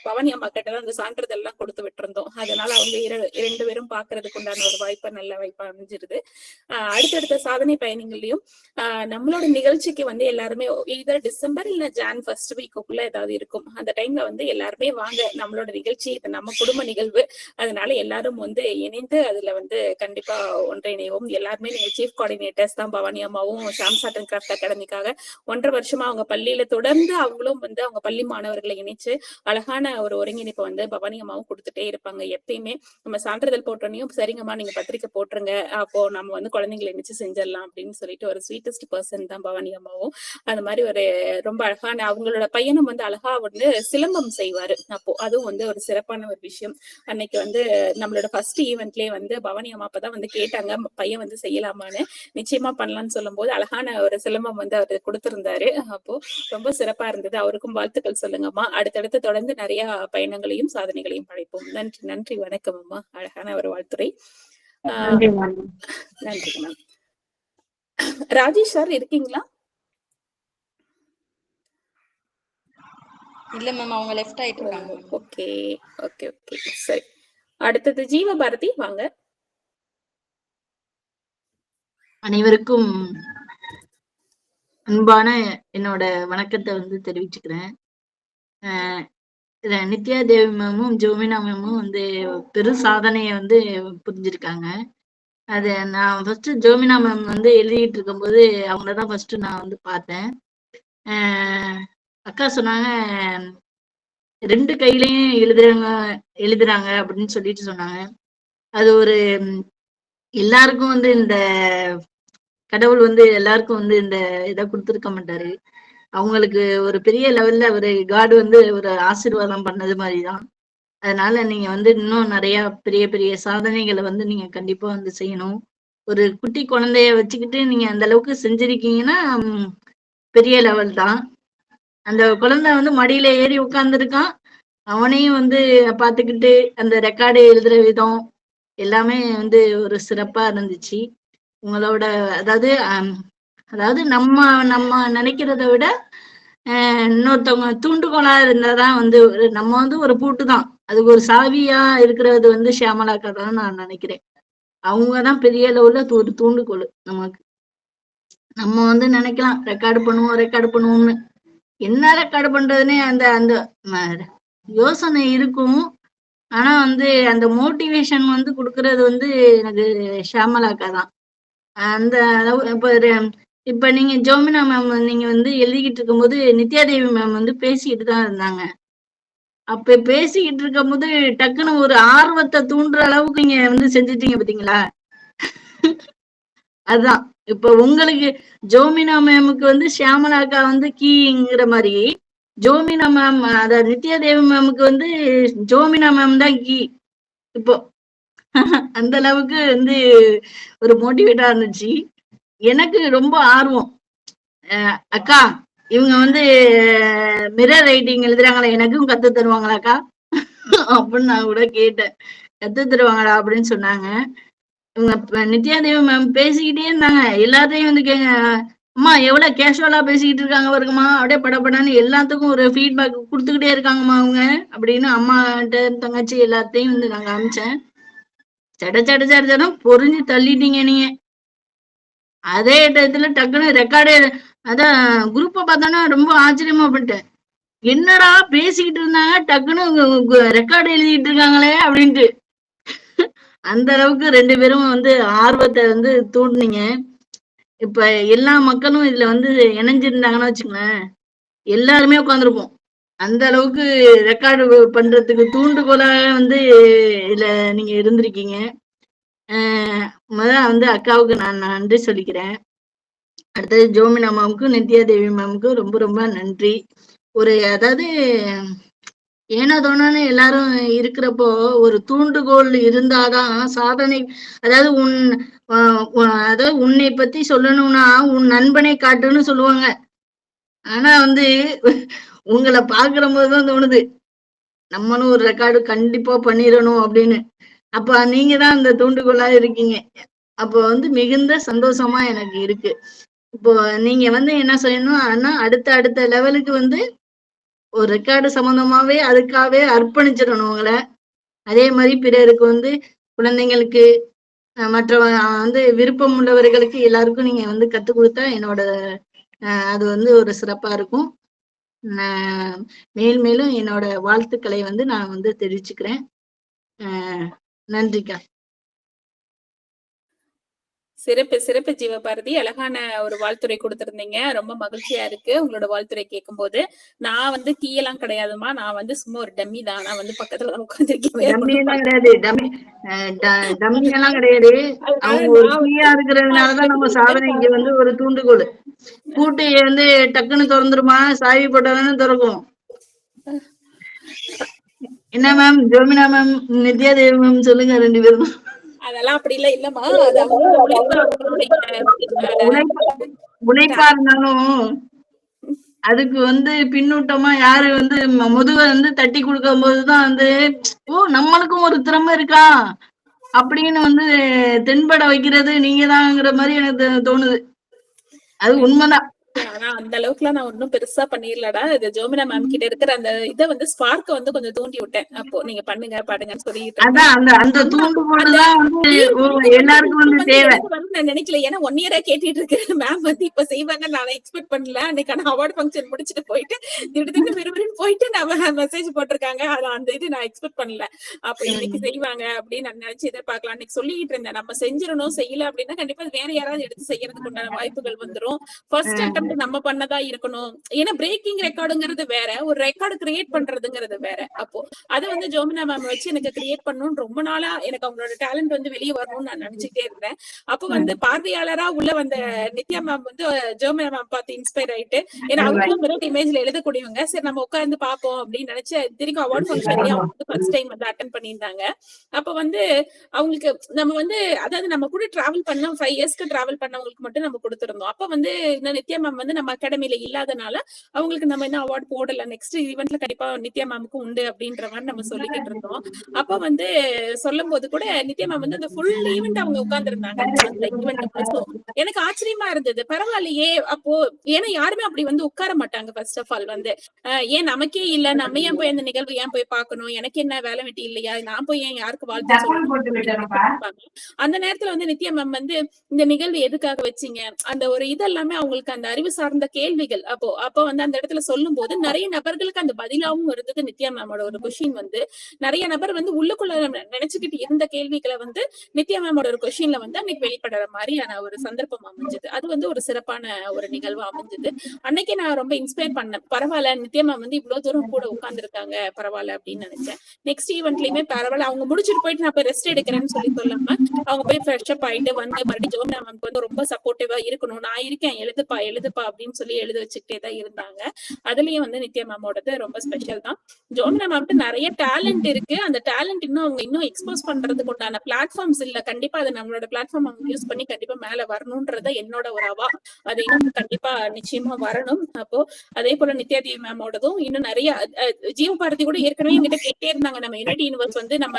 பவானி அம்மா கிட்டதான் அந்த சான்றிதழ் எல்லாம் கொடுத்து விட்டுருந்தோம். அதனால அவங்க 2 பேரும் பாக்குறதுக்கு உண்டான ஒரு வாய்ப்பா நல்ல வாய்ப்பா அமைஞ்சிருது. அடுத்தடுத்த சாதனை பயணங்களையும் நம்மளோட நிகழ்ச்சிக்கு வந்து எல்லாருமே இதர் டிசம்பர் இல்ல ஜான் ஃபர்ஸ்ட் வீக்குள்ள ஏதாவது இருக்கும். அந்த டைம்ல வந்து எல்லாருமே வாங்க, நம்மளோட நிகழ்ச்சி இது நம்ம குடும்ப நிகழ்வு. அதனால எல்லாரும் வந்து இணைந்து அதுல வந்து கண்டிப்பா ஒன்றிணைவோம். எல்லாருமே நீங்க சீஃப் கோஆர்டினேட்டர்ஸ் தான். பவானி அம்மாவும் ஷாம்ஸ் ஆர்ட் அண்ட் கிராஃப்ட் அகாடமிக்காக 1.5 வருஷமா அவங்க பள்ளியில தொடர்ந்து அவங்களும் வந்து அவங்க பள்ளி மாணவர்களை இணைச்சு அழகான ஒரு ஒருங்கிணைப்பை வந்து பவானி அம்மாவும் கொடுத்துட்டே இருப்பாங்க. எப்பயுமே நம்ம சான்றிதழ் போட்டோனையும் சரிங்கம்மா நீங்க பத்திரிக்கை போட்டுருங்க, அப்போ நம்ம வந்து குழந்தைங்களை இணைச்சு செஞ்சிடலாம் அப்படின்னு சொல்லிட்டு ஒரு ஸ்வீட்டஸ்ட் பர்சன் தான் பவானி அம்மாவும். அந்த மாதிரி ஒரு ரொம்ப அழகான அவங்களோட பையனும் வந்து அழகா வந்து சிலம்பம் செய்வாரு. அப்போ அதுவும் வந்து ஒரு சிறப்பான ஒரு விஷயம். அன்னைக்கு வந்து நம்மளோட ஃபர்ஸ்ட் ஈவெண்ட்லயே வந்து பவானி அம்மா அப்பதான் வந்து கேட்டாங்க பையன் வந்து செய்யலாமான்னு. நிச்சயமா பண்ணலாம்னு சொல்லும் போது அழகான ஒரு சிலம்பம் வந்து அவர் கொடுத்திருந்தாரு. அப்போ ரொம்ப சிறப்பா இருந்தது. அவருக்கும் வாழ்த்துக்கள் சொல்லுங்கம்மா. அடுத்தடுத்து தொடர்ந்து நிறைய பயணங்களையும் சாதனைகளையும் படைப்போம். நன்றி நன்றி, வணக்கம் அம்மா. அழகான ஒரு வாழ்த்துறை. நன்றி மேம். ராஜேஷ் சார் இருக்கீங்களா? இல்ல மேம், அவங்க லெஃப்ட் ஆயிட்டு இருக்காங்க. ஓகே ஓகே ஓகே சரி. அடுத்தது ஜீவ பாரதி வாங்க. அனைவருக்கும் அன்பான என்னோட வணக்கத்தை வந்து தெரிவிச்சுக்கிறேன். நித்யா தேவி மேமும் ஜோமினா மேமும் வந்து பெரு சாதனையை வந்து புரிஞ்சிருக்காங்க. அது நான் ஃபர்ஸ்ட் ஜோமினா மேம் வந்து எழுதிட்டு இருக்கும்போது அவங்களதான் ஃபர்ஸ்ட் நான் வந்து பார்த்தேன். அக்கா சொன்னாங்க 2 கையிலையும் எழுதுறாங்க அப்படின்னு சொல்லிட்டு சொன்னாங்க. அது ஒரு எல்லாருக்கும் வந்து இந்த கடவுள் வந்து எல்லாருக்கும் வந்து இந்த இதை கொடுத்துருக்க மாட்டாரு. அவங்களுக்கு ஒரு பெரிய லெவல்ல ஒரு காடு வந்து ஒரு ஆசீர்வாதம் பண்ணது மாதிரிதான். அதனால நீங்க வந்து இன்னும் நிறைய பெரிய பெரிய சாதனைகளை வந்து நீங்க கண்டிப்பா வந்து செய்யணும். ஒரு குட்டி குழந்தைய வச்சுக்கிட்டு நீங்க அந்த அளவுக்கு செஞ்சிருக்கீங்கன்னா பெரிய லெவல் தான். அந்த குழந்தை வந்து மடியில ஏறி உட்கார்ந்துருக்கான். அவனையும் வந்து பார்த்துக்கிட்டு அந்த ரெக்கார்டு எழுதுற விதம் எல்லாமே வந்து ஒரு சிறப்பா இருந்துச்சு. உங்களோட அதாவது அதாவது நம்ம நம்ம நினைக்கிறத விட இன்னொருத்தவங்க தூண்டுகோலா இருந்தாதான் வந்து நம்ம வந்து ஒரு பூட்டு தான், அதுக்கு ஒரு சாவியா இருக்கிறது வந்து ஷியாமலாக்கா தான் நான் நினைக்கிறேன். அவங்கதான் பெரிய லெவல்ல ஒரு தூண்டுகோல் நமக்கு. நம்ம வந்து நினைக்கலாம் ரெக்கார்டு பண்ணுவோம்னு, என்ன ரெக்கார்டு பண்றதுன்னே அந்த அந்த யோசனை இருக்கும். ஆனா வந்து அந்த மோட்டிவேஷன் வந்து கொடுக்கறது வந்து எனக்கு ஷியாமலாக்கா தான். அந்த அளவு இப்ப நீங்க ஜோமினா மேம் நீங்க வந்து எழுதிக்கிட்டு இருக்கும்போது நித்யாதேவி மேம் வந்து பேசிக்கிட்டு தான் இருந்தாங்க. அப்ப பேசிக்கிட்டு இருக்கும் போது டக்குன்னு ஒரு ஆர்வத்தை தூண்டுற அளவுக்கு நீங்க வந்து செஞ்சுட்டீங்க பாத்தீங்களா? அதுதான் இப்ப உங்களுக்கு ஜோமினா மேமுக்கு வந்து ஷியாமலாக்கா வந்து கீங்கிற மாதிரி, ஜோமினா மேம் அதாவது நித்யாதேவி மேமுக்கு வந்து ஜோமினா மேம் தான் கீ. இப்போ அந்த அளவுக்கு வந்து ஒரு மோட்டிவேட்டா இருந்துச்சு. எனக்கு ரொம்ப ஆர்வம், அக்கா இவங்க வந்து மிரர் ரைட்டிங் எழுதுறாங்களா, எனக்கும் கத்து தருவாங்களாக்கா அப்படின்னு நான் கூட கேட்டேன். கத்து தருவாங்களா அப்படின்னு சொன்னாங்க. இவங்க நித்யாதேவி மேம் பேசிக்கிட்டே இருந்தாங்க. எல்லாத்தையும் வந்து அம்மா எவ்வளவு கேஷுவலா பேசிக்கிட்டு இருக்காங்க பாருங்கம்மா, அப்படியே படப்படான்னு எல்லாத்துக்கும் ஒரு ஃபீட்பேக் கொடுத்துக்கிட்டே இருக்காங்கம்மா அவங்க அப்படின்னு அம்மாட்ட தங்கச்சி எல்லாத்தையும் வந்து நாங்க அமிச்சேன். சட பொறிஞ்சு தள்ளிட்டீங்க நீங்க. அதே இடத்துல டக்குன்னு ரெக்கார்டு அதான் குரூப்பை பார்த்தோன்னா ரொம்ப ஆச்சரியமா பண்ணிட்டேன். என்னடா பேசிக்கிட்டு இருந்தாங்க டக்குன்னு ரெக்கார்டு எழுதிட்டு இருக்காங்களே அப்படின்ட்டு. அந்த அளவுக்கு 2 பேரும் வந்து ஆர்வத்தை வந்து தூண்டுனீங்க. இப்ப எல்லா மக்களும் இதுல வந்து இணைஞ்சிருந்தாங்கன்னு வச்சுக்கோங்களேன், எல்லாருமே உட்காந்துருப்போம். அந்த அளவுக்கு ரெக்கார்டு பண்றதுக்கு தூண்டுகோலாக வந்து இதுல நீங்க இருந்திருக்கீங்க. முதல்ல வந்து அக்காவுக்கு நான் நன்றி சொல்லிக்கிறேன். அடுத்தது ஜோமினா மேமுக்கும் நித்யாதேவி மேமுக்கும் ரொம்ப ரொம்ப நன்றி. ஒரு அதாவது ஏனோ தோணுன்னு எல்லாரும் இருக்கிறப்போ ஒரு தூண்டுகோல் இருந்தாதான் சாதனை. அதாவது அதாவது உன்னை பத்தி சொல்லணும்னா உன் நண்பனை காட்டுன்னு சொல்லுவாங்க. ஆனா வந்து உங்களை பாக்குற போதுதான் தோணுது நம்மளும் ஒரு ரெக்கார்டு கண்டிப்பா பண்ணிடணும் அப்படின்னு. அப்ப நீங்க தான் அந்த தூண்டுகோலா இருக்கீங்க. அப்போ வந்து மிகுந்த சந்தோஷமா எனக்கு இருக்கு. இப்போ நீங்க வந்து என்ன செய்யணும் ஆனா அடுத்த லெவலுக்கு வந்து ஒரு ரெக்கார்டு சம்பந்தமாவே அதுக்காகவே அர்ப்பணிச்சிடணும் உங்களை. அதே மாதிரி பிறருக்கு வந்து குழந்தைங்களுக்கு மற்ற வந்து விருப்பம் உள்ளவர்களுக்கு எல்லாருக்கும் நீங்க வந்து கத்துக் கொடுத்தா என்னோட அது வந்து ஒரு சிறப்பா இருக்கும். மேலும் என்னோட வாழ்த்துக்களை வந்து நான் வந்து தெரிவிச்சுக்கிறேன். நன்றிக்கா. சிறப்பு ஜீவபாரதி, அழகான ஒரு வாழ்த்துறை கொடுத்திருந்தீங்க. ரொம்ப மகிழ்ச்சியா இருக்கு உங்களோட வாழ்த்துறை கேட்கும் போது. நான் வந்து கீழெல்லாம் கிடையாதுமா, நான் வந்து சும்மா ஒரு டம்மி தான். நான் வந்து பக்கத்துல தான் உட்காந்துருக்கேன். அவங்க ஒரு ஃப்ரீயா இருக்கிறதுனாலதான் நம்ம சாதனைக்கு வந்து ஒரு தூண்டுகோல். பூட்டு வந்து டக்குன்னு திறந்துருமா, சாவி போட்டதானே திறக்கும். என்ன மேம் ஜோமினா மேம் நித்யாதேவி மேம் சொல்லுங்க 2 பேரும். அதெல்லாம் அப்படி இல்லம்மா, அது உழைப்பா இருந்தாலும் அதுக்கு வந்து பின்னூட்டமா யாரு வந்து முதுக வந்து தட்டி கொடுக்கும் போதுதான் வந்து நம்மளுக்கும் ஒரு திறமை இருக்கா அப்படின்னு வந்து தென்பட வைக்கிறது நீங்கதாங்கிற மாதிரி எனக்கு தோணுது. அது உண்மைதான். ஆனா அந்த அளவுக்குலாம் நான் ஒன்னும் பெருசா பண்ணிடலடா. இது ஜோமினா மேம் கிட்ட இருக்கிற அந்த இதை வந்து ஸ்பார்க்க வந்து கொஞ்சம் தூண்டி விட்டேன். அப்போ நீங்க பண்ணுங்க பாடுங்கன்னு சொல்லிட்டு நான் நினைக்கல. ஏன்னா 1 இயரா கேட்டுட்டு இருக்கேன் மேம் வந்து இப்ப செய்வாங்க நான் எக்ஸ்பெக்ட் பண்ணல. அன்னைக்கான அவார்ட் ஃபங்க்ஷன் முடிச்சுட்டு போயிட்டு திடீர்னு விறுவிறுன்னு போயிட்டு நான் மெசேஜ் போட்டிருக்காங்க. அந்த இது நான் எக்ஸ்பெக்ட் பண்ணல. அப்ப இன்னைக்கு செய்வாங்க அப்படின்னு நான் நினைச்சு எதிர்பார்க்கலாம். அன்னைக்கு சொல்லிட்டு இருந்தேன் நம்ம செஞ்சிடணும். செய்யல அப்படின்னா கண்டிப்பா வேற யாராவது எடுத்து செய்யறதுக்கு உண்டான வாய்ப்புகள் வந்துரும். ஃபர்ஸ்ட் அட்டெம்ப்ட் நம்ம பண்ணதா இருக்கணும். ஏன்னா பிரேக்கிங் ரெக்கார்டுங்கிறது வேற, ஒரு ரெக்கார்டு கிரியேட் பண்றதுங்கிறது வேற. அப்போ அதை வந்து ஜோமினா மேம் வச்சு எனக்கு கிரியேட் பண்ணணும்னு ரொம்ப நாளா எனக்கு அவங்களோட டேலண்ட் வந்து வெளியே வரணும்னு நான் நினைச்சுட்டே இருந்தேன். அப்போ வந்து பார்வையாளரா உள்ள வந்த நித்யா மேம் வந்து ஜோமினா மேம் பார்த்து இன்ஸ்பயர் ஆயிட்டு, ஏன்னா அவங்களும் மிரர் இமேஜ்ல எழுதக்கூடியவங்க, சரி நம்ம உட்கார்ந்து பார்ப்போம் அப்படின்னு நினைச்சு திரும்பி அவார்ட் ஃபங்க்ஷன்லயே அவங்க வந்து ஃபர்ஸ்ட் டைம் வந்து அட்டென்ட் பண்ணியிருந்தாங்க. அப்ப வந்து அவங்களுக்கு நம்ம வந்து அதாவது நம்ம கூட டிராவல் பண்ண 5 இயர்ஸ்க்கு டிராவல் பண்ணவங்களுக்கு மட்டும் நம்ம கொடுத்திருந்தோம். அப்ப வந்து இந்த நித்யா மேம் வந்து நம்ம அகாடமில இல்லாதனால அவங்களுக்கு நம்ம என்ன அவார்ட் போடல. நெக்ஸ்ட் ஈவென்ட்ல கண்டிப்பா நித்யா மேமுக்கு உண்டு அப்படின்ற மாதிரி நம்ம சொல்லிக்கிட்டு இருந்தோம். அப்ப வந்து சொல்லும் போது கூட நித்யா மேம் வந்து அந்த ஃபுல் ஈவெண்ட் அவங்க உட்கார்ந்து இருந்தாங்க. அந்த ஈவெண்ட் எனக்கு ஆச்சரியமா இருந்தது. பரவாயில்லையே அப்போ, ஏன்னா யாருமே அப்படி வந்து உட்கார மாட்டாங்க. ஃபர்ஸ்ட் ஆஃப் ஆல் வந்து ஏன் நமக்கே இல்ல, நம்ம ஏன் போய் அந்த நிகழ்வு ஏன் போய் பார்க்கணும், எனக்கு என்ன வேலை வெட்டி இல்லையா, நான் போய் ஏன் யாருக்கு வாழ்த்து சொல்லணும். அந்த நேரத்துல வந்து நித்யா மேம் வந்து இந்த நிகழ்வு எதுக்காக வச்சீங்க, அந்த ஒரு இதெல்லாமே அவங்களுக்கு அந்த அறிவு சார்ந்த கேள்விகள் அப்போ வந்து அந்த இடத்துல சொல்லும் போது நிறைய நபர்களுக்கு அந்த பதிலாவும் இருந்தது. நித்யா மேமோட ஒரு கொஸ்டின் வந்து நிறைய நபர் வந்து உள்ளுக்குள்ள நினைச்சுக்கிட்டு இருந்த கேள்விகளை வந்து நித்யா மேமோட ஒரு கொஸ்டின்ல வந்து அன்னைக்கு வெளிப்படுற மாதிரியான ஒரு சந்தர்ப்பம் அமைஞ்சது. அது வந்து ஒரு சிறப்பான ஒரு நிகழ்வு அமைஞ்சது. அன்னைக்கு நான் ரொம்ப இன்ஸ்பயர் பண்ணேன். பரவாயில்ல, நித்யா மேம் வந்து இவ்வளவு தூரம் கூட உட்கார்ந்து இருக்காங்க, பரவாயில்ல அப்படின்னு நினைச்சேன். நெக்ஸ்ட் ஈவென்ட்லயுமே பரவாயில்ல, அவங்க முடிச்சுட்டு போயிட்டு நான் போய் ரெஸ்ட் எடுக்கிறேன்னு சொல்லி சொல்லாம அவங்க போய் ஃப்ரெஷ் அப் ஆயிட்டு வந்து மறுபடியும் ஜோமினா மேம்க்கு வந்து ரொம்ப சப்போர்ட்டிவா இருக்கணும், நான் இருக்கேன், எழுதுப்பா அப்படின்னு சொல்லி எழுத வச்சுக்கிட்டே தான் இருந்தாங்க. அதுலயும் வந்து நித்யா மேமோடது ரொம்ப ஸ்பெஷல் தான். ஜோமினா மேம்க்கு நிறைய டேலண்ட் இருக்கு. அந்த டேலண்ட் அவங்க இன்னும் எக்ஸ்போஸ் பண்றதுக்கு உண்டான பிளாட்ஃபார்ம்ஸ் இல்ல. கண்டிப்பா அது நம்மளோட பிளாட்ஃபார்ம் அவங்க யூஸ் பண்ணி கண்டிப்பா மேல வரணும்ன்றத என்னோட ஒரு அவா. அது இன்னும் கண்டிப்பா நிச்சயமா வரணும். அப்போ அதே போல நித்யா தேவி மேமோடதும் இன்னும் நிறைய ஜீவபாரதி கூட ஏற்கனவே என்கிட்ட கேட்டே இருந்தாங்க. நம்ம யுனைட்டி யூனிவர்ஸ் வந்து நம்ம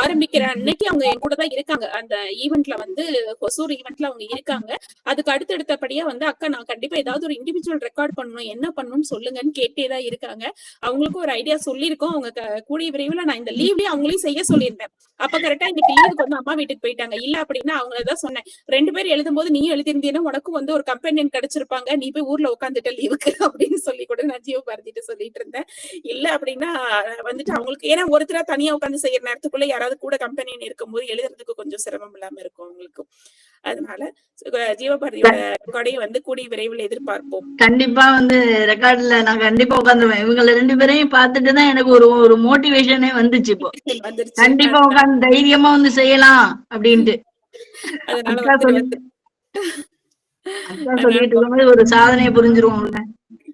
ஆரம்பிக்கிற அன்னைக்கு அவங்க என் கூட தான் இருக்காங்க. அந்த ஈவென்ட்ல வந்து கொசூர் ஈவென்ட்ல அவங்க இருக்காங்க. அதுக்கு அடுத்தடுத்தபடியா வந்து அக்கா நான் கண்டிப்பா ஏதாவது ஒரு இண்டிவிஜுவல் ரெக்கார்ட் பண்ணணும், என்ன பண்ணணும்னு சொல்லுங்கன்னு கேட்டேதான் இருக்காங்க. அவங்களுக்கும் ஒரு ஐடியா சொல்லியிருக்கோம். அவங்க கூடிய விரைவில் நான் இந்த லீவ்லயே அவங்களையும் செய்ய சொல்லியிருந்தேன். அப்ப கரெக்டா இன்னைக்கு லீவுக்கு வந்து அம்மா வீட்டுக்கு போயிட்டாங்க. இல்ல அப்படின்னா அவங்களதான் சொன்னேன், 2 பேர் எழுதும் போது நீயும் எழுதிருந்தீங்கன்னா உனக்கும் வந்து ஒரு கம்பெனியன் கிடைச்சிருப்பாங்க, நீ போய் ஊர்ல உட்காந்துட்ட லீவுக்கு அப்படின்னு சொல்லி கூட நான் ஜீவபாரதிட்டு சொல்லிட்டு இருந்தேன். இல்ல அப்படின்னா வந்துட்டு அவங்களுக்கு ஏன்னா ஒருத்தரா தனியா உட்காந்து செய்யற நேரத்துக்குள்ள யாராவது கூட கம்பெனியன் இருக்கும்போது எழுதுறதுக்கு கொஞ்சம் சிரமம் இல்லாம இருக்கும் அவங்களுக்கு. அதனால ஜீவபாரதியோட ரெக்கார்டையும் வந்து கூடிய விரைவில் எதிர்பார்ப்போம். கண்டிப்பா வந்து ரெக்கார்ட்ல நான் கண்டிப்பா உட்காந்துருவேன். இவங்கள 2 பேரையும் பார்த்துட்டு தான் எனக்கு ஒரு மோட்டிவேஷனே வந்துச்சு. இப்போ கண்டிப்பா உட்காந்து தைரியமா வந்து செய்யலாம் அப்படின்ட்டு. அக்கா சொல்லிட்டு இருக்கும்போது ஒரு சாதனையை புரிஞ்சிருவோம்ல.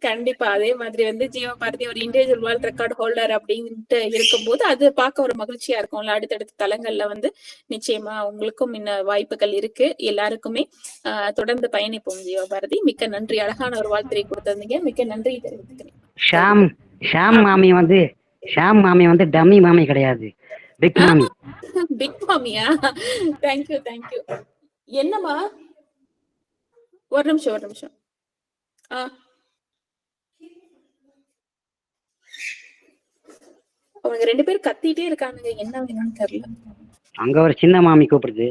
கண்டிப்பா அதே மாதிரி வந்து ஜீவபாரதி ஒரு இண்டிவிஜுவல் வேர்ல்ட் ரெக்கார்ட் ஹோல்டர் அப்படின்ட்டு இருக்கும்போது அது பார்க்க ஒரு மகிழ்ச்சியா இருக்கும்ல. அடுத்தடுத்த தளங்கள்ல வந்து நிச்சயமா உங்களுக்கும் இன்னும் வாய்ப்புகள் இருக்கு. எல்லாருக்குமே தொடர்ந்து பயணிப்போம். ஜீவபாரதி மிக்க நன்றி, அழகான ஒரு வாழ்த்துரை கொடுத்திருந்தீங்க, மிக்க நன்றி தெரிவித்துக்கிறேன். ஷாம் மாமி வந்து டம்மி மாமி கிடையாது, பிக் மாமி. பிக் மாமியா? தேங்க்யூ. என்னம்மா? ஒரு நிமிஷம். அவங்க 2 பேரும் கத்திட்டே இருக்கானுங்க, என்ன வேணும்னு தெரியல. அங்க ஒரு சின்ன மாமி கூப்பிடுது.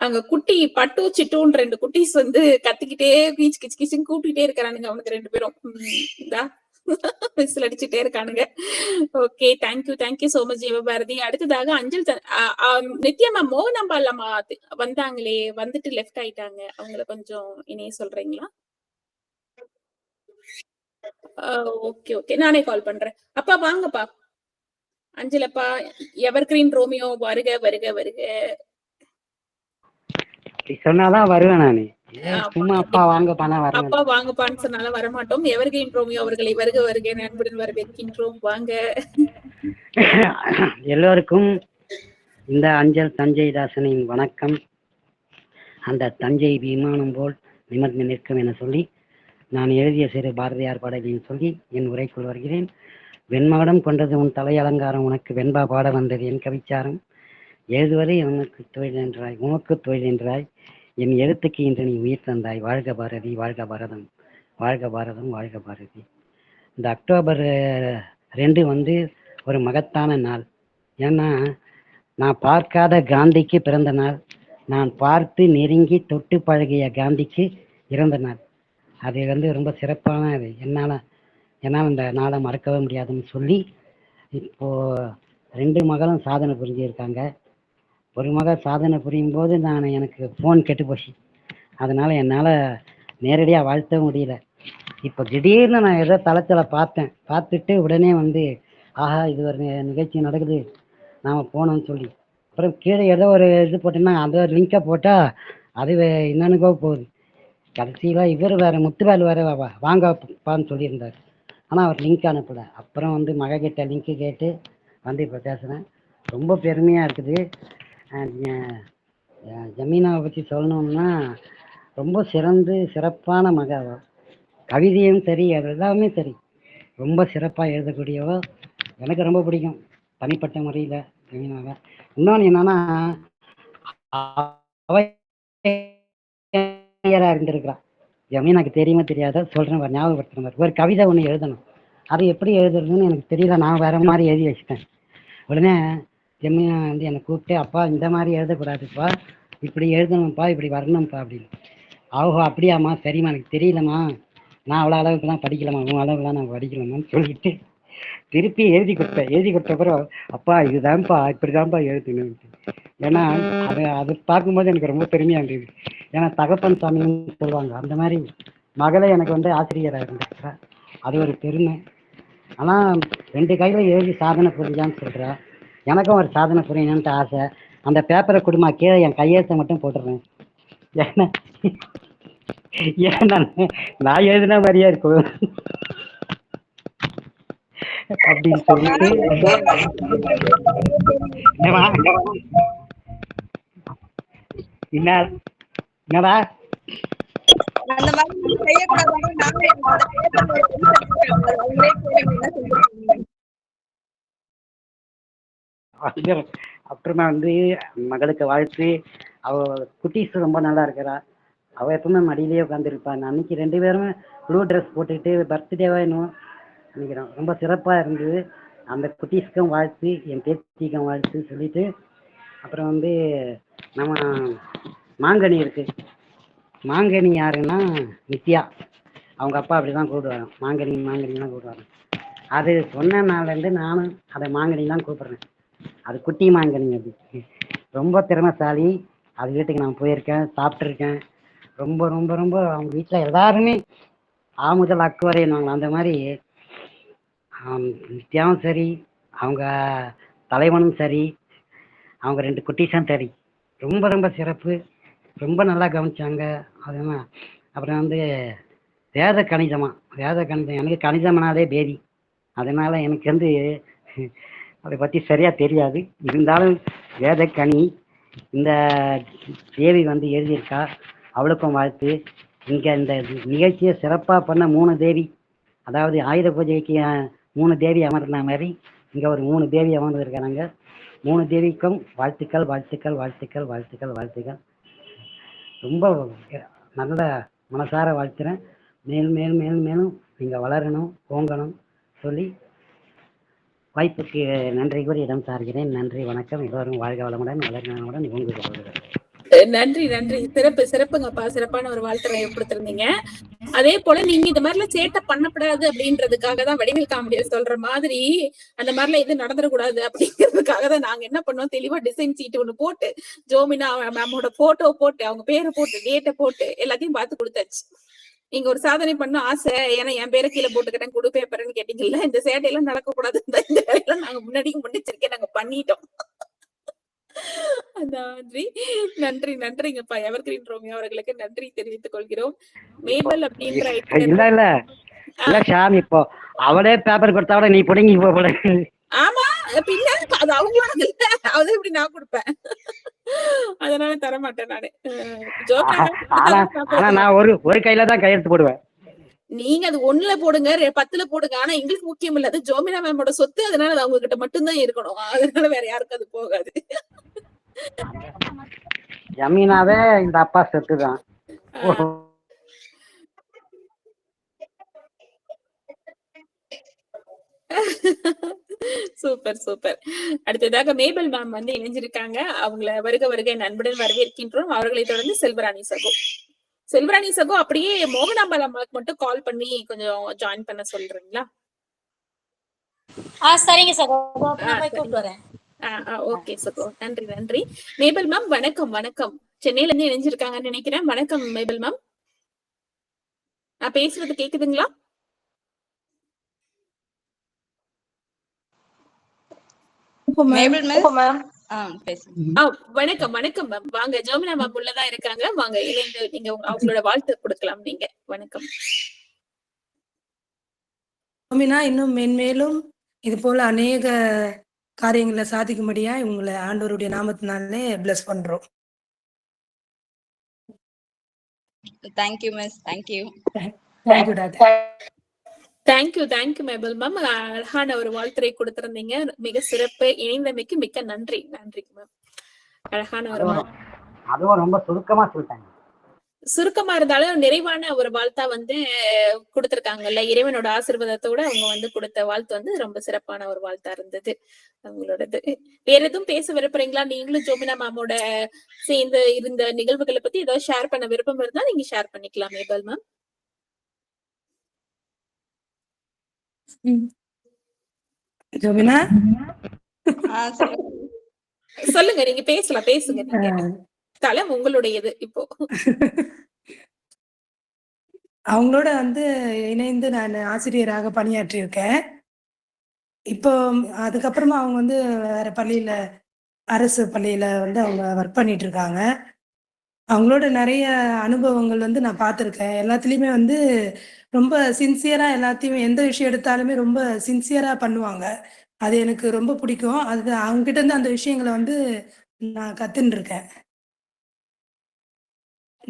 அங்க குட்டி பட்டு சிட்டுன்னு 2 குட்டீஸ் வந்து கத்திக்கிட்டே கீச் கிச்சுன்னு கூப்பிட்டுட்டே இருக்கிறானுங்க. அவனுக்கு 2 பேரும் விசில் அடிச்சுட்டே இருக்கானுங்க. Okay, thank you so much Jeevabharathi. அடுத்ததாக அஞ்சல் நித்யா மேம் மோகனாம்பாலம்மா வந்தாங்களே, வந்துட்டு லெஃப்ட் ஆயிட்டாங்க. அவங்கள கொஞ்சம் இணைய சொல்றீங்களா? ஓகே, நானே கால் பண்றேன். அப்பா வாங்கப்பா, அஞ்சலப்பா, எவர் கிரீன் ரோமியோ வருக. சொன்னாதான் வருவேன் நானு. சும்மா அப்பா வாங்கப்பான்னு சொன்னாலும் வரமாட்டோம். எவர் கிரீன் ரோமியோ அவர்களை வருக அன்புடன் வரவேற்கின்றோம். வாங்க. எல்லோருக்கும் இந்த அஞ்சல் தஞ்சை தாசனின் வணக்கம். அந்த தஞ்சை விமானம் போல் நிமிர்ந்து நிற்கும் என சொல்லி நான் எழுதிய சிறு பாரதியார் பாடலையும் சொல்லி என் உரைக்குள் வருகிறேன். வெண்மகடம் கொண்டது உன் தலை அலங்காரம், உனக்கு வெண்பா பாட வந்தது என் கவிச்சாரம். எழுதுவரை உனக்கு தொழில் என்றாய், என் எழுத்துக்கு இன்று நீ உயிர் தந்தாய். வாழ்க பாரதி, வாழ்க பாரதம், வாழ்க பாரதம், வாழ்க பாரதி. இந்த அக்டோபர் 2 வந்து ஒரு மகத்தான நாள். ஏன்னா நான் பார்க்காத காந்திக்கு பிறந்த நாள், நான் பார்த்து நெருங்கி தொட்டு பழகிய காந்திக்கு இறந்த நாள். அது வந்து ரொம்ப சிறப்பான இது. என்னால் இந்த நாளை மறக்கவே முடியாதுன்னு சொல்லி இப்போது 2 மகளும் சாதனை புரிஞ்சிருக்காங்க. ஒரு மகள் சாதனை புரியும் போது எனக்கு ஃபோன் கெட்டு போச்சு. அதனால என்னால் நேரடியாக வாழ்த்த முடியல. இப்போ திடீர்னு நான் ஏதோ தளத்தில் பார்த்தேன், பார்த்துட்டு உடனே வந்து ஆஹா இது ஒரு நிகழ்ச்சி நடக்குது நாம் போனோம்னு சொல்லி, அப்புறம் கீழே ஏதோ ஒரு இது போட்டோன்னா அந்த லிங்கை போட்டால் அது என்னன்னுக்கோ போகுது. கடைசியில் இவர் வேறு முத்துவேல் வேறு வாங்கப்பான்னு சொல்லியிருந்தார், ஆனால் அவர் லிங்க் அனுப்பலை. அப்புறம் வந்து மகக்கிட்ட லிங்க்கு கேட்டு வந்து இப்போ பேசுகிறேன். ரொம்ப பெருமையாக இருக்குது. ஜமீனாவை பற்றி சொல்லணும்னா ரொம்ப சிறப்பான மக. கவிதையும் சரி, அது எல்லாமே சரி, ரொம்ப சிறப்பாக எழுதக்கூடியவோ. எனக்கு ரொம்ப பிடிக்கும் தனிப்பட்ட முறையில் ஜமீனாவை. இன்னொன்று என்னன்னா, இருந்திருக்கிறான். ஜமீனாக்கு தெரியுமா தெரியாத சொல்கிறேன், ஞாபகப்படுத்துகிற மாதிரி ஒரு கவிதை ஒன்று எழுதணும். அது எப்படி எழுதுறதுன்னு எனக்கு தெரியல, நான் வேற மாதிரி எழுதி வச்சுட்டேன். உடனே ஜமீனா வந்து என்னை கூப்பிட்டு, அப்பா இந்த மாதிரி எழுதக்கூடாதுப்பா, இப்படி எழுதணும்ப்பா, இப்படி வரணும்ப்பா அப்படின்னு. ஆஹோ அப்படியாம்மா, சரிம்மா, எனக்கு தெரியலம்மா, நான் அவ்வளோ அளவுக்குலாம் படிக்கலாமா, உன் அளவுக்குலாம் நான் படிக்கலாமான்னு சொல்லிட்டு திருப்பி எழுதி கொடுத்தேன். எழுதி கொடுத்த பிறகு அப்பா இதுதான்ப்பா, இப்படிதான்ப்பா எழுதணும். ஏன்னா அது பார்க்கும்போது எனக்கு ரொம்ப பெருமையாக இருந்தது. ஏன்னா தகப்பன் சாமின்னு சொல்லுவாங்க, அந்த மாதிரி மகளை எனக்கு வந்து ஆசிரியராக இருந்திருக்கிறா, அது ஒரு பெருமை. ஆனால் 2 கையில் எழுதி சாதனை புரிஞ்சான்னு சொல்கிறா. எனக்கும் ஒரு சாதனை புரியணுன்ட்டு ஆசை. அந்த பேப்பரை கொடுமா, கீழே என் கையெழுத்தை மட்டும் போட்டுடுறேன். ஏன்னா ஏன்னா நான் எழுதின மாதிரியே இருக்கும் அப்படின்னு சொல்லிட்டு என்னடா அந்த மாதிரி செய்யக்கூடாது. அப்புறமா வந்து மகளுக்கு வாழ்த்து. அவ குட்டீஸ் ரொம்ப நல்லா இருக்கிறா. அவள் எப்பவுமே மடியிலேயே உட்காந்துருப்பான். அன்னைக்கு 2 பேருமே ப்ளூ ட்ரெஸ் போட்டுக்கிட்டு பர்த்டேவா இன்னும் நினைக்கிறோம். ரொம்ப சிறப்பாக இருந்தது. அந்த குட்டீஸ்க்கும் வாழ்த்து, என் பேத்திக்கும் வாழ்த்து சொல்லிட்டு, அப்புறம் வந்து நம்ம மாங்கனி இருக்கு. மாங்கனி யாருன்னா நித்யா, அவங்க அப்பா அப்படி தான் கூப்பிடுவாங்க, மாங்கனிலாம் கூப்பிடுவாங்க. அது சொன்ன நாள்லேருந்து நானும் அதை மாங்கனி தான் கூப்பிட்றேன். அது குட்டி மாங்கனி. அது ரொம்ப திறமைசாலி. அது வீட்டுக்கு நான் போயிருக்கேன், சாப்பிட்ருக்கேன். ரொம்ப ரொம்ப ரொம்ப அவங்க வீட்டில் எல்லாருமே முதல் அக்கு வரையினாங்க. அந்த மாதிரி நித்யாவும் சரி, அவங்க தலைவனும் சரி, அவங்க 2 குட்டீஸும் சரி, ரொம்ப ரொம்ப சிறப்பு. ரொம்ப நல்லா கவனிச்சாங்க. அதுதான். அப்புறம் வந்து வேத கணிதம், எனக்கு கணிதம்னாலே பேதி. அதனால் எனக்கு வந்து அதை பற்றி சரியாக தெரியாது. இருந்தாலும் வேத கனி இந்த தேவி வந்து எழுதியிருக்கா, அவளுக்கும் வாழ்த்து. இங்கே இந்த நிகழ்ச்சியை சிறப்பாக பண்ண 3 தேவி, அதாவது ஆயுத பூஜைக்கு 3 தேவி அமர்ந்த மாதிரி இங்கே ஒரு 3 தேவி அமர்ந்து இருக்கிறாங்க. 3 தேவிக்கும் வாழ்த்துக்கள் வாழ்த்துக்கள் வாழ்த்துக்கள் வாழ்த்துக்கள் வாழ்த்துக்கள். ரொம்ப நல்ல மனசார வாழ்த்துறேன். மேலும் மேலும் மேலும் மேலும் நீங்கள் வளரணும், ஓங்கணும் சொல்லி வாய்ப்புக்கு நன்றி கூறி இடம் சார்கிறேன். நன்றி, வணக்கம். எல்லோரும் வாழ்க வளமுடன், வளர்கிறவனுடன் உங்களுக்கு நன்றி நன்றி. சிறப்புங்கப்பா. சிறப்பான ஒரு வாழ்த்துறை கொடுத்திருந்தீங்க. அதே போல நீங்க இந்த மாதிரிலாம் சேட்டை பண்ணக்கூடாது அப்படின்றதுக்காக தான் வடிவேல் காமெடியை சொல்ற மாதிரி அந்த மாதிரிலாம் எதுவும் நடந்துடக்கூடாது அப்படிங்கிறதுக்காக தான் நாங்க என்ன பண்ணோம், தெளிவா டிசைன் சீட் ஒண்ணு போட்டு ஜோமினா மேமோட போட்டோ போட்டு அவங்க பேரை போட்டு டேட்டை போட்டு எல்லாத்தையும் பார்த்து கொடுத்தாச்சு. நீங்க ஒரு சாதனை பண்ண ஆசை, ஏன்னா என் பேரை கீழே போட்டுக்கிட்டேன் குடு பேப்பர்ன்னு கேட்டீங்கல்ல, இந்த சேட்டையெல்லாம் நடக்கக்கூடாது. இந்த வேலையெல்லாம் நாங்க முன்னெச்சரிக்கை நாங்க பண்ணிட்டோம். நன்றி நன்றிங்கப்பா. எவர்கிரீன் ரோமியோ அவர்களுக்கு நன்றி தெரிவித்துக் கொள்கிறோம். மேபல் அப்படின்ற இல்ல ஷாம், இப்போ அவளே பேப்பர் கொடுத்தா நீ புடுங்கி போல. ஆமா, பின்ன அது அவங்களோட இல்ல, அது எப்படி நான் கொடுப்பேன், அதனால தர மாட்டேன் நானு. நான் ஒரு கையில தான் கையெழுத்து போடுவேன். நீங்க அது 1ல போடுங்க, 10ல போடுங்க. ஆனா எங்களுக்கு முக்கியம் இல்ல, அது ஜோமினா மேமோட சொத்து. அதனால அது அவங்க கிட்ட மட்டும்தான் இருக்கணும். அதனால வேற யாருக்கும் அது போகாது. ஜமீனாவே இந்த அப்பா சொத்து தான். Super super. அடுத்ததாக மேபல் மேம் வந்து இணைஞ்சிருக்காங்க. அவங்கள வருக வருகை அன்புடன் வரவேற்கின்றோம். அவர்களை தொடர்ந்து செல்வராணி சகோ அப்படியே மோகனாம்பாள் அம்மாவுக்கு மட்டும் கால் பண்ணி கொஞ்சம் ஜாயின் பண்ண சொல்றீங்களா? சரிங்க சகோ, கூப்பிட்டு வரேன். ஓகே சகோ, நன்றி நன்றி. மேபல் மேம் வணக்கம். வணக்கம். சென்னையில இருந்து இணைஞ்சிருக்காங்கன்னு நினைக்கிறேன். வணக்கம் மேபல் மேம். நான் பேசுறது கேக்குதுங்களா? வணக்கம் வணக்கம் மேம். வாங்க, ஜோமினா மேம் உள்ளதான் இருக்காங்க. வாங்க, இணைந்து நீங்க அவங்களோட வாழ்த்து கொடுக்கலாம். நீங்க வணக்கம். ஜோமினா இன்னும் மென்மேலும் இது போல அநேக காரியங்களை சாதிக்கும்படியா உங்களை ஆண்டவருடைய நாமத்தினாலே பிளஸ் பண்றோம். Thank you miss. Thank you. Thank you doctor. Thank you Mabel ma'am. அழகான ஒரு வாழ்த்துரை கொடுத்திருந்தீங்க. மிக சிறப்பு. இணைந்தமைக்கு மிக்க நன்றி. நன்றி மேம். அழகான ஒரு அதுவும் ரொம்ப சுருக்கமா சொல்லிட்டாங்க. சுருக்கமா இருந்தாலும் நிறைவான ஒரு வாழ்த்தா வந்து கொடுத்திருக்காங்கல்ல. இறைவனோட ஆசீர்வாதத்தோட அவங்க வந்து கொடுத்த வாழ்த்து வந்து ரொம்ப சிறப்பான ஒரு வாழ்த்தா இருந்தது அவங்களோடது. வேற எதுவும் பேச விரும்புறீங்களா? நீங்களும் ஜோமினா மேமோட சேர்ந்து இருந்த நிகழ்வுகளை பத்தி ஏதாவது ஷேர் பண்ண விருப்பம் இருந்தா நீங்க ஷேர் பண்ணிக்கலாம் மேபல் மேம். ஜோமினா சொல்லுங்க, நீங்க பேசுங்க. நீங்க தலை உங்களுடையது இப்போ. அவங்களோட வந்து இணைந்து நான் ஆசிரியராக பணியாற்றியிருக்கேன். இப்போ அதுக்கப்புறமா அவங்க வந்து வேற பள்ளியில, அரசு பள்ளியில வந்து அவங்க ஒர்க் பண்ணிட்டு இருக்காங்க. அவங்களோட நிறைய அனுபவங்கள் வந்து நான் பார்த்துருக்கேன். எல்லாத்துலேயுமே வந்து ரொம்ப சின்சியரா, எல்லாத்தையுமே எந்த விஷயம் எடுத்தாலுமே ரொம்ப சின்சியரா பண்ணுவாங்க. அது எனக்கு ரொம்ப பிடிக்கும். அது அவங்க கிட்ட இருந்து அந்த விஷயங்களை வந்து நான் கத்துன்னு இருக்கேன்.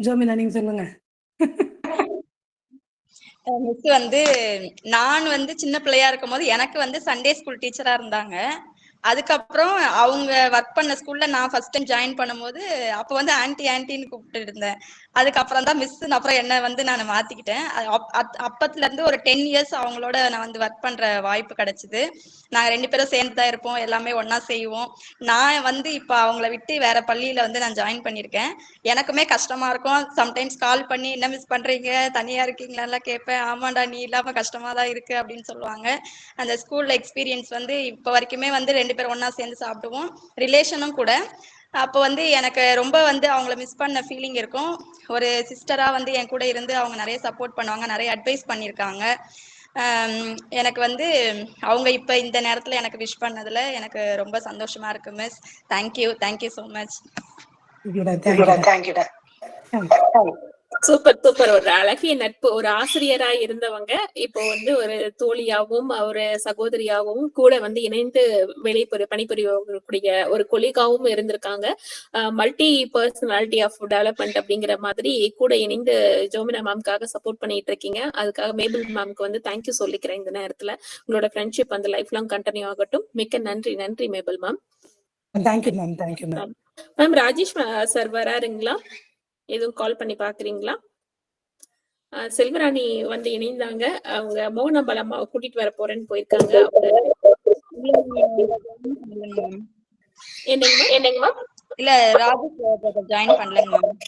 ஜோமினா நீங்க சொல்லுங்க. மிஸ் வந்து நான் வந்து சின்ன பிள்ளையா இருக்கும் போது எனக்கு வந்து சண்டே ஸ்கூல் டீச்சரா இருந்தாங்க. அதுக்கப்புறம் அவங்க ஒர்க் பண்ண ஸ்கூல்ல நான் ஃபர்ஸ்ட் டைம் ஜாயின் பண்ணும்போது அப்போ வந்து ஆன்டின்னு கூப்பிட்டு இருந்தேன். அதுக்கப்புறம் தான் மிஸ் அப்புறம் என்ன வந்து நான் மாத்திக்கிட்டேன். அப்பத்துல இருந்து ஒரு 10 இயர்ஸ் அவங்களோட நான் வந்து ஒர்க் பண்ற வாய்ப்பு கிடைச்சது. நாங்க 2 பேரும் சேர்ந்து தான் இருப்போம், எல்லாமே ஒன்னா செய்வோம். நான் வந்து இப்ப அவங்கள விட்டு வேற பள்ளியில வந்து நான் ஜாயின் பண்ணிருக்கேன். எனக்குமே கஷ்டமா இருக்கும். சம்டைம்ஸ் கால் பண்ணி என்ன மிஸ் பண்றீங்க, தனியா இருக்கீங்களா கேட்பேன். ஆமாண்டா, நீ இல்லாம கஷ்டமா தான் இருக்கு அப்படின்னு சொல்லுவாங்க. அந்த ஸ்கூல்ல எக்ஸ்பீரியன்ஸ் வந்து இப்ப வரைக்குமே வந்து 2 பேரும் ஒன்னா சேர்ந்து சாப்பிடுவோம். ரிலேஷனும் கூட. அப்போ வந்து எனக்கு ரொம்ப வந்து அவங்கள மிஸ் பண்ண ஃபீலிங் இருக்கும். ஒரு சிஸ்டரா வந்து என் கூட இருந்து அவங்க நிறைய சப்போர்ட் பண்ணுவாங்க, நிறைய அட்வைஸ் பண்ணியிருக்காங்க. எனக்கு வந்து அவங்க இப்ப இந்த நேரத்துல எனக்கு விஷ் பண்ணதுல எனக்கு ரொம்ப சந்தோஷமா இருக்கு miss. Thank you so much. Super. ஒரு அழகிய நட்பு. ஒரு ஆசிரியரா இருந்தவங்க இப்போ வந்து ஒரு தோழியாகவும் ஒரு சகோதரியாகவும் கூட வந்து இணைந்து பணிபுரியக்கூடிய ஒரு கொலிகாவும் இருந்திருக்காங்க. மல்டி பர்சனாலிட்டி ஆஃப் டெவலப்மெண்ட் அப்படிங்கிற மாதிரி கூட இணைந்து ஜோமினா மேம்காக சப்போர்ட் பண்ணிட்டு இருக்கீங்க. அதுக்காக மேபல் மேம்க்கு வந்து தேங்க்யூ சொல்லிக்கிறேன் இந்த நேரத்துல. உங்களோட ஃப்ரெண்ட்ஷிப் வந்து லைஃப் லாங் கண்டினியூ ஆகட்டும். மிக்க நன்றி Mabel ma'am. Thank you ma'am. Ma'am Rajesh sir வராருங்களா? எதுவும் கால் பண்ணி பாக்குறீங்களா? செல்வராணி வந்து இணைந்தாங்க. அவங்க மோகனபால் அம்மாவை கூட்டிட்டு வர போறேன்னு போயிருக்காங்க. என்னங்கம்மா? இல்ல ராஜேஷ் ஜாயின் பண்ணலங்க மேம்.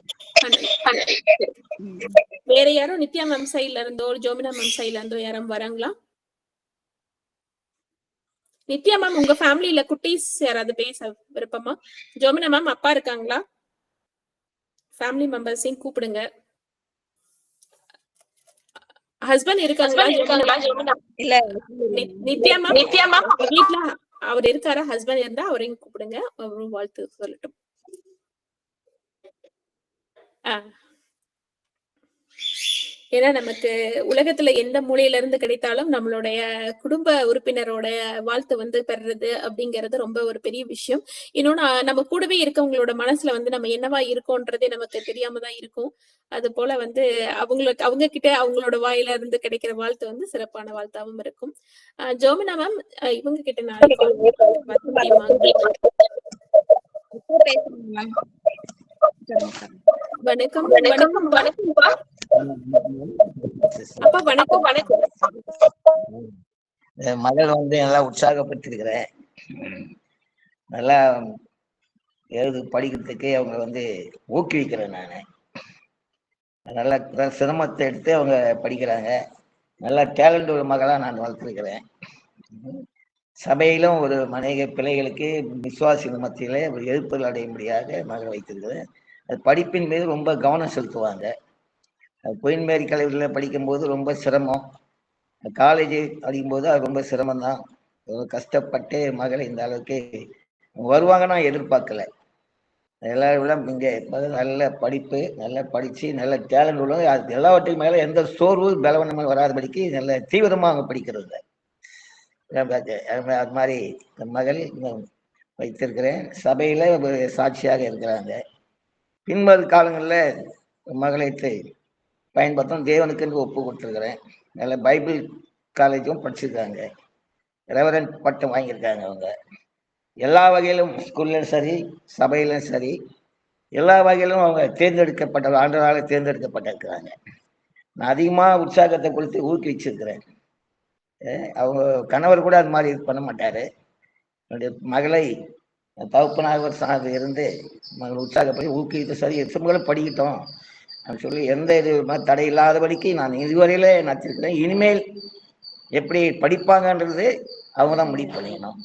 வேற யாரும் நித்யா மேம் சைட்ல இருந்தோ ஜோமினா மேம் சைட்ல இருந்தோ யாரும் வராங்களா? நித்யா மேம், உங்க ஃபேமிலியில குட்டீஸ் யாராவது பேச விருப்பமா? ஜோமினா மேம் அப்பா இருக்காங்களா? ஃபேமிலி மெம்பர்ஸையும் கூப்பிடுங்க. ஹஸ்பண்ட் இருக்காங்களா? இல்ல நித்யா மேம் வீட்ல அவர் இருக்காரா? ஹஸ்பண்ட் இருந்தா அவரையும் கூப்பிடுங்க, அவரும் வாழ்த்து சொல்லட்டும். ஏன்னா நமக்கு உலகத்துல எந்த மூலையில இருந்து கிடைத்தாலும் நம்மளுடைய குடும்ப உறுப்பினரோட வாழ்த்து வந்து பெறுறது அப்படிங்கிறது ரொம்ப ஒரு பெரிய விஷயம். இன்னொன்னு நம்ம கூடவே இருக்கவங்களோட மனசுல வந்து நம்ம என்னவா இருக்கோன்றதே நமக்கு தெரியாம தான் இருக்கும். அது போல வந்து அவங்க கிட்ட அவங்களோட வாயில இருந்து கிடைக்கிற வாழ்த்து வந்து சிறப்பான வாழ்த்தாவும் இருக்கும். ஜோமினா மேம், இவங்க கிட்ட வணக்கம். அப்பா வணக்கம். மகள் வந்து நல்லா உற்சாகப்படுத்திருக்கிறேன். நல்லா படிக்கிறதுக்கு அவங்க வந்து ஊக்குவிக்கிறேன். நான் நல்லா சிரமத்தை எடுத்து அவங்க படிக்கிறாங்க. நல்லா டேலண்ட் ஒரு மகளா நான் வளர்த்துருக்கிறேன். சபையிலும் ஒரு அநேக பிள்ளைகளுக்கு விசுவாசிகள் மத்தியில ஒரு எழுப்புதல் அடையும்படியாக மகள் வைத்திருக்கிறேன். அது படிப்பின் மீது ரொம்ப கவனம் செலுத்துவாங்க. குயின் மேரி கல்லூரியில் படிக்கும்போது ரொம்ப சிரமம். காலேஜ் படிக்கும்போது அது ரொம்ப சிரமம்தான். கஷ்டப்பட்டு மகளை இந்த அளவுக்கு வருவாங்க நான் எதிர்பார்க்கல. எல்லாரும் விட இங்கே நல்ல படிப்பு, நல்லா படித்து நல்ல டேலண்ட் உள்ளவங்க, அது எல்லாவற்றுக்கும் மேலே எந்த சோர்வு பலவீனமும் வராதபடிக்கு நல்ல தீவிரமாக அவங்க படிக்கிறது. அது மாதிரி மகள் வைத்திருக்கிறேன். சபையில் ஒரு சாட்சியாக இருக்கிறாங்க. பின்வரும் காலங்களில் மகளுக்கு பயன்படுத்தும் தேவனுக்கு ஒப்பு கொடுத்துருக்குறேன். நல்ல பைபிள் காலேஜும் படிச்சிருக்காங்க. ரெவரண்ட் பட்டம் வாங்கியிருக்காங்க. அவங்க எல்லா வகையிலும் ஸ்கூல்லையும் சரி, சபையிலும் சரி, எல்லா வகையிலும் அவங்க தேர்ந்தெடுக்கப்பட்ட ஆண்டவரால் தேர்ந்தெடுக்கப்பட்டிருக்கிறாங்க. நான் அதிகமாக உற்சாகத்தை கொடுத்து ஊக்குவிச்சிருக்கிறேன். அவங்க கணவர் கூட அது மாதிரி இது பண்ண மாட்டார். என்னுடைய மகளை தகப்பனாக சார்ந்து இருந்து மகள் உற்சாகப்படி ஊக்குவித்து சரி எத்தனை படிக்கட்டும் அப்படின்னு சொல்லி எந்த இது தடை இல்லாதபடிக்கு நான் இதுவரையில நடத்திருக்கிறேன். இனிமேல் எப்படி படிப்பாங்கன்றது அவங்க தான் முடிவு பண்ணிக்கணும்.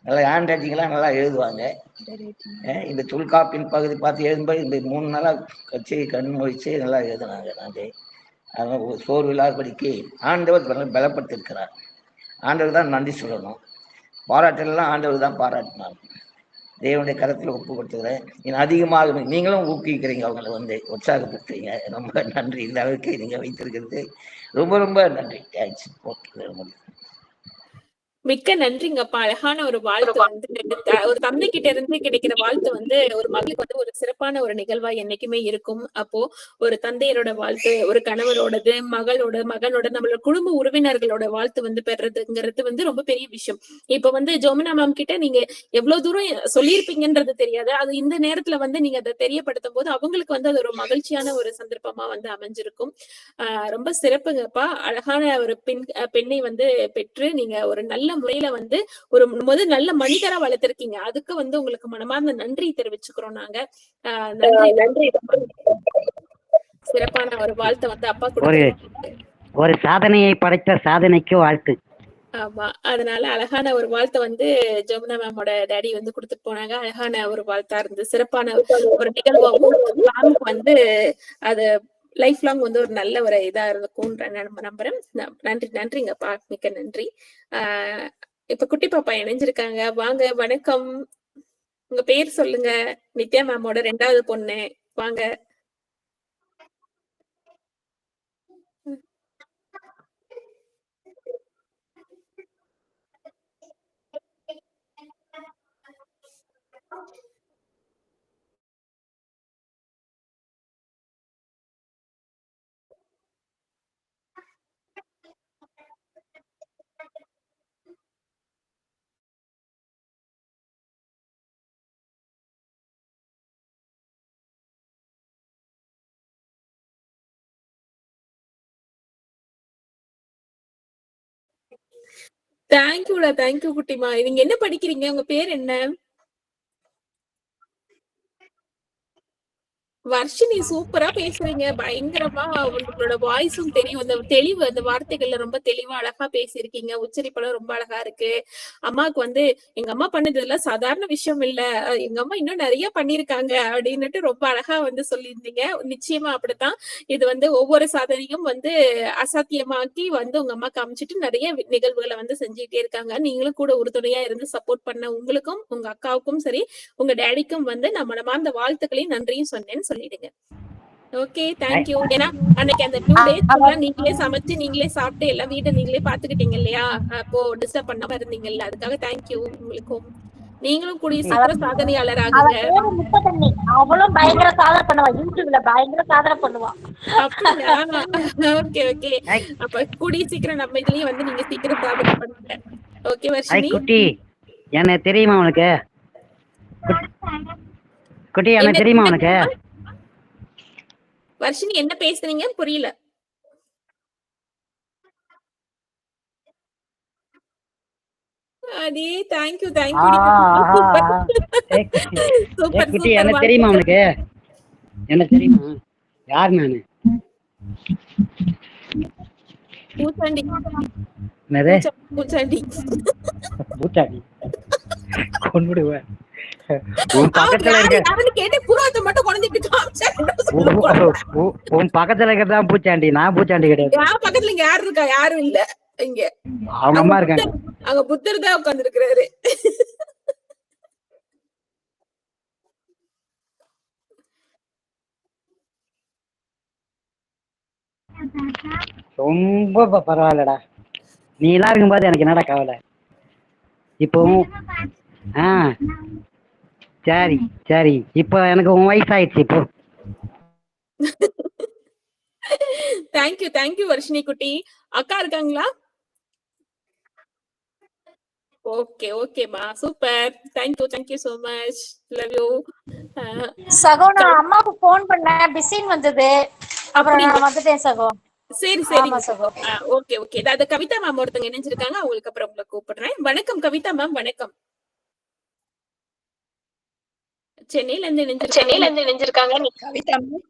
நல்லா ஹேண்ட் ரைட்டிங்லாம் நல்லா எழுதுவாங்க. இந்த தொல்காப்பின் பகுதி பார்த்து எழுதும்போது இந்த 3 நாளாக கட்சி கண் மொழிச்சு நல்லா எழுதுனாங்க. அவங்க சோர்வு இல்லாதபடிக்கு ஆண்டவர் பலப்படுத்திருக்கிறார். ஆண்டவர் தான் நன்றி சொல்லணும். பாராட்டலாம் ஆண்டவர் தான் பாராட்டினார். தேவனுடைய கரத்தில் ஒப்பு கொடுத்துக்கிறேன். இன்னும் அதிகமாக நீங்களும் ஊக்குவிக்கிறீங்க, அவங்களை உற்சாகப்படுத்துறீங்க. ரொம்ப நன்றி. இந்த அளவுக்கு நீங்கள் வைத்திருக்கிறது ரொம்ப ரொம்ப நன்றி. தேங்க்ஸ். ஓகே, மிக்க நன்றிங்கப்பா. அழகான ஒரு வாழ்த்து வந்து ஒரு தந்தை கிட்ட இருந்து கிடைக்கிற வாழ்த்து வந்து ஒரு மகளுக்கு வந்து ஒரு சிறப்பான ஒரு நிகழ்வா என்னைக்குமே இருக்கும். அப்போ ஒரு தந்தையரோட வாழ்த்து, ஒரு கணவரோடது, மகனோட நம்மளோட குடும்ப உறவினர்களோட வாழ்த்து வந்து பெறதுங்கிறது வந்து ரொம்ப பெரிய விஷயம். இப்ப வந்து ஜோமினா மேம் கிட்ட நீங்க எவ்வளவு தூரம் சொல்லியிருப்பீங்கன்றது தெரியாது. அது இந்த நேரத்துல வந்து நீங்க அதை தெரியப்படுத்தும் போது அவங்களுக்கு வந்து அது ஒரு மகிழ்ச்சியான ஒரு சந்தர்ப்பமா வந்து அமைஞ்சிருக்கும். ரொம்ப சிறப்புங்கப்பா. அழகான ஒரு பெண்ணை வந்து பெற்று நீங்க ஒரு நல்ல முறையில வந்து ஒரு நல்ல மனிதரா வளர்த்திருக்கீங்க. அதுக்கு வந்து உங்களுக்கு மனமார்ந்த நன்றி தெரிவிச்சுக்கிறோம் நாங்க. நன்றி. சிறப்பான ஒரு வாழ்த்தை வந்து அப்பா கொடுத்து ஒரு சாதனையை படைத்த சாதனைக்கு வாழ்த்து. ஆமா, அதனால அழகான ஒரு வாழ்த்தை வந்து ஜோமினா மேமோட டேடி வந்து கொடுத்துட்டு போனாங்க. அழகான ஒரு வாழ்த்தா இருந்து சிறப்பான ஒரு நிகழ்வாகவும் மேமுக்கு வந்து அது லைஃப் லாங் வந்து ஒரு நல்ல ஒரு இதா இருக்கும் நம்புறேன். நன்றிங்கப்பா, மிக்க நன்றி. இப்ப குட்டி பாப்பா இணைஞ்சிருக்காங்க. வாங்க, வணக்கம். உங்க பேர் சொல்லுங்க. நித்யா மேமோட 2வது பொண்ணு. வாங்க. தேங்க்யூ குட்டிமா. நீங்க என்ன படிக்கிறீங்க? உங்க பேர் என்ன? வர்ஷினி, சூப்பரா பேசுறீங்க. பயங்கரமா உங்களோட வாய்ஸும் தெரியும். அந்த தெளிவு, அந்த வார்த்தைகள்ல ரொம்ப தெளிவா அழகா பேசியிருக்கீங்க. உச்சரிப்பெல்லாம் ரொம்ப அழகா இருக்கு. அம்மாவுக்கு வந்து எங்க அம்மா பண்ணதெல்லாம் சாதாரண விஷயம் இல்ல, எங்க அம்மா இன்னும் நிறைய பண்ணிருக்காங்க அப்படின்னுட்டு ரொம்ப அழகா வந்து சொல்லியிருந்தீங்க. நிச்சயமா அப்படித்தான். இது வந்து ஒவ்வொரு சாதனையும் வந்து அசாத்தியமாக்கி வந்து உங்க அம்மா காமிச்சிட்டு நிறைய நிகழ்வுகளை வந்து செஞ்சுட்டே இருக்காங்க. நீங்களும் கூட உறுதுணையா இருந்து சப்போர்ட் பண்ண உங்களுக்கும், உங்க அக்காவுக்கும் சரி, உங்க டேடிக்கும் வந்து நான் மனமார்ந்த வாழ்த்துக்களையும் நன்றியும் சொன்னேன்னு சொல்லிடுங்க. Okay, thank you. ஏன்னா அன்னைக்கு அந்த 2 days நீங்களே சமைச்சு நீங்களே சாப்பிட்டு எல்லாம் வீட்டை நீங்களே பாத்துக்கிட்டீங்க இல்லையா? அப்போ டிஸ்டர்ப் பண்ணாம இருந்தீங்கல்ல, அதுக்காக தேங்க்யூ உங்களுக்கும். நீங்களும் கூடிய சீக்கிரம் சாதனையாளர் ஆகுங்க. அவளும் பயங்கர சாதனை பண்ணுவா. யூடியூப்ல பயங்கர சாதனை பண்ணுவா. அப்படியா? Okay okay. அப்ப கூடிய சீக்கிரம் நம்ம இதுலயும் வந்து நீங்க சீக்கிரம் சாதனை பண்ணுங்க. ஓகே வர்ஷினி. குட்டி, என்ன தெரியுமா உனக்கு? குட்டி, என்ன தெரியுமா உனக்கு? வர்ஷினி, என்ன பேசுறீங்க? புரியல. அடே, தேங்க்யூ. சூப்பர் குட்டி, என்ன தெரியுமா உனக்கு? என்ன தெரியுமா? யார் நானு? பூச்சாண்டி. என்னது? பூச்சாண்டி. பூச்சாண்டி கொன்னுடுவேன். உன் பக்கத்துல இருக்க யாருன்னு கேட்டு புருவத்தை மட்டும் குழந்தைட்டு காமிச்சா உன் பக்கத்துல இருக்கிறதா பூச்சாண்டி, நான் பூச்சாண்டி கிடையாது. என் பக்கத்துல இங்க யாரு இருக்கா? யாரும் இல்ல இங்க. அவங்க அம்மா இருக்காங்க. அங்க புத்தர் தான் உட்கார்ந்து இருக்கிறாரு. ரொம்ப பரவாயில்லடா, நீ எல்லாம் இருக்கும்போது எனக்கு என்னடா கவலை. இப்போ சரி சரி, இப்போ எனக்கு உன் வயசாயிடுச்சு இப்போ. தேங்க்யூ வர்ஷினி குட்டி. அக்கா இருக்காங்களா? ஓகேமா, super. Thank you so much. Love you. சகோ, நான் அம்மாவுக்கு போன் பண்ணேன், பிஸின்னு வந்தது. அப்புறம் நான் வந்துட்டேன் சகோ. சரி சகோ. ஓகே. அத கவிதா மேம் ஒருத்தங்க இணைஞ்சிருக்காங்க, அவங்களுக்கு அப்புறம் உங்களை கூப்பிடுறேன். வணக்கம் கவிதா மேம். வணக்கம். சென்னையில இருந்து இணைஞ்சிருக்காங்க. கவிதா மேம்,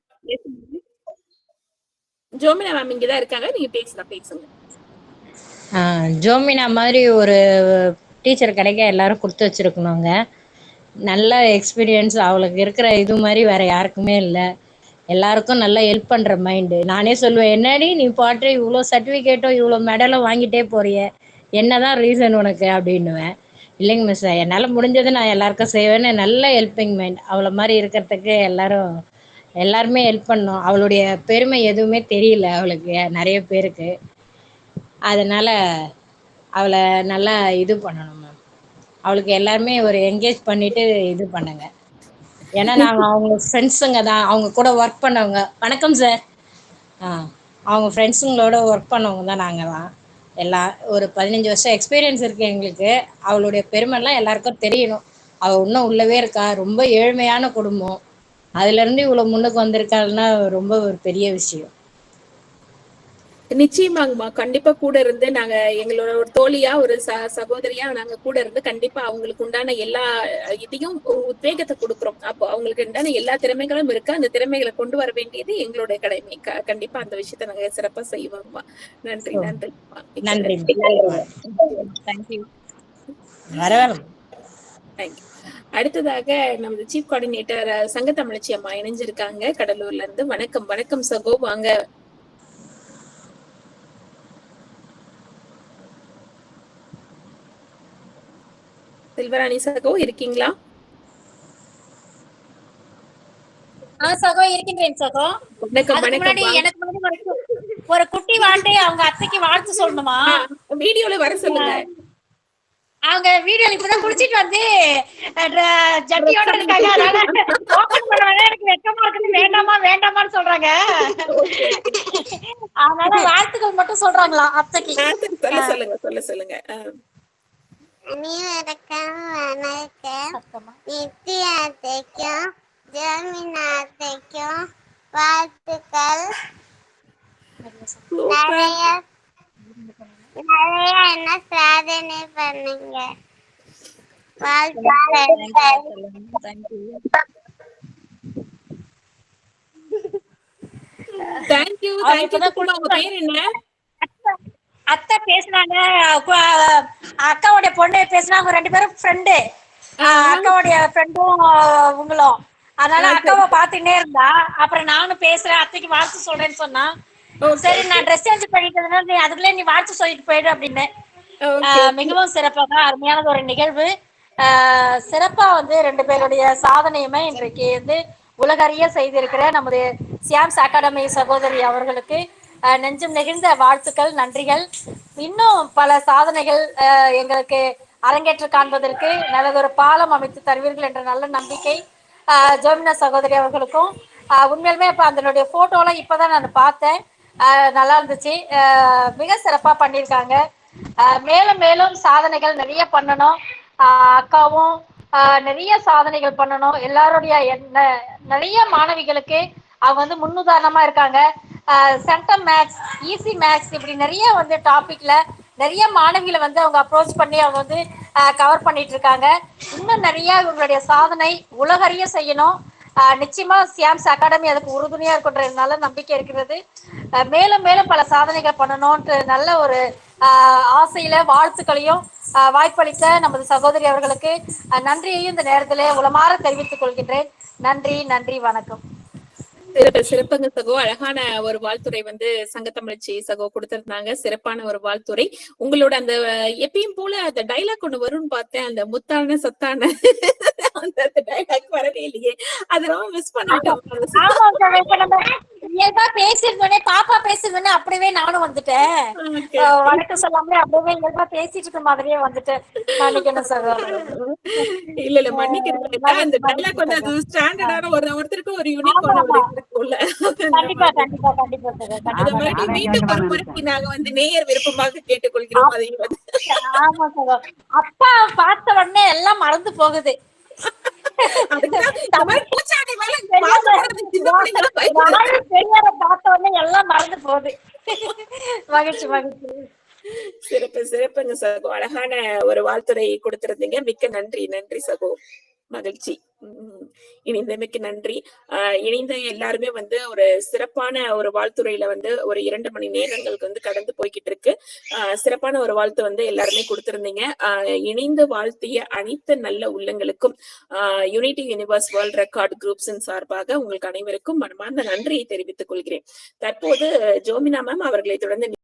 ஜோமினா மேம் இங்கதான் இருக்காங்க, நீங்க பேசுங்க. ஜோமினா மாதிரி ஒரு டீச்சர் கிடைக்க எல்லாரும் கொடுத்து வச்சிருக்கணுங்க. நல்ல எக்ஸ்பீரியன்ஸ் அவளுக்கு இருக்கிற இது மாதிரி வேற யாருக்குமே இல்லை. எல்லாருக்கும் நல்லா ஹெல்ப் பண்ற மைண்டு. நானே சொல்லுவேன், என்னடி நீ பாட்டு இவ்வளோ சர்டிஃபிகேட்டோ இவ்வளோ மெடலோ வாங்கிட்டே போறிய, என்னதான் ரீசன் உனக்கு அப்படின்னுவேன். இல்லைங்க மிஸ், என்னால் முடிஞ்சது நான் எல்லாருக்கும் செய்வேன்னு நல்ல ஹெல்பிங் மைண்ட். அவளை மாதிரி இருக்கிறதுக்கு எல்லாருமே ஹெல்ப் பண்ணோம். அவளுடைய பெருமை எதுவுமே தெரியல அவளுக்கு, நிறைய பேருக்கு. அதனால அவளை நல்லா இது பண்ணணும் மேம். அவளுக்கு எல்லாருமே ஒரு என்கேஜ் பண்ணிட்டு இது பண்ணுங்க. ஏன்னா நாங்கள் அவங்க ஃப்ரெண்ட்ஸுங்க தான், அவங்க கூட ஒர்க் பண்ணவங்க. வணக்கம் சார். அவங்க ஃப்ரெண்ட்ஸுங்களோட ஒர்க் பண்ணவங்க தான் நாங்கள்லாம். எல்லாம் ஒரு 15 வருஷம் எக்ஸ்பீரியன்ஸ் இருக்குது எங்களுக்கு. அவளுடைய பெருமைலாம் எல்லாருக்கும் தெரியணும். அவள் இன்னும் உள்ளவே இருக்கா. ரொம்ப ஏழ்மையான குடும்பம், அதுலேருந்து இவ்வளோ முன்னுக்கு வந்திருக்காள்னா ரொம்ப ஒரு பெரிய விஷயம். நிச்சயமாங்கம்மா, கண்டிப்பா கூட இருந்து நாங்க எங்களோட ஒரு தோழியா ஒரு சகோதரியா நாங்க கூட இருந்து கண்டிப்பா அவங்களுக்கு உண்டான எல்லா இதையும் உத்வேகத்தை கொடுக்குறோம். அப்போ அவங்களுக்கு உண்டான எல்லா திறமைகளும் இருக்கு, அந்த திறமைகளை கொண்டு வர வேண்டியது எங்களுடைய கடமை. கண்டிப்பா அந்த விஷயத்த நாங்க சிறப்பா செய்வோம்மா. நன்றி. அடுத்ததாக நமது சீஃப் கோஆர்டினேட்டர் சங்க தமிழச்சி அம்மா இணைஞ்சிருக்காங்க கடலூர்ல இருந்து. வணக்கம் சகோ, வாங்க. செல்வராணி சகோ இருக்கீங்களா? சகோ இருக்கின்றேன் சகோ. முன்னாடி எனக்கு ஒரு குட்டி வாண்டு அவங்க அத்தைக்கு வாழ்த்து சொல்லணுமா? வீடியோல வர சொல்லுங்க. அவங்க வீடியோல இப்பதான் குடிச்சிட்டு வந்து ஜட்டியோட இருக்காங்க. அதனால ஓபன் பண்ணவே எனக்கு வெக்கமா இருக்குது, வேண்டாமான்னு சொல்றாங்க. அதனால வாழ்த்துக்கள் மட்டும் சொல்றாங்களா அத்தைக்கு. சொல்லுங்க. அனைவருக்கும் வணக்கம். நித்யாத்தைக்கும் ஜோமினாத்தைக்கும் வாழ்த்துக்கள். நிறைய என்ன சாதனை பண்ணுங்க. வாழ்த்துக்கள். தேங்க்யூ. உங்க பேர் என்ன? அத்தை பேசினாங்க, அக்காவுடைய பொண்ணு பேசினாங்க. 2 பேரும் ஃப்ரெண்டு, அக்காவுடைய ஃப்ரெண்டும் உங்களும். அதனால அக்காவை பார்த்துட்டே இருந்தா. அப்புறம் நானும் பேசுறேன், அத்தைக்கு வாழ்த்து சொல்றேன்னு சொன்னா. சரி, நான் ட்ரெஸ் சேஞ்ச் பண்ணிட்டதுனால நீ அதுக்குள்ளே நீ வாழ்த்து சொல்லிட்டு போயிடு அப்படின்னு. மிகவும் சிறப்பாக அருமையானது ஒரு நிகழ்வு. சிறப்பா வந்து 2 பேருடைய சாதனையுமே இன்றைக்கு வந்து உலகறிய செய்திருக்கிற நமது சியாம்ஸ் அகாடமி சகோதரி அவர்களுக்கு நெஞ்சம் நெகிழ்ந்த வாழ்த்துக்கள், நன்றிகள். இன்னும் பல சாதனைகள் எங்களுக்கு அரங்கேற்று காண்பதற்கு நல்லதொரு பாலம் அமைத்து தருவீர்கள் என்ற நல்ல நம்பிக்கை ஜோமினா சகோதரி அவர்களுக்கும். உண்மையிலுமே இப்போ அதனுடைய போட்டோலாம் இப்போதான் நான் பார்த்தேன், நல்லா இருந்துச்சு. மிக சிறப்பாக பண்ணியிருக்காங்க. மேலும் மேலும் சாதனைகள் நிறைய பண்ணணும். அக்காவும் நிறைய சாதனைகள் பண்ணணும். எல்லாருடைய நிறைய மாணவிகளுக்கு அவங்க வந்து முன்னுதாரணமா இருக்காங்க. சென்டம் மேக்ஸ், ஈஸி மேக்ஸ், இப்படி நிறைய வந்து டாபிக்ல நிறைய மாணவிகளை வந்து அவங்க அப்ரோச் பண்ணி அவங்க வந்து கவர் பண்ணிட்டு இருக்காங்க. இன்னும் நிறைய இவங்களுடைய சாதனை உலகறிய செய்யணும். நிச்சயமா சியாம்ஸ் அகாடமி அதுக்கு உறுதுணையா இருக்கின்றதுனால நம்பிக்கை இருக்கிறது. மேலும் மேலும் பல சாதனைகள் பண்ணணும்ன்ற நல்ல ஒரு ஆசையில வாழ்த்துக்களையும் வாய்ப்பளித்த நமது சகோதரி அவர்களுக்கு நன்றியையும் இந்த நேரத்திலே உளமாற தெரிவித்துக் கொள்கின்றேன். நன்றி நன்றி, வணக்கம். சிறப்புங்க சகோ. அழகான ஒரு வாழ்த்துறை வந்து சங்கத்தமிழ்ச்சி சகோ கொடுத்திருந்தாங்க. சிறப்பான ஒரு வாழ்த்துறை. உங்களோட அந்த எப்பயும் போல அந்த டைலாக் ஒண்ணு வரும்னு பார்த்தேன், அந்த முத்தான சத்தான அந்த டைலாக் வரவே இல்லையே, அது ரொம்ப மிஸ் பண்ணிட்டோம். இயல்பா பேசிருந்தோடனே பாப்பா பேசிருந்தோடனே அப்படியே நானும் வந்துட்டேன். வணக்கம் சொல்லாமலே அப்படியே இயல்பா பேசிட்டு இருக்க மாதிரியே வந்துட்டேன். மன்னிக்கணும் சகோதரர். இல்ல மன்னிக்கிறது. அந்த டைலாக் வந்து அது ஸ்டாண்டர்டான ஒருத்தருக்கு ஒரு யூனிக் இருக்கும்ல. கண்டிப்பா கண்டிப்பா கண்டிப்பா சகோதரர். அது மாதிரி மீண்டும் ஒரு முறைக்கு நாங்க வந்து நேயர் விருப்பமாக கேட்டுக்கொள்கிறோம். அதையும் வந்து ஆமா சகோதரர். அப்பா பார்த்த உடனே எல்லாம் மறந்து போகுது. பெரியார பார்த்த உடனே எல்லாம் மறந்து போகுது. மகிழ்ச்சி மகிழ்ச்சி. சிறப்புங்க சகோ. அழகான ஒரு வாழ்த்துறை கொடுத்திருந்தீங்க. மிக்க நன்றி. நன்றி சகோ. மகிழ்ச்சி. இணைந்தமைக்கு நன்றி. இணைந்த எல்லாருமே வந்து ஒரு சிறப்பான ஒரு வாழ்த்துறையில வந்து ஒரு 2 மணி நேரங்களுக்கு வந்து கடந்து போய்கிட்டு இருக்கு. சிறப்பான ஒரு வாழ்த்து வந்து எல்லாருமே கொடுத்திருந்தீங்க. இணைந்து வாழ்த்திய அனைத்து நல்ல உள்ளங்களுக்கும் யூனிட்டி யூனிவர்ஸ் வேர்ல்ட் ரெக்கார்ட் குரூப்ஸின் சார்பாக உங்களுக்கு அனைவருக்கும் மனமார்ந்த நன்றியை தெரிவித்துக் கொள்கிறேன். தற்போது ஜோமினா மேம் அவர்களை தொடர்ந்து